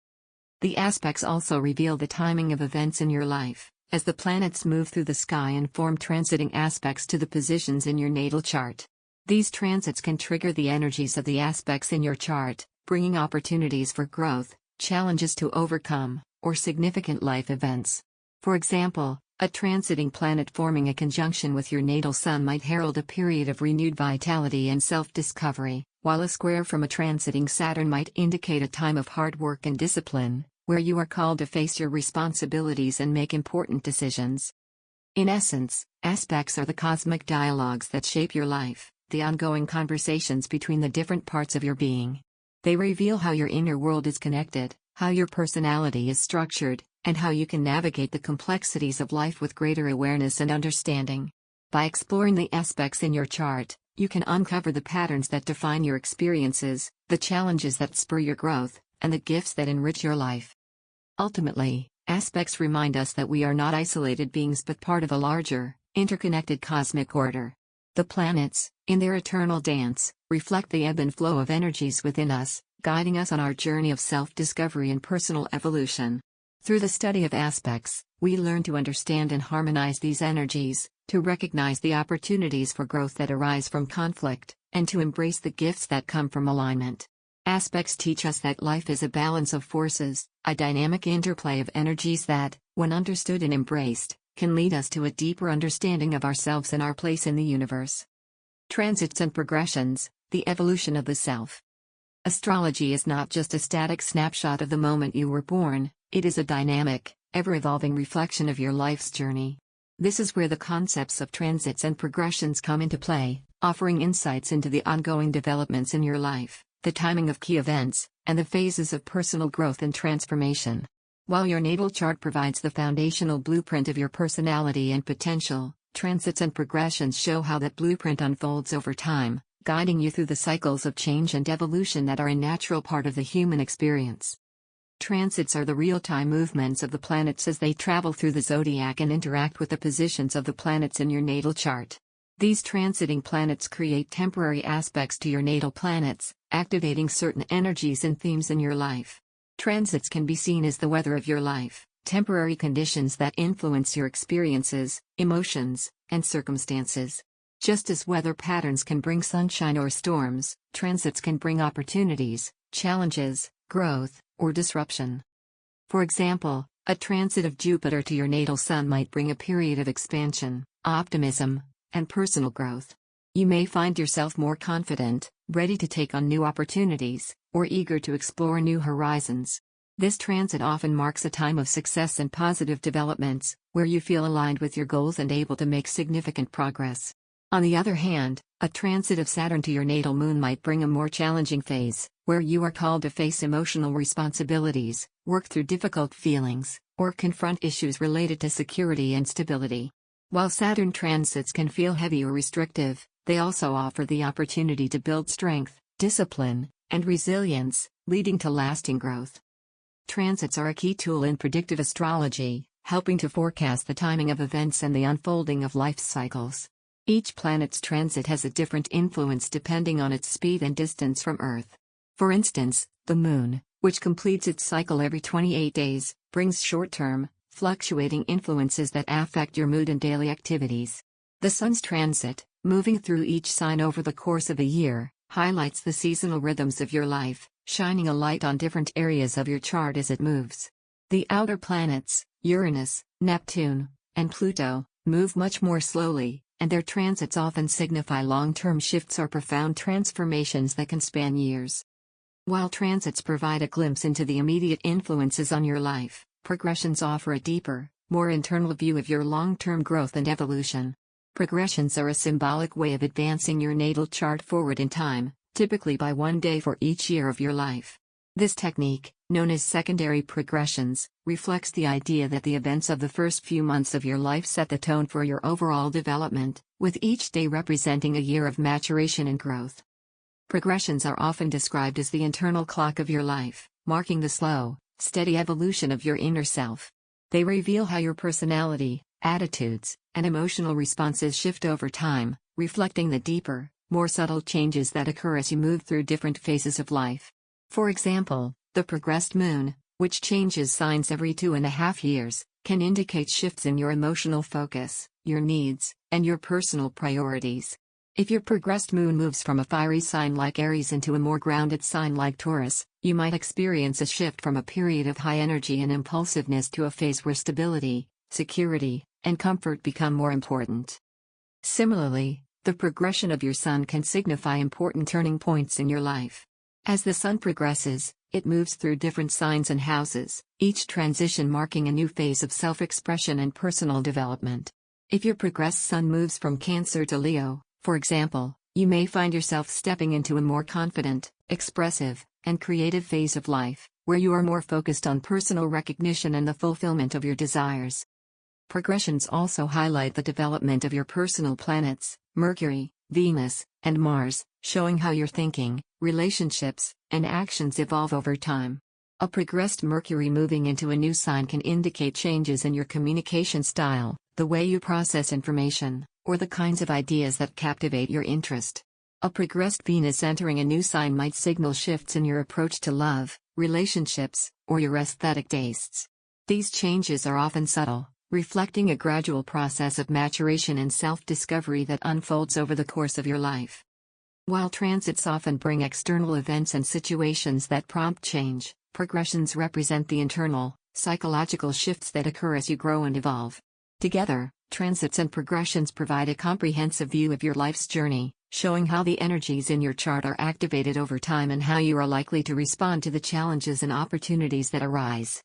The aspects also reveal the timing of events in your life, as the planets move through the sky and form transiting aspects to the positions in your natal chart. These transits can trigger the energies of the aspects in your chart, bringing opportunities for growth, challenges to overcome, or significant life events. For example, a transiting planet forming a conjunction with your natal sun might herald a period of renewed vitality and self-discovery, while a square from a transiting Saturn might indicate a time of hard work and discipline, where you are called to face your responsibilities and make important decisions. In essence, aspects are the cosmic dialogues that shape your life, the ongoing conversations between the different parts of your being. They reveal how your inner world is connected, how your personality is structured, and how you can navigate the complexities of life with greater awareness and understanding. By exploring the aspects in your chart, you can uncover the patterns that define your experiences, the challenges that spur your growth, and the gifts that enrich your life. Ultimately, aspects remind us that we are not isolated beings but part of a larger, interconnected cosmic order. The planets, in their eternal dance, reflect the ebb and flow of energies within us, guiding us on our journey of self-discovery and personal evolution. Through the study of aspects, we learn to understand and harmonize these energies, to recognize the opportunities for growth that arise from conflict, and to embrace the gifts that come from alignment. Aspects teach us that life is a balance of forces, a dynamic interplay of energies that, when understood and embraced, can lead us to a deeper understanding of ourselves and our place in the universe. Transits and progressions, the evolution of the self. Astrology is not just a static snapshot of the moment you were born, it is a dynamic, ever-evolving reflection of your life's journey. This is where the concepts of transits and progressions come into play, offering insights into the ongoing developments in your life, the timing of key events, and the phases of personal growth and transformation. While your natal chart provides the foundational blueprint of your personality and potential, transits and progressions show how that blueprint unfolds over time, guiding you through the cycles of change and evolution that are a natural part of the human experience. Transits are the real-time movements of the planets as they travel through the zodiac and interact with the positions of the planets in your natal chart. These transiting planets create temporary aspects to your natal planets, activating certain energies and themes in your life. Transits can be seen as the weather of your life, temporary conditions that influence your experiences, emotions, and circumstances. Just as weather patterns can bring sunshine or storms, transits can bring opportunities, challenges, growth, or disruption. For example, a transit of Jupiter to your natal sun might bring a period of expansion, optimism, and personal growth. You may find yourself more confident, ready to take on new opportunities, or eager to explore new horizons. This transit often marks a time of success and positive developments, where you feel aligned with your goals and able to make significant progress. On the other hand, a transit of Saturn to your natal moon might bring a more challenging phase, where you are called to face emotional responsibilities, work through difficult feelings, or confront issues related to security and stability. While Saturn transits can feel heavy or restrictive, they also offer the opportunity to build strength, discipline, and resilience, leading to lasting growth. Transits are a key tool in predictive astrology, helping to forecast the timing of events and the unfolding of life cycles. Each planet's transit has a different influence depending on its speed and distance from Earth. For instance, the Moon, which completes its cycle every 28 days, brings short-term, fluctuating influences that affect your mood and daily activities. The Sun's transit, moving through each sign over the course of a year, highlights the seasonal rhythms of your life, shining a light on different areas of your chart as it moves. The outer planets, Uranus, Neptune, and Pluto, move much more slowly, and their transits often signify long-term shifts or profound transformations that can span years. While transits provide a glimpse into the immediate influences on your life, progressions offer a deeper, more internal view of your long-term growth and evolution. Progressions are a symbolic way of advancing your natal chart forward in time, typically by one day for each year of your life. This technique, known as secondary progressions, reflects the idea that the events of the first few months of your life set the tone for your overall development, with each day representing a year of maturation and growth. Progressions are often described as the internal clock of your life, marking the slow, steady evolution of your inner self. They reveal how your personality, attitudes, and emotional responses shift over time, reflecting the deeper, more subtle changes that occur as you move through different phases of life. For example, the progressed moon, which changes signs every 2.5 years, can indicate shifts in your emotional focus, your needs, and your personal priorities. If your progressed moon moves from a fiery sign like Aries into a more grounded sign like Taurus, you might experience a shift from a period of high energy and impulsiveness to a phase where stability, security, and comfort become more important. Similarly, the progression of your sun can signify important turning points in your life. As the sun progresses, it moves through different signs and houses, each transition marking a new phase of self-expression and personal development. If your progressed sun moves from Cancer to Leo, for example, you may find yourself stepping into a more confident, expressive, and creative phase of life, where you are more focused on personal recognition and the fulfillment of your desires. Progressions also highlight the development of your personal planets, Mercury, Venus, and Mars, showing how your thinking, relationships, and actions evolve over time. A progressed Mercury moving into a new sign can indicate changes in your communication style, the way you process information, or the kinds of ideas that captivate your interest. A progressed Venus entering a new sign might signal shifts in your approach to love, relationships, or your aesthetic tastes. These changes are often subtle, reflecting a gradual process of maturation and self-discovery that unfolds over the course of your life. While transits often bring external events and situations that prompt change, progressions represent the internal, psychological shifts that occur as you grow and evolve. Together, transits and progressions provide a comprehensive view of your life's journey, showing how the energies in your chart are activated over time and how you are likely to respond to the challenges and opportunities that arise.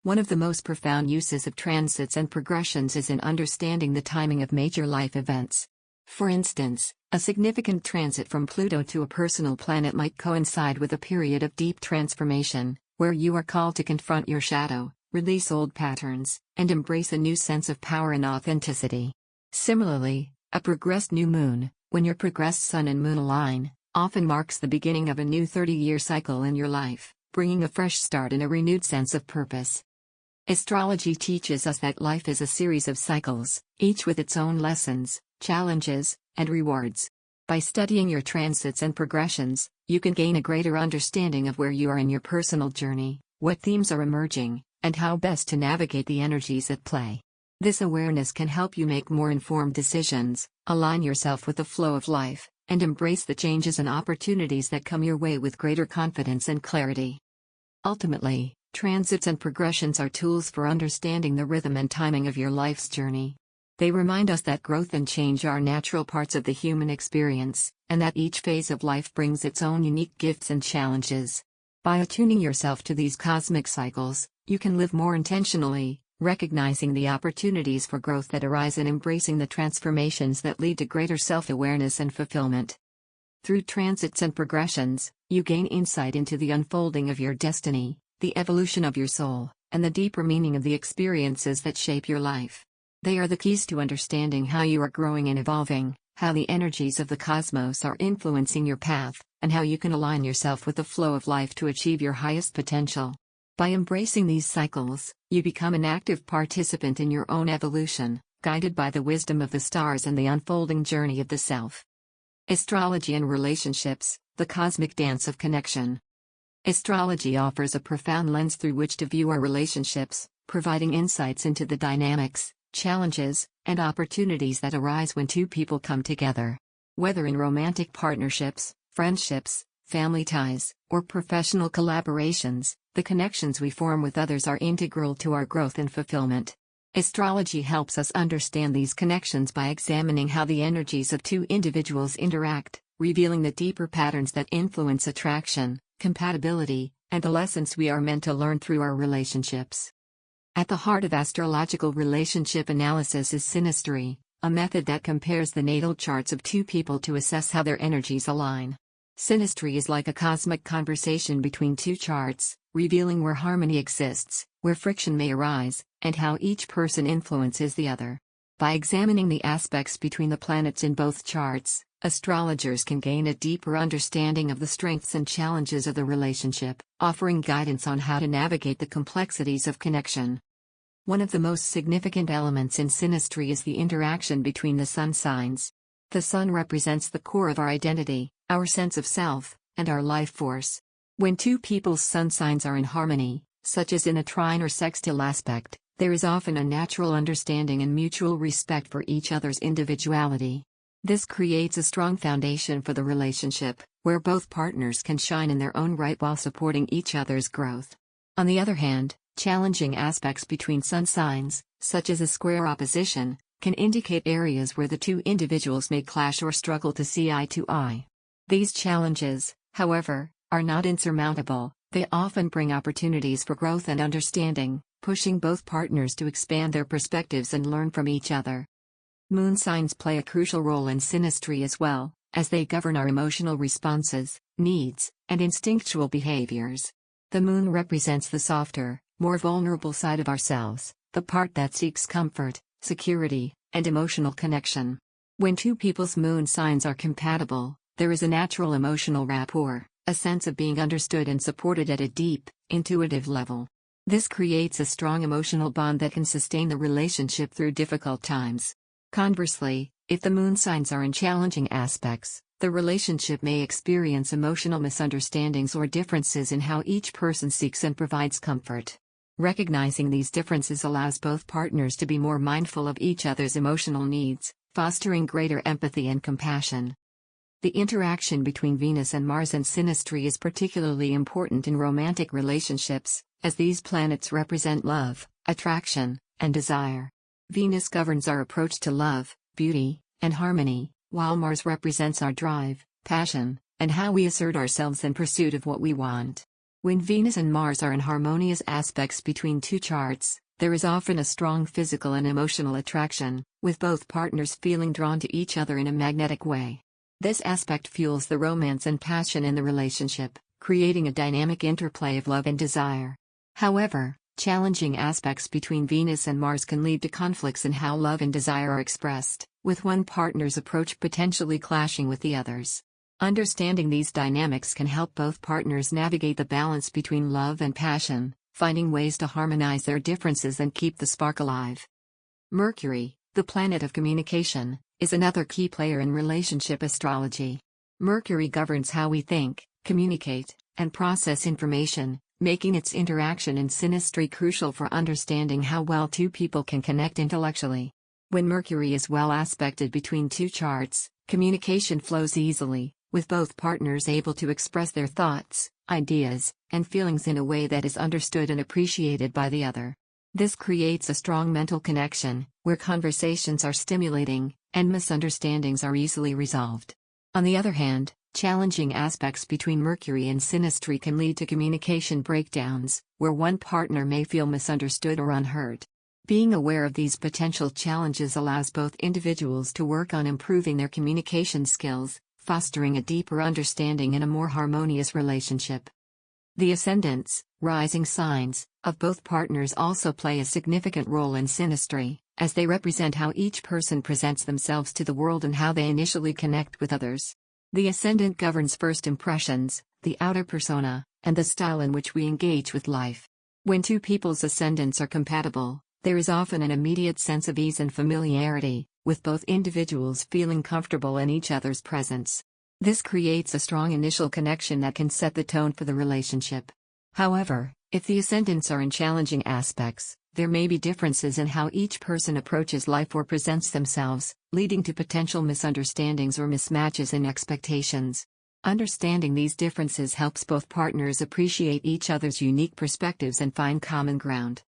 One of the most profound uses of transits and progressions is in understanding the timing of major life events. For instance, a significant transit from Pluto to a personal planet might coincide with a period of deep transformation, where you are called to confront your shadow, release old patterns, and embrace a new sense of power and authenticity. Similarly, a progressed new moon, when your progressed sun and moon align, often marks the beginning of a new 30-year cycle in your life, bringing a fresh start and a renewed sense of purpose. Astrology teaches us that life is a series of cycles, each with its own lessons, challenges, and rewards. By studying your transits and progressions, you can gain a greater understanding of where you are in your personal journey, what themes are emerging, and how best to navigate the energies at play. This awareness can help you make more informed decisions, align yourself with the flow of life, and embrace the changes and opportunities that come your way with greater confidence and clarity. Ultimately, transits and progressions are tools for understanding the rhythm and timing of your life's journey. They remind us that growth and change are natural parts of the human experience, and that each phase of life brings its own unique gifts and challenges. By attuning yourself to these cosmic cycles, you can live more intentionally, recognizing the opportunities for growth that arise and embracing the transformations that lead to greater self-awareness and fulfillment. Through transits and progressions, you gain insight into the unfolding of your destiny, the evolution of your soul, and the deeper meaning of the experiences that shape your life. They are the keys to understanding how you are growing and evolving, how the energies of the cosmos are influencing your path, and how you can align yourself with the flow of life to achieve your highest potential. By embracing these cycles, you become an active participant in your own evolution, guided by the wisdom of the stars and the unfolding journey of the self. Astrology and relationships, the cosmic dance of connection. Astrology offers a profound lens through which to view our relationships, providing insights into the dynamics, challenges, and opportunities that arise when two people come together. Whether in romantic partnerships, friendships, family ties, or professional collaborations, the connections we form with others are integral to our growth and fulfillment. Astrology helps us understand these connections by examining how the energies of two individuals interact, revealing the deeper patterns that influence attraction, compatibility, and the lessons we are meant to learn through our relationships. At the heart of astrological relationship analysis is synastry, a method that compares the natal charts of two people to assess how their energies align. Synastry is like a cosmic conversation between two charts, revealing where harmony exists, where friction may arise, and how each person influences the other. By examining the aspects between the planets in both charts, astrologers can gain a deeper understanding of the strengths and challenges of the relationship, offering guidance on how to navigate the complexities of connection. One of the most significant elements in synastry is the interaction between the sun signs. The sun represents the core of our identity, our sense of self, and our life force. When two people's sun signs are in harmony, such as in a trine or sextile aspect, there is often a natural understanding and mutual respect for each other's individuality. This creates a strong foundation for the relationship, where both partners can shine in their own right while supporting each other's growth. On the other hand, challenging aspects between sun signs, such as a square opposition, can indicate areas where the two individuals may clash or struggle to see eye to eye. These challenges, however, are not insurmountable. They often bring opportunities for growth and understanding, pushing both partners to expand their perspectives and learn from each other. Moon signs play a crucial role in synastry as well, as they govern our emotional responses, needs, and instinctual behaviors. The moon represents the softer, more vulnerable side of ourselves, the part that seeks comfort, security, and emotional connection. When two people's moon signs are compatible, there is a natural emotional rapport, a sense of being understood and supported at a deep, intuitive level. This creates a strong emotional bond that can sustain the relationship through difficult times. Conversely, if the moon signs are in challenging aspects, the relationship may experience emotional misunderstandings or differences in how each person seeks and provides comfort. Recognizing these differences allows both partners to be more mindful of each other's emotional needs, fostering greater empathy and compassion. The interaction between Venus and Mars in synastry is particularly important in romantic relationships, as these planets represent love, attraction, and desire. Venus governs our approach to love, beauty, and harmony, while Mars represents our drive, passion, and how we assert ourselves in pursuit of what we want. When Venus and Mars are in harmonious aspects between two charts, there is often a strong physical and emotional attraction, with both partners feeling drawn to each other in a magnetic way. This aspect fuels the romance and passion in the relationship, creating a dynamic interplay of love and desire. However, challenging aspects between Venus and Mars can lead to conflicts in how love and desire are expressed, with one partner's approach potentially clashing with the other's. Understanding these dynamics can help both partners navigate the balance between love and passion, finding ways to harmonize their differences and keep the spark alive. Mercury, the planet of communication, is another key player in relationship astrology. Mercury governs how we think, communicate, and process information, making its interaction in synastry crucial for understanding how well two people can connect intellectually. When Mercury is well aspected between two charts, communication flows easily, with both partners able to express their thoughts, ideas, and feelings in a way that is understood and appreciated by the other. This creates a strong mental connection, where conversations are stimulating, and misunderstandings are easily resolved. On the other hand, challenging aspects between Mercury and synastry can lead to communication breakdowns, where one partner may feel misunderstood or unheard. Being aware of these potential challenges allows both individuals to work on improving their communication skills, fostering a deeper understanding and a more harmonious relationship. The ascendants, rising signs, of both partners also play a significant role in synastry, as they represent how each person presents themselves to the world and how they initially connect with others. The ascendant governs first impressions, the outer persona, and the style in which we engage with life. When two people's ascendants are compatible, there is often an immediate sense of ease and familiarity, with both individuals feeling comfortable in each other's presence. This creates a strong initial connection that can set the tone for the relationship. However, if the ascendants are in challenging aspects, there may be differences in how each person approaches life or presents themselves, leading to potential misunderstandings or mismatches in expectations. Understanding these differences helps both partners appreciate each other's unique perspectives and find common ground.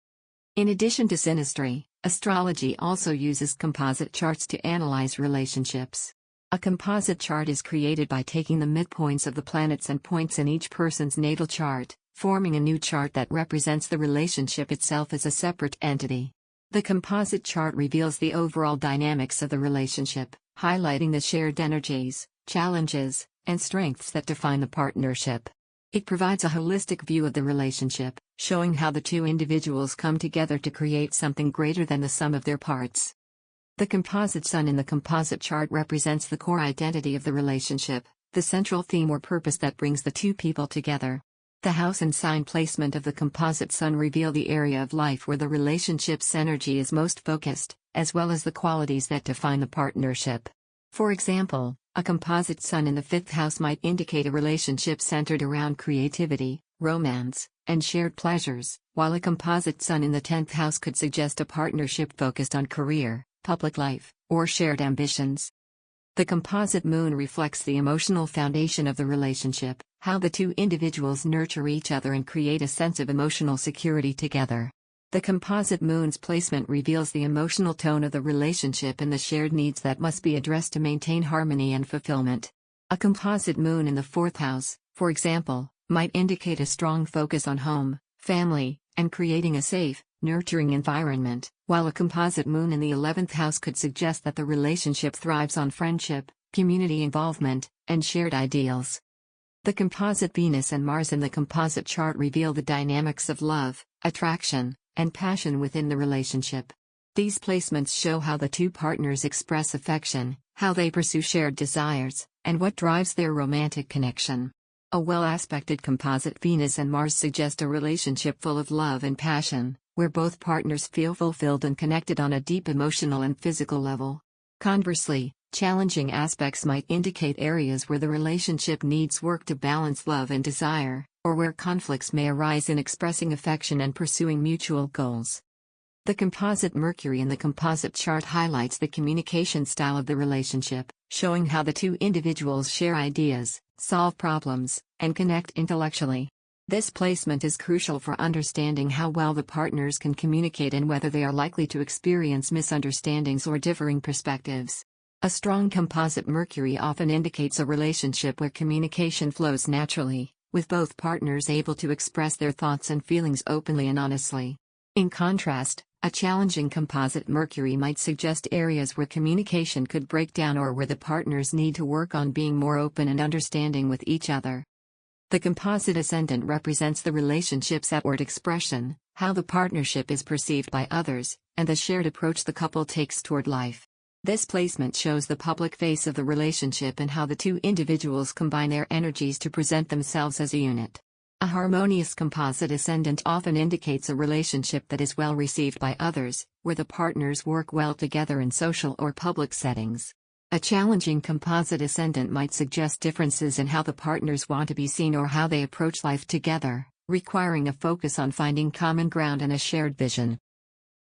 In addition to synastry, astrology also uses composite charts to analyze relationships. A composite chart is created by taking the midpoints of the planets and points in each person's natal chart, forming a new chart that represents the relationship itself as a separate entity. The composite chart reveals the overall dynamics of the relationship, highlighting the shared energies, challenges, and strengths that define the partnership. It provides a holistic view of the relationship, showing how the two individuals come together to create something greater than the sum of their parts. The composite sun in the composite chart represents the core identity of the relationship, the central theme or purpose that brings the two people together. The house and sign placement of the composite sun reveal the area of life where the relationship's energy is most focused, as well as the qualities that define the partnership. For example, a composite sun in the fifth house might indicate a relationship centered around creativity, romance, and shared pleasures, while a composite sun in the 10th house could suggest a partnership focused on career, public life, or shared ambitions. The composite moon reflects the emotional foundation of the relationship, how the two individuals nurture each other and create a sense of emotional security together. The composite moon's placement reveals the emotional tone of the relationship and the shared needs that must be addressed to maintain harmony and fulfillment. A composite moon in the 4th house, for example, might indicate a strong focus on home, family, and creating a safe, nurturing environment, while a composite moon in the 11th house could suggest that the relationship thrives on friendship, community involvement, and shared ideals. The composite Venus and Mars in the composite chart reveal the dynamics of love, attraction, and passion within the relationship. These placements show how the two partners express affection, how they pursue shared desires, and what drives their romantic connection. A well-aspected composite Venus and Mars suggest a relationship full of love and passion, where both partners feel fulfilled and connected on a deep emotional and physical level. Conversely, challenging aspects might indicate areas where the relationship needs work to balance love and desire, or where conflicts may arise in expressing affection and pursuing mutual goals. The composite Mercury in the composite chart highlights the communication style of the relationship, showing how the two individuals share ideas, solve problems, and connect intellectually. This placement is crucial for understanding how well the partners can communicate and whether they are likely to experience misunderstandings or differing perspectives. A strong composite Mercury often indicates a relationship where communication flows naturally, with both partners able to express their thoughts and feelings openly and honestly. In contrast, a challenging composite Mercury might suggest areas where communication could break down or where the partners need to work on being more open and understanding with each other. The composite ascendant represents the relationship's outward expression, how the partnership is perceived by others, and the shared approach the couple takes toward life. This placement shows the public face of the relationship and how the two individuals combine their energies to present themselves as a unit. A harmonious composite ascendant often indicates a relationship that is well received by others, where the partners work well together in social or public settings. A challenging composite ascendant might suggest differences in how the partners want to be seen or how they approach life together, requiring a focus on finding common ground and a shared vision.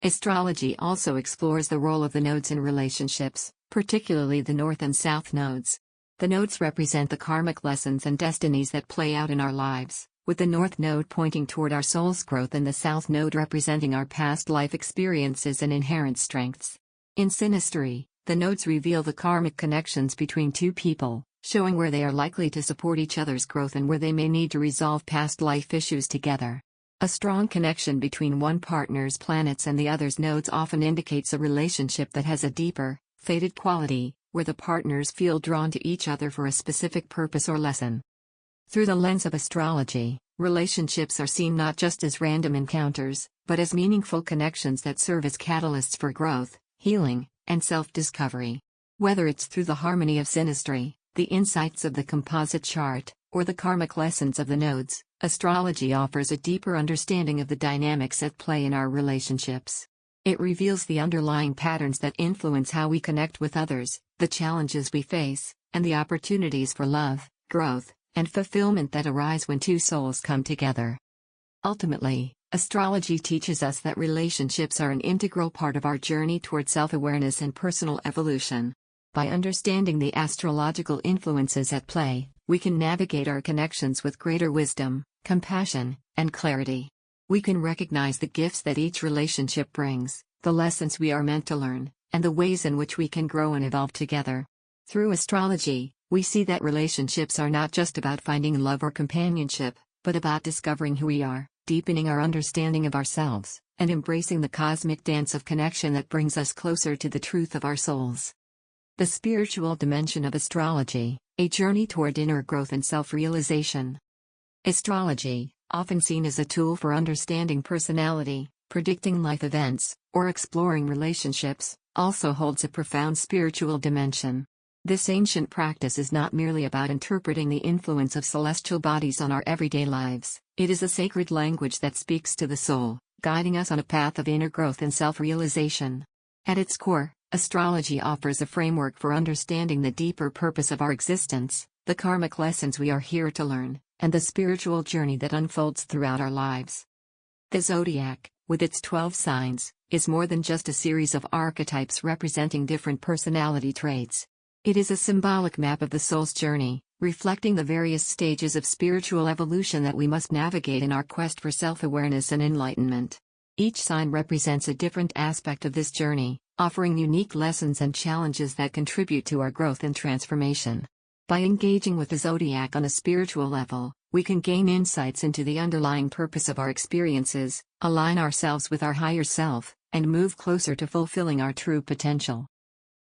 Astrology also explores the role of the nodes in relationships, particularly the North and South nodes. The nodes represent the karmic lessons and destinies that play out in our lives, with the North node pointing toward our soul's growth and the South node representing our past life experiences and inherent strengths. In synastry, the nodes reveal the karmic connections between two people, showing where they are likely to support each other's growth and where they may need to resolve past life issues together. A strong connection between one partner's planets and the other's nodes often indicates a relationship that has a deeper, fated quality, where the partners feel drawn to each other for a specific purpose or lesson. Through the lens of astrology, relationships are seen not just as random encounters, but as meaningful connections that serve as catalysts for growth, healing, and self-discovery. Whether it's through the harmony of synastry, the insights of the composite chart, or the karmic lessons of the nodes, astrology offers a deeper understanding of the dynamics at play in our relationships. It reveals the underlying patterns that influence how we connect with others, the challenges we face, and the opportunities for love, growth, and fulfillment that arise when two souls come together. Ultimately, astrology teaches us that relationships are an integral part of our journey toward self-awareness and personal evolution. By understanding the astrological influences at play, we can navigate our connections with greater wisdom, compassion, and clarity. We can recognize the gifts that each relationship brings, the lessons we are meant to learn, and the ways in which we can grow and evolve together. Through astrology, we see that relationships are not just about finding love or companionship, but about discovering who we are, deepening our understanding of ourselves, and embracing the cosmic dance of connection that brings us closer to the truth of our souls. The spiritual dimension of astrology, a journey toward inner growth and self-realization. Astrology, often seen as a tool for understanding personality, predicting life events, or exploring relationships, also holds a profound spiritual dimension. This ancient practice is not merely about interpreting the influence of celestial bodies on our everyday lives, it is a sacred language that speaks to the soul, guiding us on a path of inner growth and self-realization. At its core, astrology offers a framework for understanding the deeper purpose of our existence, the karmic lessons we are here to learn, and the spiritual journey that unfolds throughout our lives. The Zodiac, with its 12 signs, is more than just a series of archetypes representing different personality traits. It is a symbolic map of the soul's journey, reflecting the various stages of spiritual evolution that we must navigate in our quest for self-awareness and enlightenment. Each sign represents a different aspect of this journey, offering unique lessons and challenges that contribute to our growth and transformation. By engaging with the zodiac on a spiritual level, we can gain insights into the underlying purpose of our experiences, align ourselves with our higher self, and move closer to fulfilling our true potential.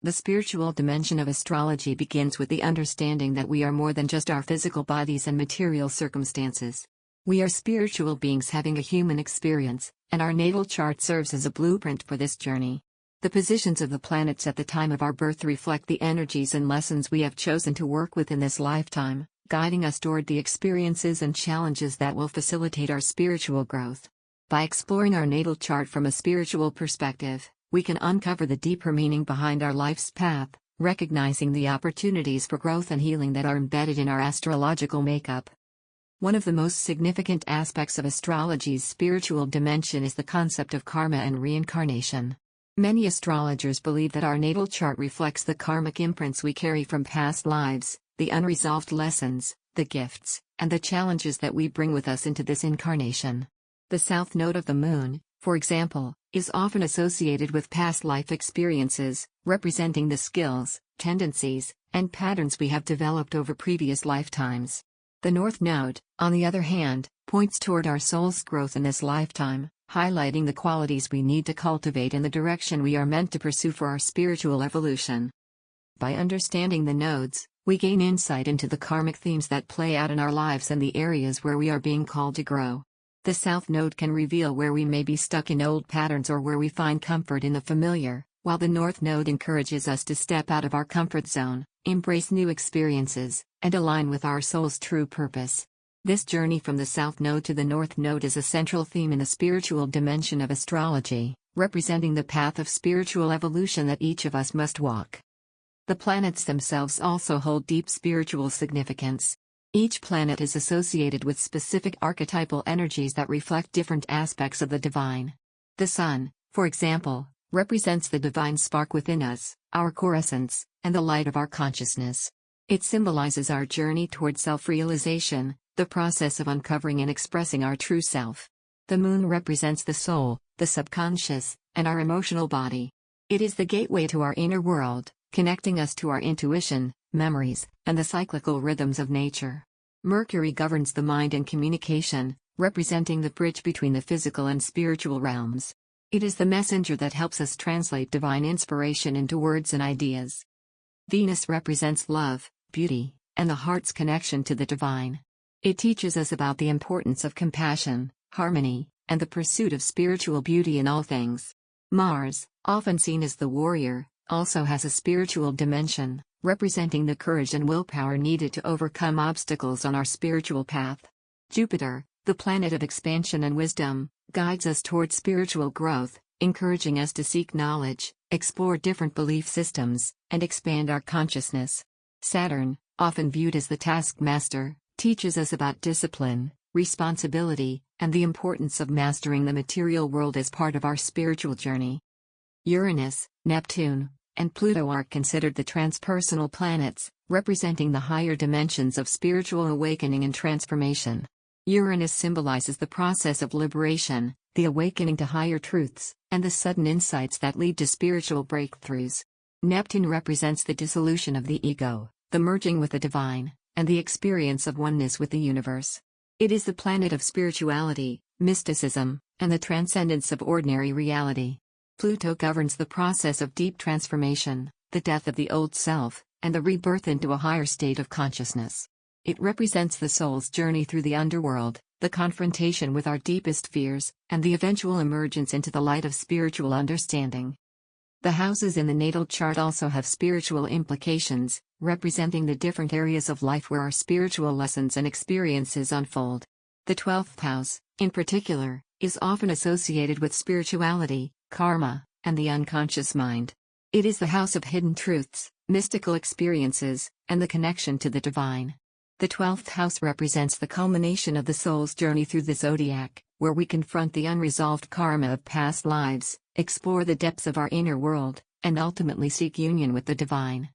The spiritual dimension of astrology begins with the understanding that we are more than just our physical bodies and material circumstances. We are spiritual beings having a human experience, and our natal chart serves as a blueprint for this journey. The positions of the planets at the time of our birth reflect the energies and lessons we have chosen to work with in this lifetime, guiding us toward the experiences and challenges that will facilitate our spiritual growth. By exploring our natal chart from a spiritual perspective, we can uncover the deeper meaning behind our life's path, recognizing the opportunities for growth and healing that are embedded in our astrological makeup. One of the most significant aspects of astrology's spiritual dimension is the concept of karma and reincarnation. Many astrologers believe that our natal chart reflects the karmic imprints we carry from past lives, the unresolved lessons, the gifts, and the challenges that we bring with us into this incarnation. The south node of the moon, for example, is often associated with past life experiences, representing the skills, tendencies, and patterns we have developed over previous lifetimes. The north node, on the other hand, points toward our soul's growth in this lifetime, highlighting the qualities we need to cultivate in the direction we are meant to pursue for our spiritual evolution. By understanding the nodes, we gain insight into the karmic themes that play out in our lives and the areas where we are being called to grow. The south node can reveal where we may be stuck in old patterns or where we find comfort in the familiar, while the north node encourages us to step out of our comfort zone, embrace new experiences, and align with our soul's true purpose. This journey from the south node to the north node is a central theme in the spiritual dimension of astrology, representing the path of spiritual evolution that each of us must walk. The planets themselves also hold deep spiritual significance. Each planet is associated with specific archetypal energies that reflect different aspects of the divine. The Sun, for example, represents the divine spark within us, our core essence, and the light of our consciousness. It symbolizes our journey toward self-realization, the process of uncovering and expressing our true self. The Moon represents the soul, the subconscious, and our emotional body. It is the gateway to our inner world, connecting us to our intuition, memories, and the cyclical rhythms of nature. Mercury governs the mind and communication, representing the bridge between the physical and spiritual realms. It is the messenger that helps us translate divine inspiration into words and ideas. Venus represents love, beauty, and the heart's connection to the divine. It teaches us about the importance of compassion, harmony, and the pursuit of spiritual beauty in all things. Mars, often seen as the warrior, also has a spiritual dimension, representing the courage and willpower needed to overcome obstacles on our spiritual path. Jupiter, the planet of expansion and wisdom, guides us toward spiritual growth, encouraging us to seek knowledge, explore different belief systems, and expand our consciousness. Saturn, often viewed as the taskmaster, teaches us about discipline, responsibility, and the importance of mastering the material world as part of our spiritual journey. Uranus, Neptune, and Pluto are considered the transpersonal planets, representing the higher dimensions of spiritual awakening and transformation. Uranus symbolizes the process of liberation, the awakening to higher truths, and the sudden insights that lead to spiritual breakthroughs. Neptune represents the dissolution of the ego, the merging with the divine, and the experience of oneness with the universe. It is the planet of spirituality, mysticism, and the transcendence of ordinary reality. Pluto governs the process of deep transformation, the death of the old self, and the rebirth into a higher state of consciousness. It represents the soul's journey through the underworld, the confrontation with our deepest fears, and the eventual emergence into the light of spiritual understanding. The houses in the natal chart also have spiritual implications, representing the different areas of life where our spiritual lessons and experiences unfold. The 12th house, in particular, is often associated with spirituality, karma, and the unconscious mind. It is the house of hidden truths, mystical experiences, and the connection to the divine. The 12th house represents the culmination of the soul's journey through the zodiac, where we confront the unresolved karma of past lives, explore the depths of our inner world, and ultimately seek union with the divine.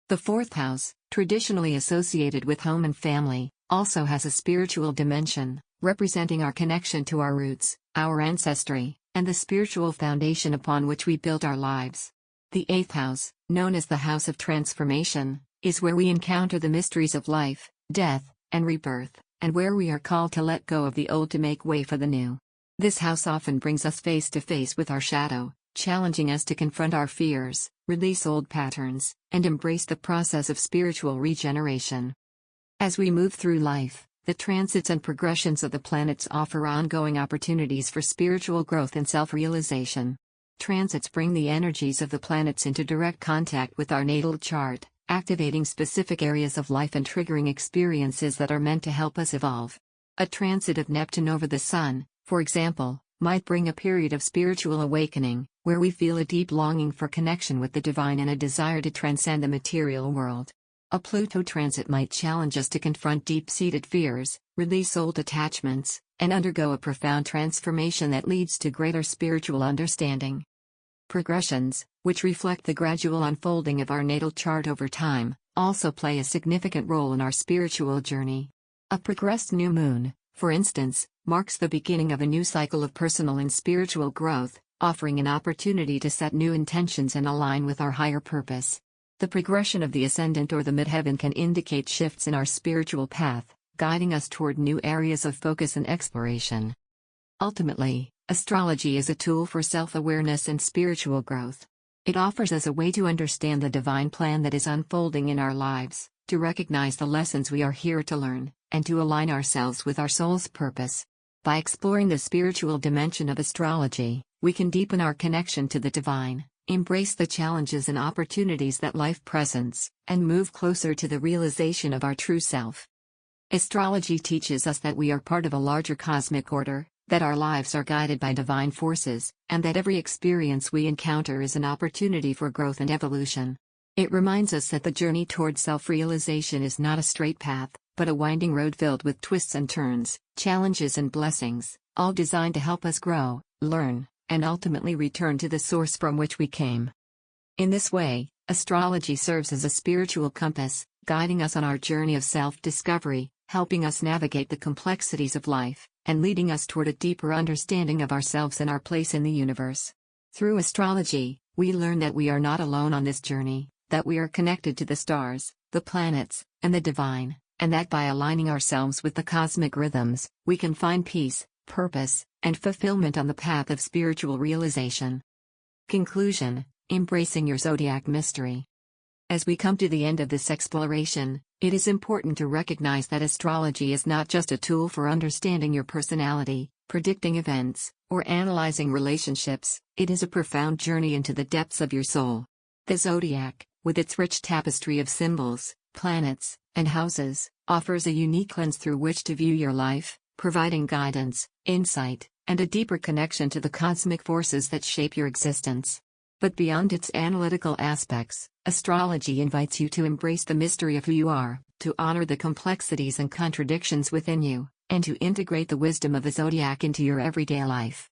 The 4th house, traditionally associated with home and family, also has a spiritual dimension, representing our connection to our roots, our ancestry, and the spiritual foundation upon which we build our lives. The eighth house, known as the house of transformation, is where we encounter the mysteries of life, death, and rebirth, and where we are called to let go of the old to make way for the new. This house often brings us face to face with our shadow, challenging us to confront our fears, release old patterns, and embrace the process of spiritual regeneration. As we move through life, the transits and progressions of the planets offer ongoing opportunities for spiritual growth and self-realization. Transits bring the energies of the planets into direct contact with our natal chart, activating specific areas of life and triggering experiences that are meant to help us evolve. A transit of Neptune over the Sun, for example, might bring a period of spiritual awakening, where we feel a deep longing for connection with the divine and a desire to transcend the material world. A Pluto transit might challenge us to confront deep-seated fears, release old attachments, and undergo a profound transformation that leads to greater spiritual understanding. Progressions, which reflect the gradual unfolding of our natal chart over time, also play a significant role in our spiritual journey. A progressed new moon, for instance, marks the beginning of a new cycle of personal and spiritual growth, offering an opportunity to set new intentions and align with our higher purpose. The progression of the ascendant or the midheaven can indicate shifts in our spiritual path, guiding us toward new areas of focus and exploration. Ultimately, astrology is a tool for self-awareness and spiritual growth. It offers us a way to understand the divine plan that is unfolding in our lives, to recognize the lessons we are here to learn, and to align ourselves with our soul's purpose. By exploring the spiritual dimension of astrology, we can deepen our connection to the divine, embrace the challenges and opportunities that life presents, and move closer to the realization of our true self. Astrology teaches us that we are part of a larger cosmic order, that our lives are guided by divine forces, and that every experience we encounter is an opportunity for growth and evolution. It reminds us that the journey toward self-realization is not a straight path, but a winding road filled with twists and turns, challenges and blessings, all designed to help us grow, learn, and ultimately return to the source from which we came. In this way, astrology serves as a spiritual compass, guiding us on our journey of self-discovery, helping us navigate the complexities of life, and leading us toward a deeper understanding of ourselves and our place in the universe. Through astrology, we learn that we are not alone on this journey, that we are connected to the stars, the planets, and the divine, and that by aligning ourselves with the cosmic rhythms, we can find peace, purpose, and fulfillment on the path of spiritual realization. Conclusion: embracing your zodiac mystery. As we come to the end of this exploration, it is important to recognize that astrology is not just a tool for understanding your personality, predicting events, or analyzing relationships. It is a profound journey into the depths of your soul. The zodiac, with its rich tapestry of symbols, planets, and houses, offers a unique lens through which to view your life, providing guidance, insight, and a deeper connection to the cosmic forces that shape your existence. But beyond its analytical aspects, astrology invites you to embrace the mystery of who you are, to honor the complexities and contradictions within you, and to integrate the wisdom of the zodiac into your everyday life.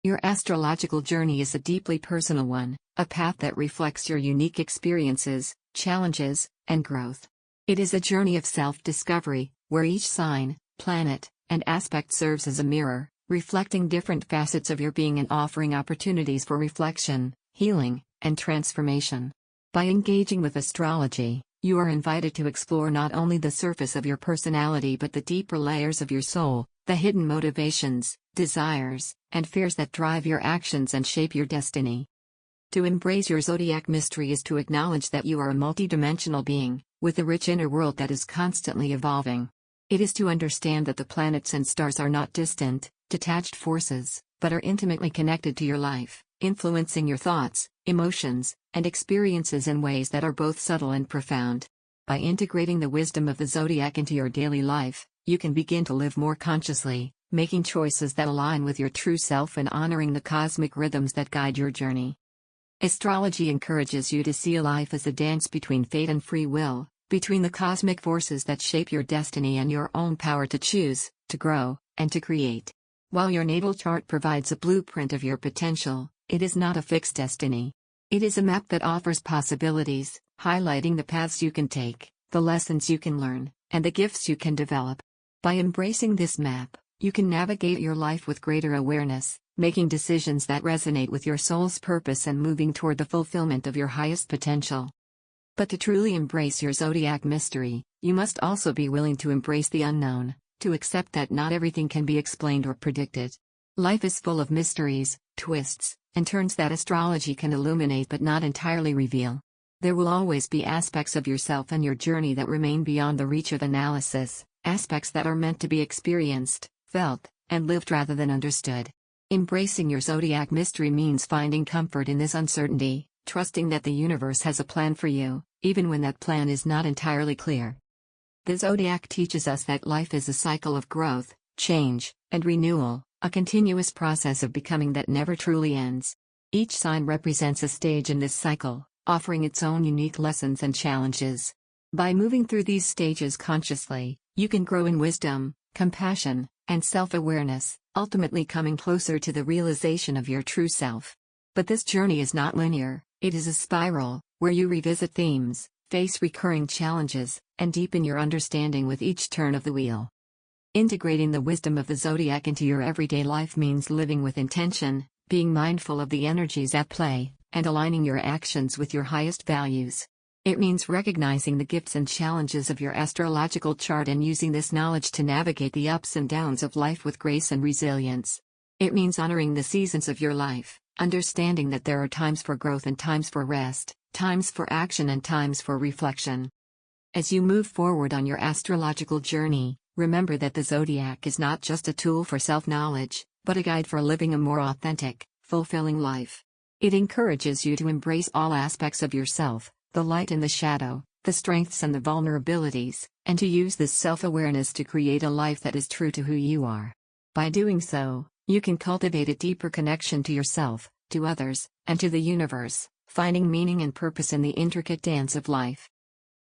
Your astrological journey is a deeply personal one, a path that reflects your unique experiences, challenges, and growth. It is a journey of self-discovery, where each sign, planet, and aspect serves as a mirror, reflecting different facets of your being and offering opportunities for reflection, healing, and transformation. By engaging with astrology, you are invited to explore not only the surface of your personality but the deeper layers of your soul, the hidden motivations, desires, and fears that drive your actions and shape your destiny. To embrace your zodiac mystery is to acknowledge that you are a multidimensional being, with a rich inner world that is constantly evolving. It is to understand that the planets and stars are not distant, detached forces, but are intimately connected to your life, influencing your thoughts, emotions, and experiences in ways that are both subtle and profound. By integrating the wisdom of the zodiac into your daily life, you can begin to live more consciously, making choices that align with your true self and honoring the cosmic rhythms that guide your journey. Astrology encourages you to see life as a dance between fate and free will, between the cosmic forces that shape your destiny and your own power to choose, to grow, and to create. While your natal chart provides a blueprint of your potential, it is not a fixed destiny. It is a map that offers possibilities, highlighting the paths you can take, the lessons you can learn, and the gifts you can develop. By embracing this map, you can navigate your life with greater awareness, making decisions that resonate with your soul's purpose and moving toward the fulfillment of your highest potential. But to truly embrace your zodiac mystery, you must also be willing to embrace the unknown, to accept that not everything can be explained or predicted. Life is full of mysteries, twists, and turns that astrology can illuminate but not entirely reveal. There will always be aspects of yourself and your journey that remain beyond the reach of analysis, aspects that are meant to be experienced, felt, and lived rather than understood. Embracing your zodiac mystery means finding comfort in this uncertainty, trusting that the universe has a plan for you, even when that plan is not entirely clear. The zodiac teaches us that life is a cycle of growth, change, and renewal, a continuous process of becoming that never truly ends. Each sign represents a stage in this cycle, offering its own unique lessons and challenges. By moving through these stages consciously, you can grow in wisdom, compassion, and self-awareness, ultimately coming closer to the realization of your true self. But this journey is not linear, it is a spiral, where you revisit themes, face recurring challenges, and deepen your understanding with each turn of the wheel. Integrating the wisdom of the zodiac into your everyday life means living with intention, being mindful of the energies at play, and aligning your actions with your highest values. It means recognizing the gifts and challenges of your astrological chart and using this knowledge to navigate the ups and downs of life with grace and resilience. It means honoring the seasons of your life, understanding that there are times for growth and times for rest, times for action and times for reflection. As you move forward on your astrological journey, remember that the zodiac is not just a tool for self-knowledge, but a guide for living a more authentic, fulfilling life. It encourages you to embrace all aspects of yourself, the light and the shadow, the strengths and the vulnerabilities, and to use this self-awareness to create a life that is true to who you are. By doing so, you can cultivate a deeper connection to yourself, to others, and to the universe, finding meaning and purpose in the intricate dance of life.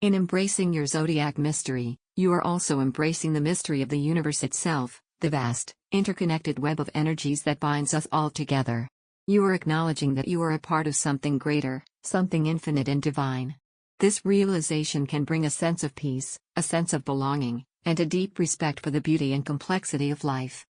In embracing your zodiac mystery, you are also embracing the mystery of the universe itself, the vast, interconnected web of energies that binds us all together. You are acknowledging that you are a part of something greater, something infinite and divine. This realization can bring a sense of peace, a sense of belonging, and a deep respect for the beauty and complexity of life.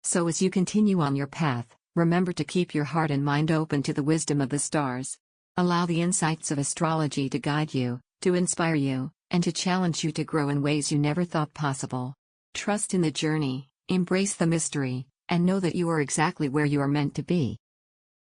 So as you continue on your path, remember to keep your heart and mind open to the wisdom of the stars. Allow the insights of astrology to guide you, to inspire you, and to challenge you to grow in ways you never thought possible. Trust in the journey, embrace the mystery, and know that you are exactly where you are meant to be.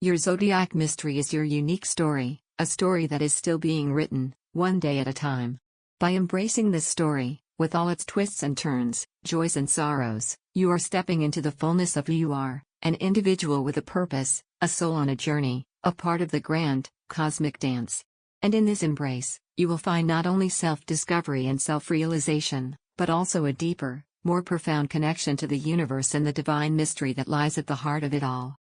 Your zodiac mystery is your unique story, a story that is still being written, one day at a time. By embracing this story, with all its twists and turns, joys and sorrows, you are stepping into the fullness of who you are, an individual with a purpose, a soul on a journey, a part of the grand, cosmic dance. And in this embrace, you will find not only self-discovery and self-realization, but also a deeper, more profound connection to the universe and the divine mystery that lies at the heart of it all.